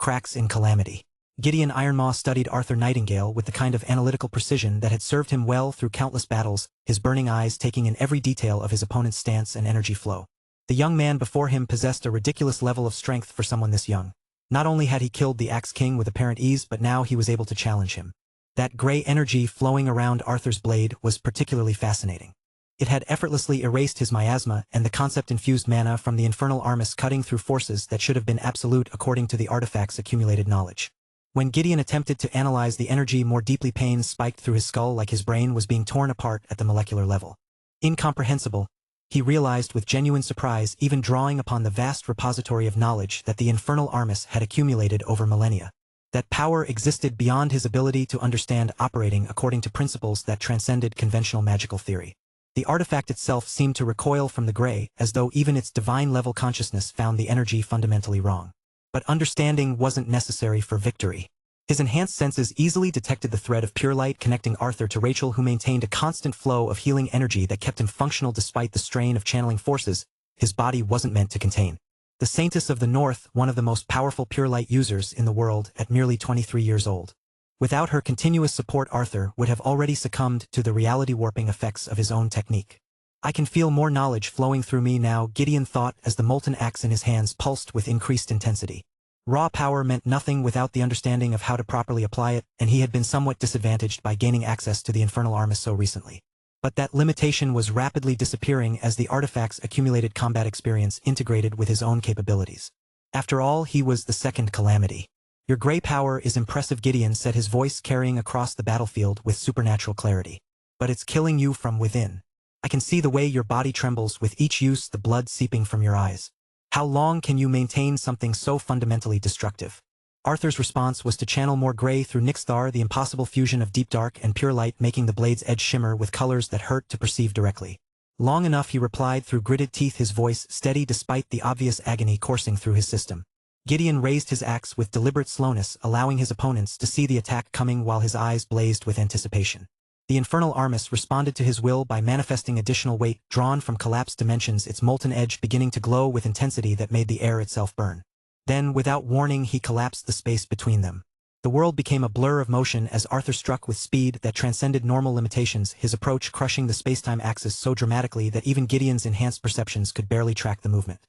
Cracks in Calamity. Gideon Ironmaw studied Arthur Nightingale with the kind of analytical precision that had served him well through countless battles, his burning eyes taking in every detail of his opponent's stance and energy flow. The young man before him possessed a ridiculous level of strength for someone this young. Not only had he killed the Axe King with apparent ease, but now he was able to challenge him. That gray energy flowing around Arthur's blade was particularly fascinating. It had effortlessly erased his miasma and the concept-infused mana from the infernal Armis, cutting through forces that should have been absolute according to the artifact's accumulated knowledge. When Gideon attempted to analyze the energy more deeply, pain spiked through his skull like his brain was being torn apart at the molecular level. Incomprehensible, he realized with genuine surprise, even drawing upon the vast repository of knowledge that the infernal Armis had accumulated over millennia. That power existed beyond his ability to understand, operating according to principles that transcended conventional magical theory. The artifact itself seemed to recoil from the gray, as though even its divine-level consciousness found the energy fundamentally wrong. But understanding wasn't necessary for victory. His enhanced senses easily detected the thread of pure light connecting Arthur to Rachel, who maintained a constant flow of healing energy that kept him functional despite the strain of channeling forces his body wasn't meant to contain. The Saintess of the North, one of the most powerful pure light users in the world at merely 23 years old. Without her continuous support, Arthur would have already succumbed to the reality-warping effects of his own technique. I can feel more knowledge flowing through me now, Gideon thought as the molten axe in his hands pulsed with increased intensity. Raw power meant nothing without the understanding of how to properly apply it, and he had been somewhat disadvantaged by gaining access to the infernal Armis so recently. But that limitation was rapidly disappearing as the artifact's accumulated combat experience integrated with his own capabilities. After all, he was the second calamity. Your gray power is impressive, Gideon said, his voice carrying across the battlefield with supernatural clarity. But it's killing you from within. I can see the way your body trembles with each use, the blood seeping from your eyes. How long can you maintain something so fundamentally destructive? Arthur's response was to channel more gray through Nixthar, the impossible fusion of deep dark and pure light, making the blade's edge shimmer with colors that hurt to perceive directly. Long enough, he replied through gritted teeth, his voice steady despite the obvious agony coursing through his system. Gideon raised his axe with deliberate slowness, allowing his opponents to see the attack coming while his eyes blazed with anticipation. The infernal Armis responded to his will by manifesting additional weight drawn from collapsed dimensions, its molten edge beginning to glow with intensity that made the air itself burn. Then, without warning, he collapsed the space between them. The world became a blur of motion as Arthur struck with speed that transcended normal limitations, his approach crushing the space-time axis so dramatically that even Gideon's enhanced perceptions could barely track the movement.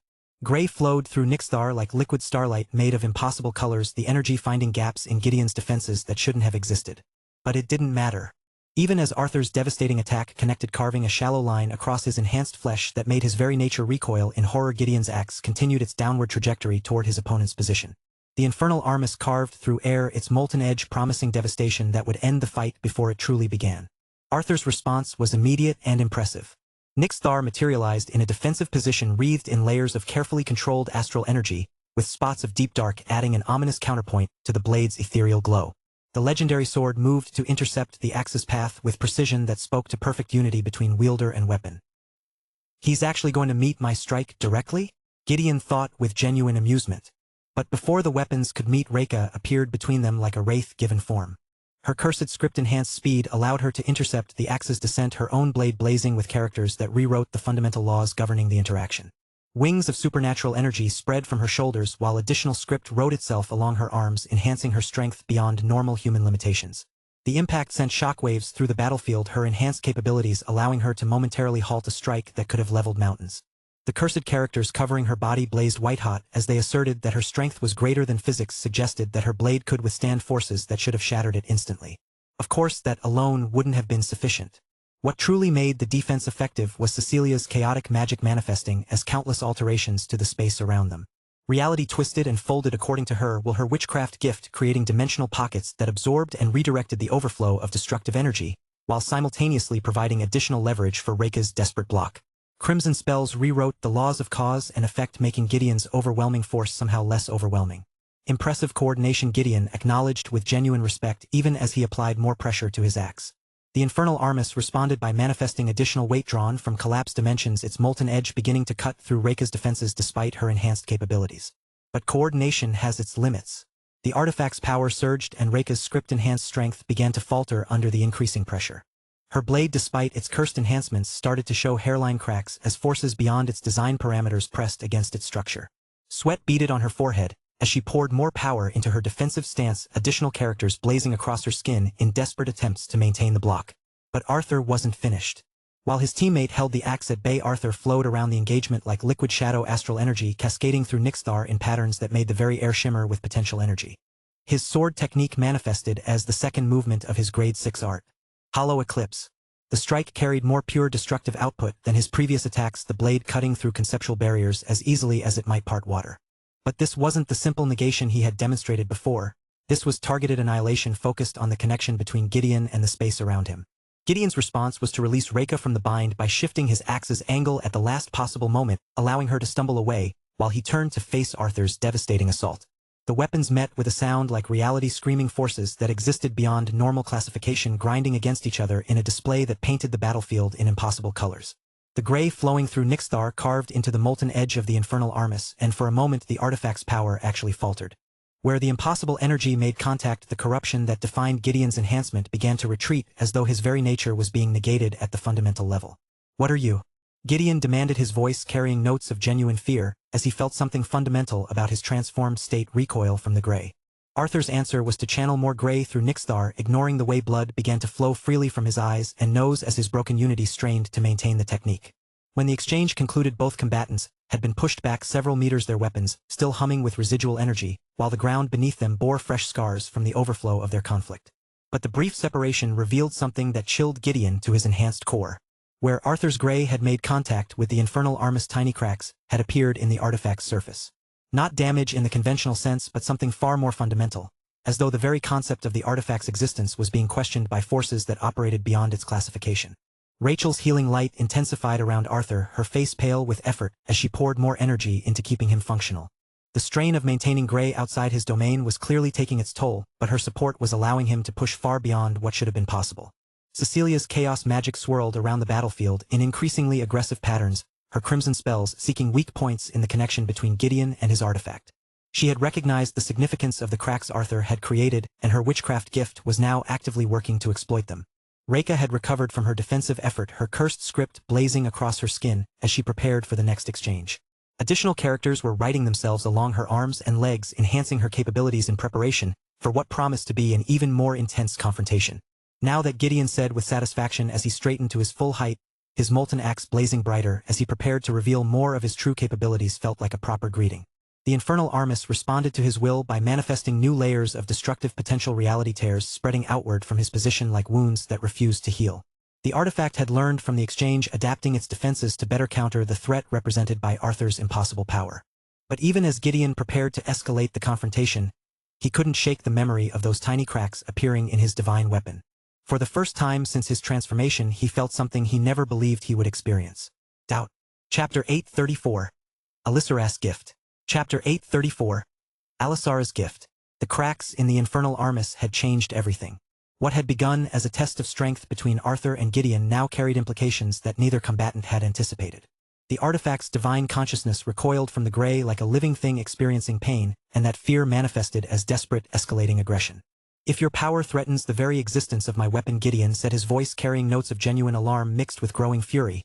Gray flowed through Nixthar like liquid starlight made of impossible colors, the energy finding gaps in Gideon's defenses that shouldn't have existed. But it didn't matter. Even as Arthur's devastating attack connected, carving a shallow line across his enhanced flesh that made his very nature recoil in horror, Gideon's axe continued its downward trajectory toward his opponent's position. The infernal Armis carved through air, its molten edge promising devastation that would end the fight before it truly began. Arthur's response was immediate and impressive. Nixthar materialized in a defensive position wreathed in layers of carefully controlled astral energy, with spots of deep dark adding an ominous counterpoint to the blade's ethereal glow. The legendary sword moved to intercept the axe's path with precision that spoke to perfect unity between wielder and weapon. He's actually going to meet my strike directly? Gideon thought with genuine amusement. But before the weapons could meet, Reka appeared between them like a wraith given form. Her cursed script-enhanced speed allowed her to intercept the axe's descent, her own blade blazing with characters that rewrote the fundamental laws governing the interaction. Wings of supernatural energy spread from her shoulders while additional script wrote itself along her arms, enhancing her strength beyond normal human limitations. The impact sent shockwaves through the battlefield, her enhanced capabilities allowing her to momentarily halt a strike that could have leveled mountains. The cursed characters covering her body blazed white-hot as they asserted that her strength was greater than physics suggested that her blade could withstand forces that should have shattered it instantly. Of course, that alone wouldn't have been sufficient. What truly made the defense effective was Cecilia's chaotic magic manifesting as countless alterations to the space around them. Reality twisted and folded according to her, her witchcraft gift creating dimensional pockets that absorbed and redirected the overflow of destructive energy, while simultaneously providing additional leverage for Reika's desperate block. Crimson spells rewrote the laws of cause and effect, making Gideon's overwhelming force somehow less overwhelming. Impressive coordination. Gideon acknowledged with genuine respect even as he applied more pressure to his axe. The infernal armis responded by manifesting additional weight drawn from collapsed dimensions, its molten edge beginning to cut through Reika's defenses despite her enhanced capabilities. But coordination has its limits. The artifact's power surged and Reika's script-enhanced strength began to falter under the increasing pressure. Her blade, despite its cursed enhancements, started to show hairline cracks as forces beyond its design parameters pressed against its structure. Sweat beaded on her forehead as she poured more power into her defensive stance, additional characters blazing across her skin in desperate attempts to maintain the block. But Arthur wasn't finished. While his teammate held the axe at bay, Arthur flowed around the engagement like liquid shadow astral energy cascading through Nixthar in patterns that made the very air shimmer with potential energy. His sword technique manifested as the second movement of his grade 6 art. Hollow Eclipse. The strike carried more pure destructive output than his previous attacks, the blade cutting through conceptual barriers as easily as it might part water. But this wasn't the simple negation he had demonstrated before. This was targeted annihilation focused on the connection between Gideon and the space around him. Gideon's response was to release Reika from the bind by shifting his axe's angle at the last possible moment, allowing her to stumble away, while he turned to face Arthur's devastating assault. The weapons met with a sound like reality, screaming forces that existed beyond normal classification grinding against each other in a display that painted the battlefield in impossible colors. The gray flowing through Nixthar carved into the molten edge of the infernal armis, and for a moment the artifact's power actually faltered. Where the impossible energy made contact, the corruption that defined Gideon's enhancement began to retreat as though his very nature was being negated at the fundamental level. "What are you?" Gideon demanded, his voice carrying notes of genuine fear, as he felt something fundamental about his transformed state recoil from the gray. Arthur's answer was to channel more gray through Nixthar, ignoring the way blood began to flow freely from his eyes and nose as his broken unity strained to maintain the technique. When the exchange concluded, both combatants had been pushed back several meters, their weapons still humming with residual energy, while the ground beneath them bore fresh scars from the overflow of their conflict. But the brief separation revealed something that chilled Gideon to his enhanced core. Where Arthur's gray had made contact with the infernal armis, tiny cracks had appeared in the artifact's surface. Not damage in the conventional sense, but something far more fundamental, as though the very concept of the artifact's existence was being questioned by forces that operated beyond its classification. Rachel's healing light intensified around Arthur, her face pale with effort as she poured more energy into keeping him functional. The strain of maintaining gray outside his domain was clearly taking its toll, but her support was allowing him to push far beyond what should have been possible. Cecilia's chaos magic swirled around the battlefield in increasingly aggressive patterns, her crimson spells seeking weak points in the connection between Gideon and his artifact. She had recognized the significance of the cracks Arthur had created, and her witchcraft gift was now actively working to exploit them. Reika had recovered from her defensive effort, her cursed script blazing across her skin as she prepared for the next exchange. Additional characters were writing themselves along her arms and legs, enhancing her capabilities in preparation for what promised to be an even more intense confrontation. "Now that," Gideon said with satisfaction as he straightened to his full height, his molten axe blazing brighter as he prepared to reveal more of his true capabilities, felt like a proper greeting. The infernal armis responded to his will by manifesting new layers of destructive potential, reality tears spreading outward from his position like wounds that refused to heal. The artifact had learned from the exchange, adapting its defenses to better counter the threat represented by Arthur's impossible power. But even as Gideon prepared to escalate the confrontation, he couldn't shake the memory of those tiny cracks appearing in his divine weapon. For the first time since his transformation, he felt something he never believed he would experience: doubt. Chapter 834. Alisara's Gift. Chapter 834. Alisara's Gift. The cracks in the infernal armis had changed everything. What had begun as a test of strength between Arthur and Gideon now carried implications that neither combatant had anticipated. The artifact's divine consciousness recoiled from the gray like a living thing experiencing pain, and that fear manifested as desperate, escalating aggression. "If your power threatens the very existence of my weapon," Gideon said, his voice carrying notes of genuine alarm mixed with growing fury,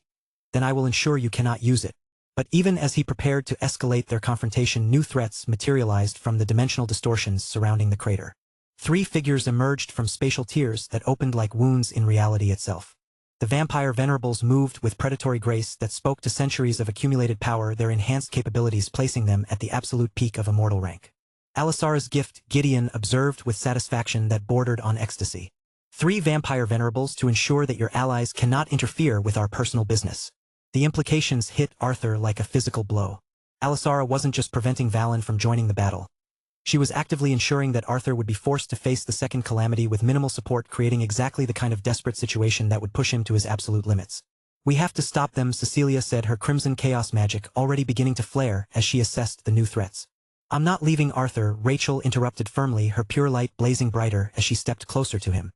"then I will ensure you cannot use it." But even as he prepared to escalate their confrontation, new threats materialized from the dimensional distortions surrounding the crater. 3 figures emerged from spatial tiers that opened like wounds in reality itself. The vampire venerables moved with predatory grace that spoke to centuries of accumulated power, their enhanced capabilities placing them at the absolute peak of immortal rank. "Alisara's Gift," Gideon observed with satisfaction that bordered on ecstasy. 3 vampire venerables to ensure that your allies cannot interfere with our personal business. The implications hit Arthur like a physical blow. Alisara wasn't just preventing Valen from joining the battle. She was actively ensuring that Arthur would be forced to face the second calamity with minimal support, creating exactly the kind of desperate situation that would push him to his absolute limits. We have to stop them, Cecilia said, her crimson chaos magic already beginning to flare as she assessed the new threats. I'm not leaving Arthur, Rachel interrupted firmly, her pure light blazing brighter as she stepped closer to him.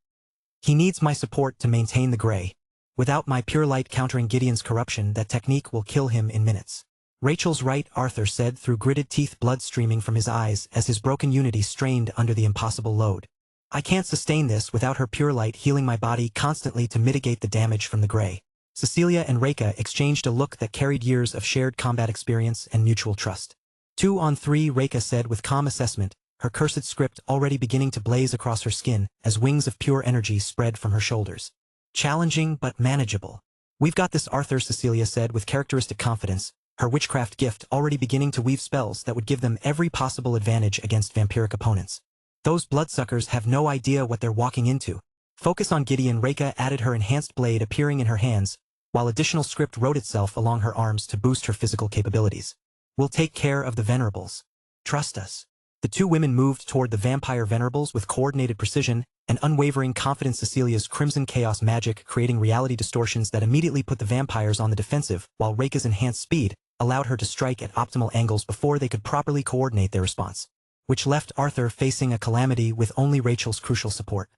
He needs my support to maintain the gray. Without my pure light countering Gideon's corruption, that technique will kill him in minutes. Rachel's right, Arthur said through gritted teeth, blood streaming from his eyes as his broken unity strained under the impossible load. I can't sustain this without her pure light healing my body constantly to mitigate the damage from the gray. Cecilia and Reka exchanged a look that carried years of shared combat experience and mutual trust. 2 on 3, Reka said with calm assessment, her cursed script already beginning to blaze across her skin as wings of pure energy spread from her shoulders. Challenging but manageable. We've got this, Arthur, Cecilia said with characteristic confidence, her witchcraft gift already beginning to weave spells that would give them every possible advantage against vampiric opponents. Those bloodsuckers have no idea what they're walking into. Focus on Gideon, Reka added, her enhanced blade appearing in her hands, while additional script wrote itself along her arms to boost her physical capabilities. We'll take care of the venerables. Trust us. The 2 women moved toward the vampire venerables with coordinated precision and unwavering confidence, Cecilia's crimson chaos magic creating reality distortions that immediately put the vampires on the defensive, while Reka's enhanced speed allowed her to strike at optimal angles before they could properly coordinate their response, which left Arthur facing a calamity with only Rachel's crucial support.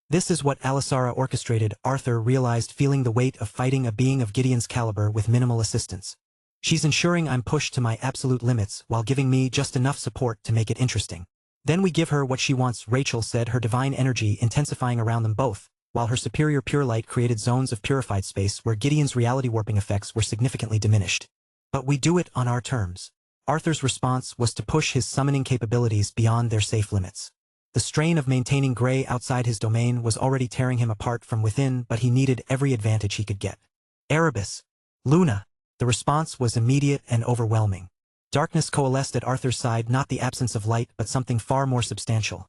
This is what Alisara orchestrated, Arthur realized, feeling the weight of fighting a being of Gideon's caliber with minimal assistance. She's ensuring I'm pushed to my absolute limits while giving me just enough support to make it interesting. Then we give her what she wants, Rachel said, her divine energy intensifying around them both, while her superior pure light created zones of purified space where Gideon's reality warping effects were significantly diminished. But we do it on our terms. Arthur's response was to push his summoning capabilities beyond their safe limits. The strain of maintaining gray outside his domain was already tearing him apart from within, but he needed every advantage he could get. Erebus. Luna. The response was immediate and overwhelming. Darkness coalesced at Arthur's side, not the absence of light but something far more substantial.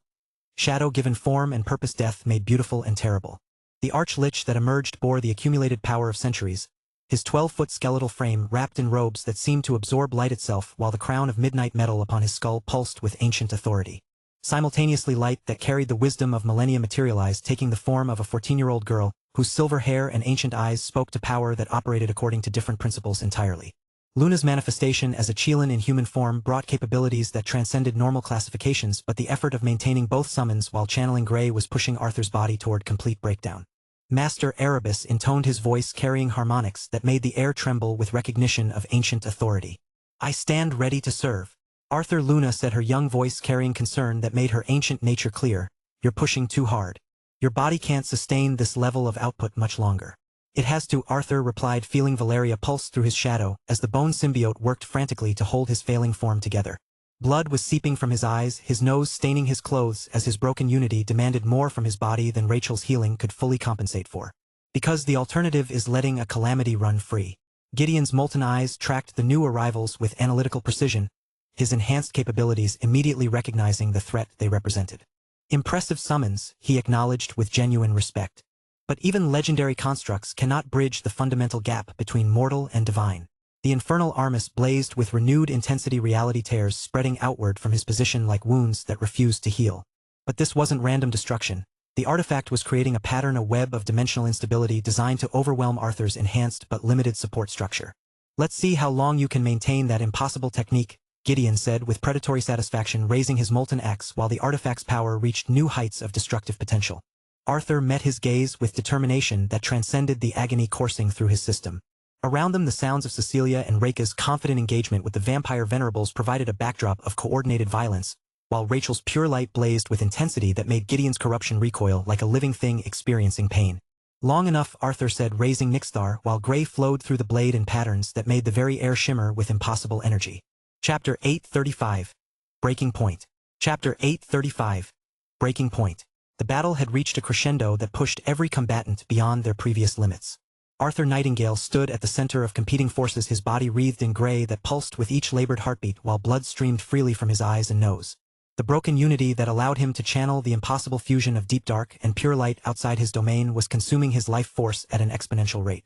Shadow given form and purpose, death made beautiful and terrible. The arch-lich that emerged bore the accumulated power of centuries, his 12-foot skeletal frame wrapped in robes that seemed to absorb light itself, while the crown of midnight metal upon his skull pulsed with ancient authority. Simultaneously, light that carried the wisdom of millennia materialized, taking the form of a 14-year-old girl, whose silver hair and ancient eyes spoke to power that operated according to different principles entirely. Luna's manifestation as a Qilin in human form brought capabilities that transcended normal classifications, but the effort of maintaining both summons while channeling gray was pushing Arthur's body toward complete breakdown. Master Erebus intoned his voice, carrying harmonics that made the air tremble with recognition of ancient authority. I stand ready to serve. Arthur, Luna said, her young voice carrying concern that made her ancient nature clear. You're pushing too hard. Your body can't sustain this level of output much longer. It has to, Arthur replied, feeling Valeria pulse through his shadow as the bone symbiote worked frantically to hold his failing form together. Blood was seeping from his eyes, his nose staining his clothes as his broken unity demanded more from his body than Rachel's healing could fully compensate for. Because the alternative is letting a calamity run free. Gideon's molten eyes tracked the new arrivals with analytical precision, his enhanced capabilities immediately recognizing the threat they represented. Impressive summons, he acknowledged with genuine respect. But even legendary constructs cannot bridge the fundamental gap between mortal and divine. The infernal Armus blazed with renewed intensity, reality tears spreading outward from his position like wounds that refused to heal. But this wasn't random destruction. The artifact was creating a pattern, a web of dimensional instability designed to overwhelm Arthur's enhanced but limited support structure. Let's see how long you can maintain that impossible technique, Gideon said with predatory satisfaction, raising his molten axe while the artifact's power reached new heights of destructive potential. Arthur met his gaze with determination that transcended the agony coursing through his system. Around them, the sounds of Cecilia and Reka's confident engagement with the vampire venerables provided a backdrop of coordinated violence, while Rachel's pure light blazed with intensity that made Gideon's corruption recoil like a living thing experiencing pain. Long enough, Arthur said, raising Nixthar, while gray flowed through the blade in patterns that made the very air shimmer with impossible energy. Chapter 835. Breaking Point. Chapter 835. Breaking Point. The battle had reached a crescendo that pushed every combatant beyond their previous limits. Arthur Nightingale stood at the center of competing forces, his body wreathed in gray that pulsed with each labored heartbeat while blood streamed freely from his eyes and nose. The broken unity that allowed him to channel the impossible fusion of deep dark and pure light outside his domain was consuming his life force at an exponential rate.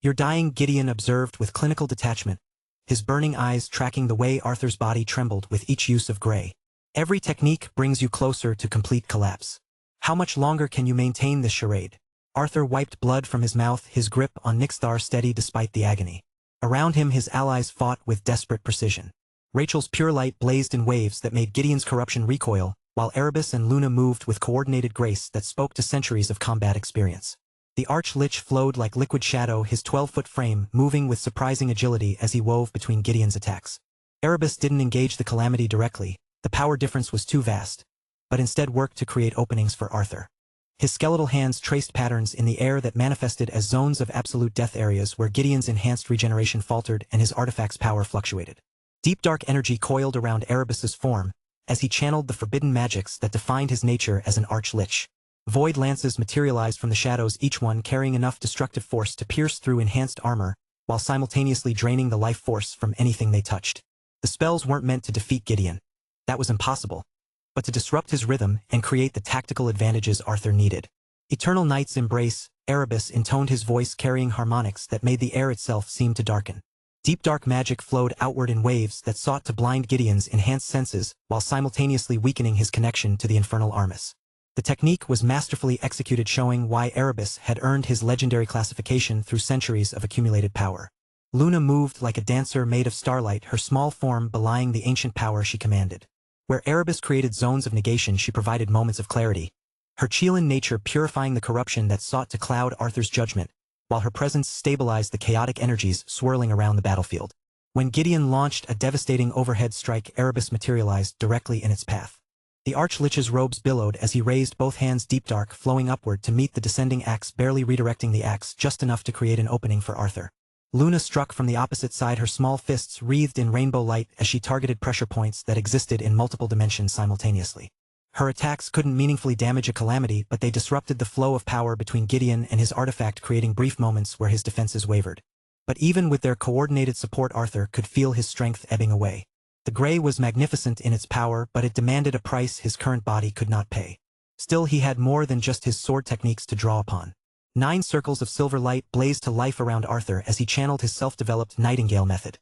"You're dying," Gideon observed with clinical detachment, his burning eyes tracking the way Arthur's body trembled with each use of gray. "Every technique brings you closer to complete collapse. How much longer can you maintain this charade?" Arthur wiped blood from his mouth, his grip on Nixthar steady despite the agony. Around him his allies fought with desperate precision. Rachel's pure light blazed in waves that made Gideon's corruption recoil, while Erebus and Luna moved with coordinated grace that spoke to centuries of combat experience. The Arch-Lich flowed like liquid shadow, his 12-foot frame moving with surprising agility as he wove between Gideon's attacks. Erebus didn't engage the calamity directly, the power difference was too vast, but instead worked to create openings for Arthur. His skeletal hands traced patterns in the air that manifested as zones of absolute death, areas where Gideon's enhanced regeneration faltered and his artifact's power fluctuated. Deep dark energy coiled around Erebus's form as he channeled the forbidden magics that defined his nature as an Arch-Lich. Void lances materialized from the shadows, each one carrying enough destructive force to pierce through enhanced armor, while simultaneously draining the life force from anything they touched. The spells weren't meant to defeat Gideon. That was impossible. But to disrupt his rhythm and create the tactical advantages Arthur needed. Eternal Night's Embrace, Erebus intoned, his voice carrying harmonics that made the air itself seem to darken. Deep dark magic flowed outward in waves that sought to blind Gideon's enhanced senses while simultaneously weakening his connection to the infernal Armus. The technique was masterfully executed, showing why Erebus had earned his legendary classification through centuries of accumulated power. Luna moved like a dancer made of starlight, her small form belying the ancient power she commanded. Where Erebus created zones of negation, she provided moments of clarity, her Chelan nature purifying the corruption that sought to cloud Arthur's judgment, while her presence stabilized the chaotic energies swirling around the battlefield. When Gideon launched a devastating overhead strike, Erebus materialized directly in its path. The Arch-Lich's robes billowed as he raised both hands, deep dark flowing upward to meet the descending axe, barely redirecting the axe just enough to create an opening for Arthur. Luna struck from the opposite side, her small fists wreathed in rainbow light as she targeted pressure points that existed in multiple dimensions simultaneously. Her attacks couldn't meaningfully damage a calamity, but they disrupted the flow of power between Gideon and his artifact, creating brief moments where his defenses wavered. But even with their coordinated support, Arthur could feel his strength ebbing away. The gray was magnificent in its power, but it demanded a price his current body could not pay. Still, he had more than just his sword techniques to draw upon. 9 circles of silver light blazed to life around Arthur as he channeled his self-developed Nightingale method,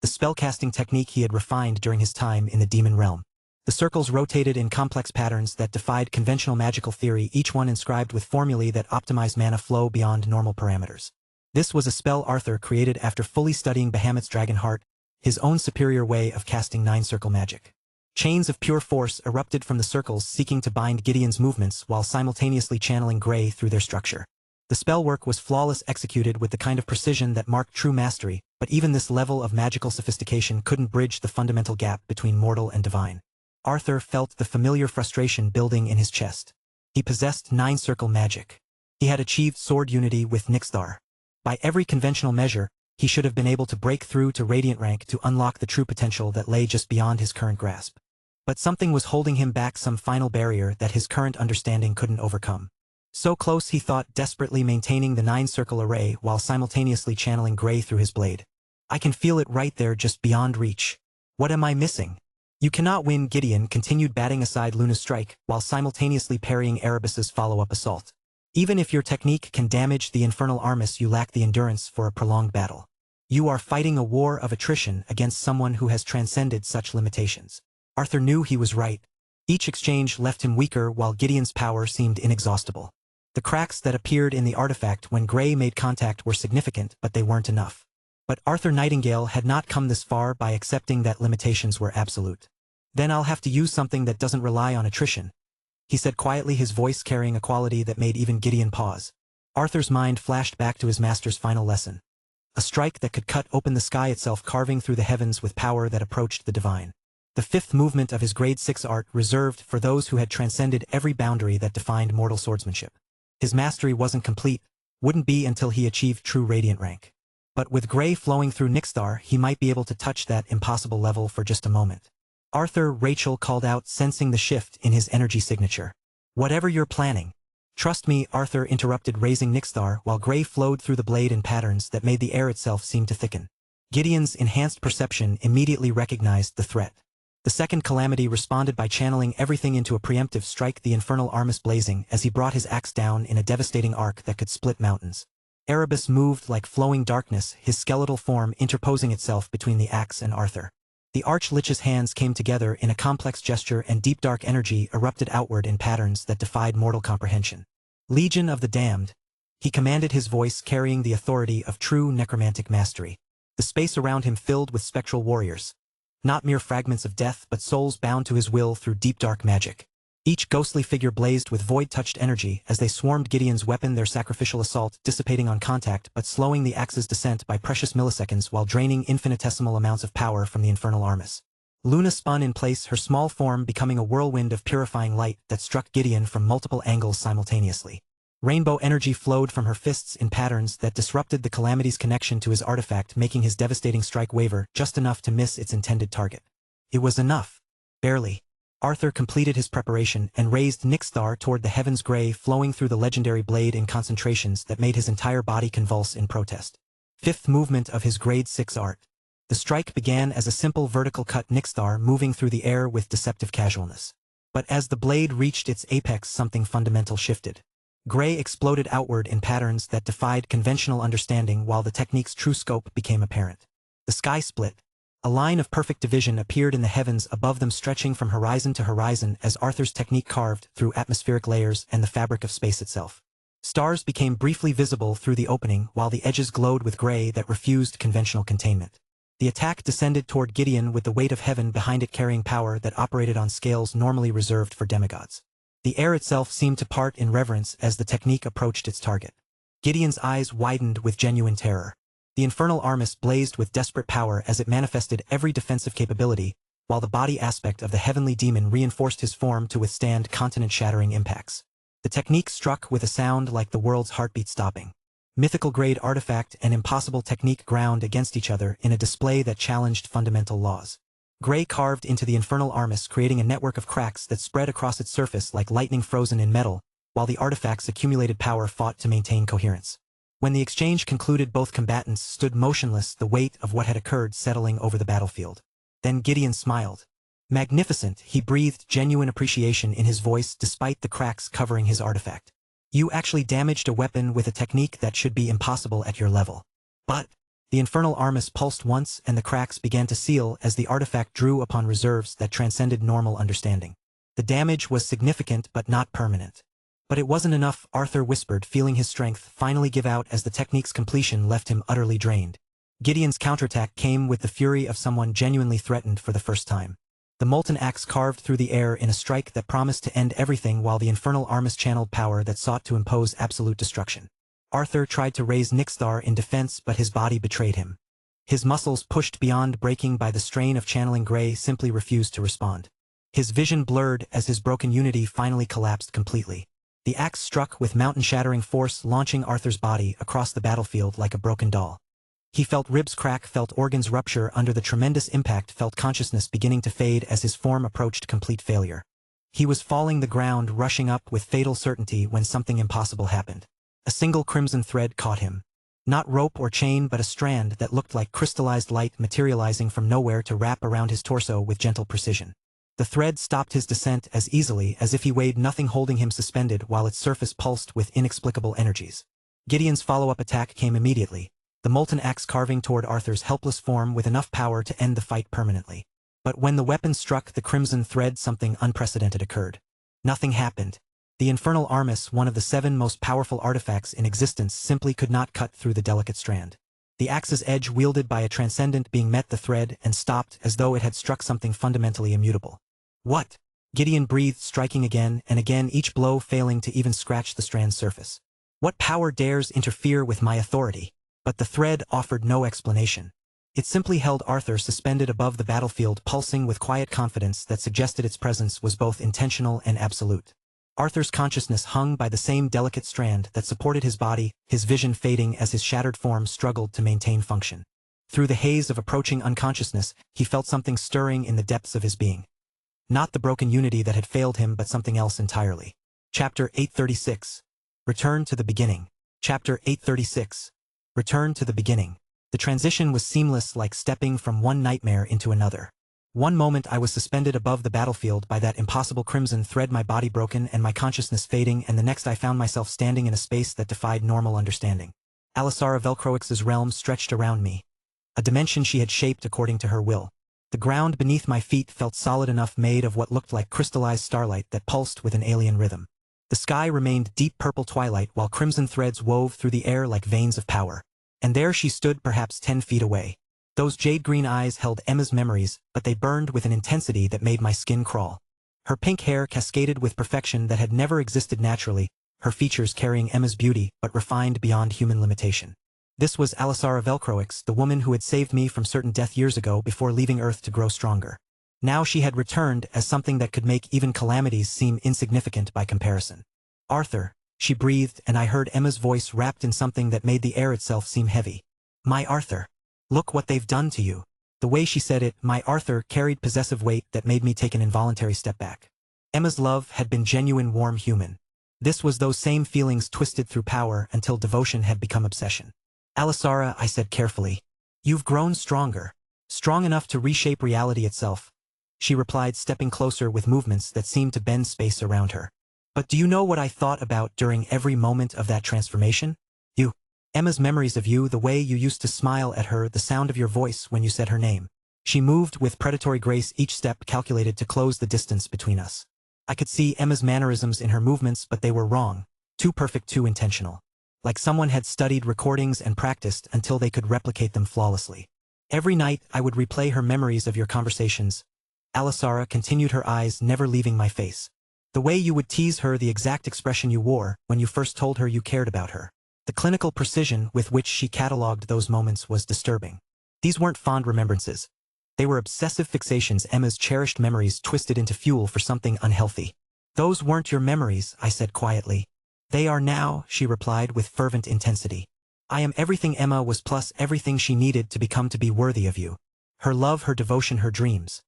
the spellcasting technique he had refined during his time in the demon realm. The circles rotated in complex patterns that defied conventional magical theory, each one inscribed with formulae that optimized mana flow beyond normal parameters. This was a spell Arthur created after fully studying Bahamut's Dragon Heart, his own superior way of casting 9-circle magic. Chains of pure force erupted from the circles, seeking to bind Gideon's movements while simultaneously channeling gray through their structure. The spellwork was flawless, executed with the kind of precision that marked true mastery, but even this level of magical sophistication couldn't bridge the fundamental gap between mortal and divine. Arthur felt the familiar frustration building in his chest. He possessed 9-circle magic. He had achieved sword unity with Nixthar. By every conventional measure, he should have been able to break through to Radiant rank to unlock the true potential that lay just beyond his current grasp. But something was holding him back, some final barrier that his current understanding couldn't overcome. So close, he thought, desperately maintaining the 9-circle array while simultaneously channeling gray through his blade. I can feel it right there, just beyond reach. What am I missing? You cannot win, Gideon continued, batting aside Luna's strike, while simultaneously parrying Erebus's follow-up assault. Even if your technique can damage the infernal Armus, you lack the endurance for a prolonged battle. You are fighting a war of attrition against someone who has transcended such limitations. Arthur knew he was right. Each exchange left him weaker while Gideon's power seemed inexhaustible. The cracks that appeared in the artifact when Gray made contact were significant, but they weren't enough. But Arthur Nightingale had not come this far by accepting that limitations were absolute. Then I'll have to use something that doesn't rely on attrition, he said quietly, his voice carrying a quality that made even Gideon pause. Arthur's mind flashed back to his master's final lesson. A strike that could cut open the sky itself, carving through the heavens with power that approached the divine. The 5th movement of his grade 6 art, reserved for those who had transcended every boundary that defined mortal swordsmanship. His mastery wasn't complete, wouldn't be until he achieved true Radiant rank. But with Gray flowing through Nixthar, he might be able to touch that impossible level for just a moment. Arthur, Rachel called out, sensing the shift in his energy signature. Whatever you're planning. Trust me, Arthur interrupted, raising Nixthar while Gray flowed through the blade in patterns that made the air itself seem to thicken. Gideon's enhanced perception immediately recognized the threat. The second calamity responded by channeling everything into a preemptive strike, the infernal armis blazing as he brought his axe down in a devastating arc that could split mountains. Erebus moved like flowing darkness, his skeletal form interposing itself between the axe and Arthur. The Archlich's hands came together in a complex gesture, and deep dark energy erupted outward in patterns that defied mortal comprehension. Legion of the Damned, he commanded, his voice carrying the authority of true necromantic mastery. The space around him filled with spectral warriors. Not mere fragments of death, but souls bound to his will through deep dark magic. Each ghostly figure blazed with void-touched energy as they swarmed Gideon's weapon, their sacrificial assault dissipating on contact but slowing the axe's descent by precious milliseconds while draining infinitesimal amounts of power from the infernal armis. Luna spun in place, her small form becoming a whirlwind of purifying light that struck Gideon from multiple angles simultaneously. Rainbow energy flowed from her fists in patterns that disrupted the calamity's connection to his artifact, making his devastating strike waver just enough to miss its intended target. It was enough. Barely. Arthur completed his preparation and raised Nixthar toward the heavens, gray flowing through the legendary blade in concentrations that made his entire body convulse in protest. Fifth movement of his Grade 6 art. The strike began as a simple vertical cut, Nixthar moving through the air with deceptive casualness. But as the blade reached its apex, something fundamental shifted. Gray exploded outward in patterns that defied conventional understanding while the technique's true scope became apparent. The sky split. A line of perfect division appeared in the heavens above them, stretching from horizon to horizon as Arthur's technique carved through atmospheric layers and the fabric of space itself. Stars became briefly visible through the opening while the edges glowed with gray that refused conventional containment. The attack descended toward Gideon with the weight of heaven behind it, carrying power that operated on scales normally reserved for demigods. The air itself seemed to part in reverence as the technique approached its target. Gideon's eyes widened with genuine terror. The infernal armis blazed with desperate power as it manifested every defensive capability, while the body aspect of the heavenly demon reinforced his form to withstand continent-shattering impacts. The technique struck with a sound like the world's heartbeat stopping. Mythical-grade artifact and impossible technique ground against each other in a display that challenged fundamental laws. Gray carved into the infernal armis, creating a network of cracks that spread across its surface like lightning frozen in metal, while the artifact's accumulated power fought to maintain coherence. When the exchange concluded, both combatants stood motionless, the weight of what had occurred settling over the battlefield. Then Gideon smiled. Magnificent, he breathed genuine appreciation in his voice despite the cracks covering his artifact. You actually damaged a weapon with a technique that should be impossible at your level. But the infernal armis pulsed once and the cracks began to seal as the artifact drew upon reserves that transcended normal understanding. The damage was significant but not permanent. But it wasn't enough, Arthur whispered, feeling his strength finally give out as the technique's completion left him utterly drained. Gideon's counterattack came with the fury of someone genuinely threatened for the first time. The molten axe carved through the air in a strike that promised to end everything, while the infernal armis channeled power that sought to impose absolute destruction. Arthur tried to raise Nixthar in defense, but his body betrayed him. His muscles, pushed beyond breaking by the strain of channeling Gray, simply refused to respond. His vision blurred as his broken unity finally collapsed completely. The axe struck with mountain-shattering force, launching Arthur's body across the battlefield like a broken doll. He felt ribs crack, felt organs rupture under the tremendous impact, felt consciousness beginning to fade as his form approached complete failure. He was falling, the ground rushing up with fatal certainty, when something impossible happened. A single crimson thread caught him. Not rope or chain, but a strand that looked like crystallized light materializing from nowhere to wrap around his torso with gentle precision. The thread stopped his descent as easily as if he weighed nothing, holding him suspended while its surface pulsed with inexplicable energies. Gideon's follow-up attack came immediately, the molten axe carving toward Arthur's helpless form with enough power to end the fight permanently. But when the weapon struck the crimson thread, something unprecedented occurred. Nothing happened. The infernal armis, one of the 7 most powerful artifacts in existence, simply could not cut through the delicate strand. The axe's edge, wielded by a transcendent being, met the thread and stopped as though it had struck something fundamentally immutable. What? Gideon breathed, striking again and again, each blow failing to even scratch the strand's surface. What power dares interfere with my authority? But the thread offered no explanation. It simply held Arthur suspended above the battlefield, pulsing with quiet confidence that suggested its presence was both intentional and absolute. Arthur's consciousness hung by the same delicate strand that supported his body, his vision fading as his shattered form struggled to maintain function. Through the haze of approaching unconsciousness, he felt something stirring in the depths of his being. Not the broken unity that had failed him, but something else entirely. Chapter 836. Return to the beginning. Chapter 836. Return to the beginning. The transition was seamless, like stepping from one nightmare into another. One moment I was suspended above the battlefield by that impossible crimson thread, my body broken and my consciousness fading, and the next I found myself standing in a space that defied normal understanding. Alisara Velcroix's realm stretched around me, a dimension she had shaped according to her will. The ground beneath my feet felt solid enough, made of what looked like crystallized starlight that pulsed with an alien rhythm. The sky remained deep purple twilight while crimson threads wove through the air like veins of power. And there she stood, perhaps 10 feet away. Those jade-green eyes held Emma's memories, but they burned with an intensity that made my skin crawl. Her pink hair cascaded with perfection that had never existed naturally, her features carrying Emma's beauty but refined beyond human limitation. This was Alisara Velcroix, the woman who had saved me from certain death years ago before leaving Earth to grow stronger. Now she had returned as something that could make even calamities seem insignificant by comparison. "Arthur," she breathed, and I heard Emma's voice wrapped in something that made the air itself seem heavy. "My Arthur. Look what they've done to you." The way she said it, "my Arthur," carried possessive weight that made me take an involuntary step back. Emma's love had been genuine, warm, human. This was those same feelings twisted through power until devotion had become obsession. "Alisara," I said carefully, "you've grown stronger. Strong enough to reshape reality itself," she replied, stepping closer with movements that seemed to bend space around her. "But do you know what I thought about during every moment of that transformation? You. Emma's memories of you, the way you used to smile at her, the sound of your voice when you said her name." She moved with predatory grace, each step calculated to close the distance between us. I could see Emma's mannerisms in her movements, but they were wrong, too perfect, too intentional. Like someone had studied recordings and practiced until they could replicate them flawlessly. Every night I would replay her memories of your conversations. Alisara continued, her eyes never leaving my face. The way you would tease her, the exact expression you wore when you first told her you cared about her. The clinical precision with which she catalogued those moments was disturbing. These weren't fond remembrances. They were obsessive fixations, Emma's cherished memories twisted into fuel for something unhealthy. "Those weren't your memories," I said quietly. "They are now," she replied with fervent intensity. "I am everything Emma was plus everything she needed to become, to be worthy of you. Her love, her devotion, her dreams.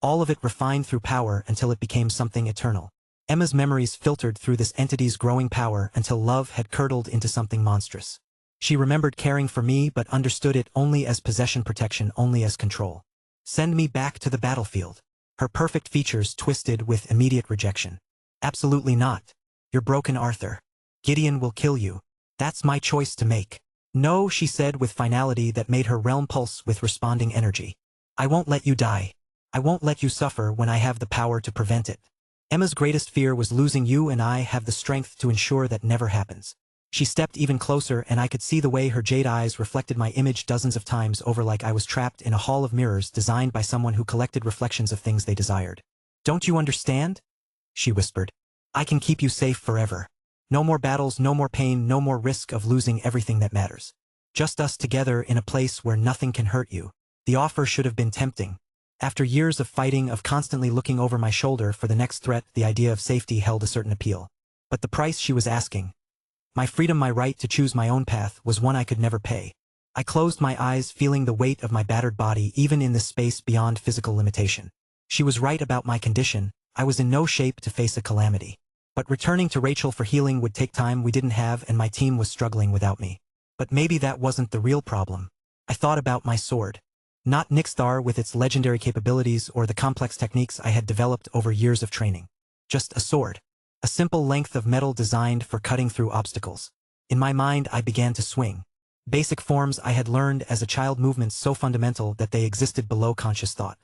All of it refined through power until it became something eternal." Emma's memories filtered through this entity's growing power until love had curdled into something monstrous. She remembered caring for me but understood it only as possession, protection, only as control. "Send me back to the battlefield." Her perfect features twisted with immediate rejection. "Absolutely not. You're broken, Arthur. Gideon will kill you. That's my choice to make." "No," she said with finality that made her realm pulse with responding energy. "I won't let you die. I won't let you suffer when I have the power to prevent it. Emma's greatest fear was losing you, and I have the strength to ensure that never happens." She stepped even closer, and I could see the way her jade eyes reflected my image dozens of times over, like I was trapped in a hall of mirrors designed by someone who collected reflections of things they desired. "Don't you understand?" she whispered. "I can keep you safe forever. No more battles, no more pain, no more risk of losing everything that matters. Just us together in a place where nothing can hurt you." The offer should have been tempting. After years of fighting, of constantly looking over my shoulder for the next threat, the idea of safety held a certain appeal. But the price she was asking, my freedom, my right to choose my own path, was one I could never pay. I closed my eyes, feeling the weight of my battered body even in this space beyond physical limitation. She was right about my condition. I was in no shape to face a calamity. But returning to Rachel for healing would take time we didn't have, and my team was struggling without me. But maybe that wasn't the real problem. I thought about my sword. Not Nixthar with its legendary capabilities or the complex techniques I had developed over years of training. Just a sword. A simple length of metal designed for cutting through obstacles. In my mind I began to swing. Basic forms I had learned as a child, movements so fundamental that they existed below conscious thought.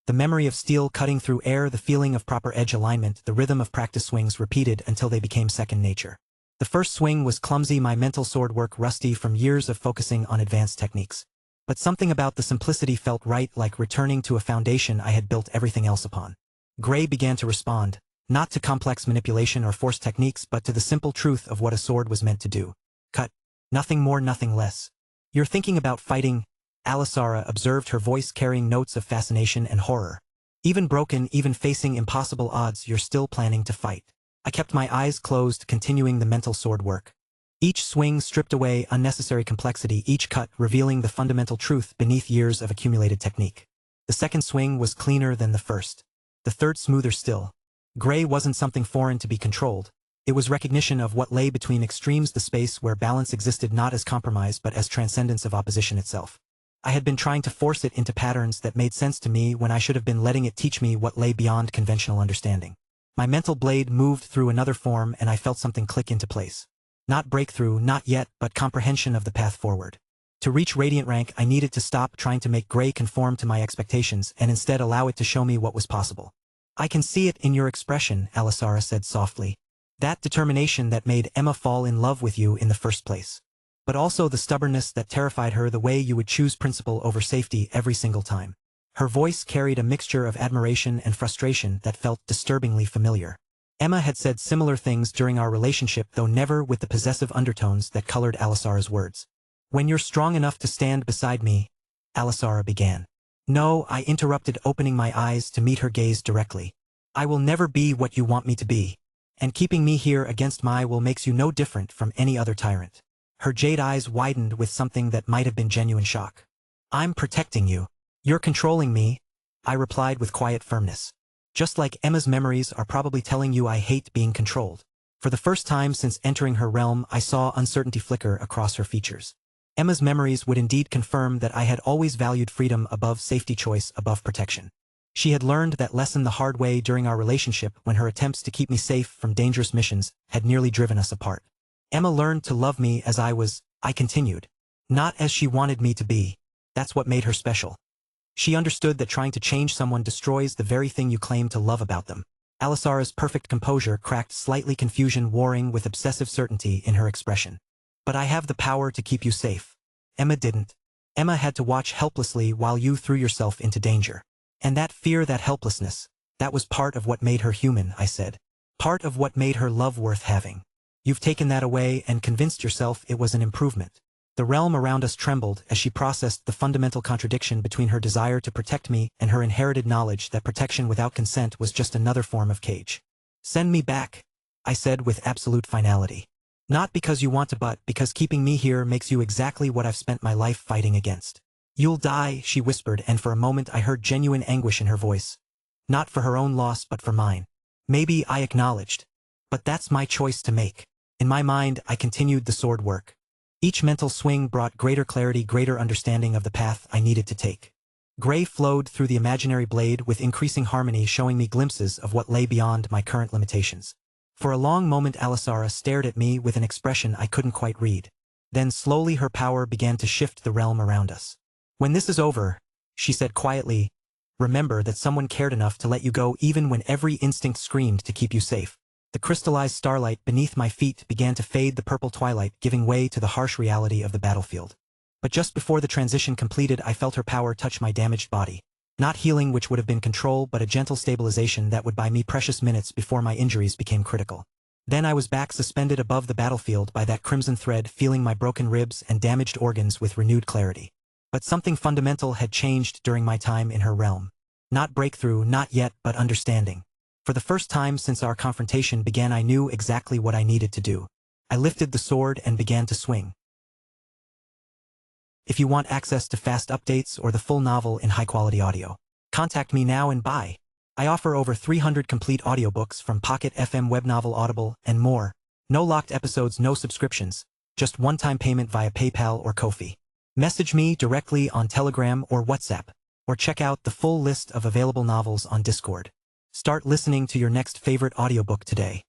The memory of steel cutting through air, the feeling of proper edge alignment, the rhythm of practice swings repeated until they became second nature. The first swing was clumsy, my mental sword work rusty from years of focusing on advanced techniques. But something about the simplicity felt right, like returning to a foundation I had built everything else upon. Gray began to respond, not to complex manipulation or forced techniques, but to the simple truth of what a sword was meant to do. Cut. Nothing more, nothing less. "You're thinking about fighting," Alisara observed, her voice carrying notes of fascination and horror. "Even broken, even facing impossible odds, you're still planning to fight." I kept my eyes closed, continuing the mental sword work. Each swing stripped away unnecessary complexity, each cut revealing the fundamental truth beneath years of accumulated technique. The second swing was cleaner than the first. The third smoother still. Gray wasn't something foreign to be controlled. It was recognition of what lay between extremes, the space where balance existed not as compromise but as transcendence of opposition itself. I had been trying to force it into patterns that made sense to me when I should have been letting it teach me what lay beyond conventional understanding. My mental blade moved through another form and I felt something click into place. Not breakthrough, not yet, but comprehension of the path forward. To reach Radiant rank, I needed to stop trying to make Gray conform to my expectations and instead allow it to show me what was possible. I can see it in your expression, Alisara said softly. That determination that made Emma fall in love with you in the first place. But also the stubbornness that terrified her, the way you would choose principle over safety every single time. Her voice carried a mixture of admiration and frustration that felt disturbingly familiar. Emma had said similar things during our relationship, though never with the possessive undertones that colored Alisara's words. When you're strong enough to stand beside me, Alisara began. No, I interrupted, opening my eyes to meet her gaze directly. I will never be what you want me to be. And keeping me here against my will makes you no different from any other tyrant. Her jade eyes widened with something that might have been genuine shock. I'm protecting you. You're controlling me, I replied with quiet firmness. Just like Emma's memories are probably telling you I hate being controlled. For the first time since entering her realm, I saw uncertainty flicker across her features. Emma's memories would indeed confirm that I had always valued freedom above safety, choice above protection. She had learned that lesson the hard way during our relationship when her attempts to keep me safe from dangerous missions had nearly driven us apart. Emma learned to love me as I was, I continued. Not as she wanted me to be. That's what made her special. She understood that trying to change someone destroys the very thing you claim to love about them. Alisara's perfect composure cracked slightly, confusion warring with obsessive certainty in her expression. But I have the power to keep you safe. Emma didn't. Emma had to watch helplessly while you threw yourself into danger. And that fear, that helplessness, that was part of what made her human, I said. Part of what made her love worth having. You've taken that away and convinced yourself it was an improvement. The realm around us trembled as she processed the fundamental contradiction between her desire to protect me and her inherited knowledge that protection without consent was just another form of cage. Send me back, I said with absolute finality. Not because you want to, but because keeping me here makes you exactly what I've spent my life fighting against. You'll die, she whispered, and for a moment I heard genuine anguish in her voice. Not for her own loss, but for mine. Maybe, I acknowledged. But that's my choice to make. In my mind, I continued the sword work. Each mental swing brought greater clarity, greater understanding of the path I needed to take. Gray flowed through the imaginary blade with increasing harmony, showing me glimpses of what lay beyond my current limitations. For a long moment Alisara stared at me with an expression I couldn't quite read. Then slowly her power began to shift the realm around us. When this is over, she said quietly, remember that someone cared enough to let you go even when every instinct screamed to keep you safe. The crystallized starlight beneath my feet began to fade, the purple twilight giving way to the harsh reality of the battlefield. But just before the transition completed, I felt her power touch my damaged body. Not healing, which would have been control, but a gentle stabilization that would buy me precious minutes before my injuries became critical. Then I was back, suspended above the battlefield by that crimson thread, feeling my broken ribs and damaged organs with renewed clarity. But something fundamental had changed during my time in her realm. Not breakthrough, not yet, but understanding. For the first time since our confrontation began, I knew exactly what I needed to do. I lifted the sword and began to swing. If you want access to fast updates or the full novel in high-quality audio, contact me now and buy. I offer over 300 complete audiobooks from Pocket FM, Webnovel, Audible, and more. No locked episodes, no subscriptions, just one-time payment via PayPal or Ko-fi. Message me directly on Telegram or WhatsApp, or check out the full list of available novels on Discord. Start listening to your next favorite audiobook today.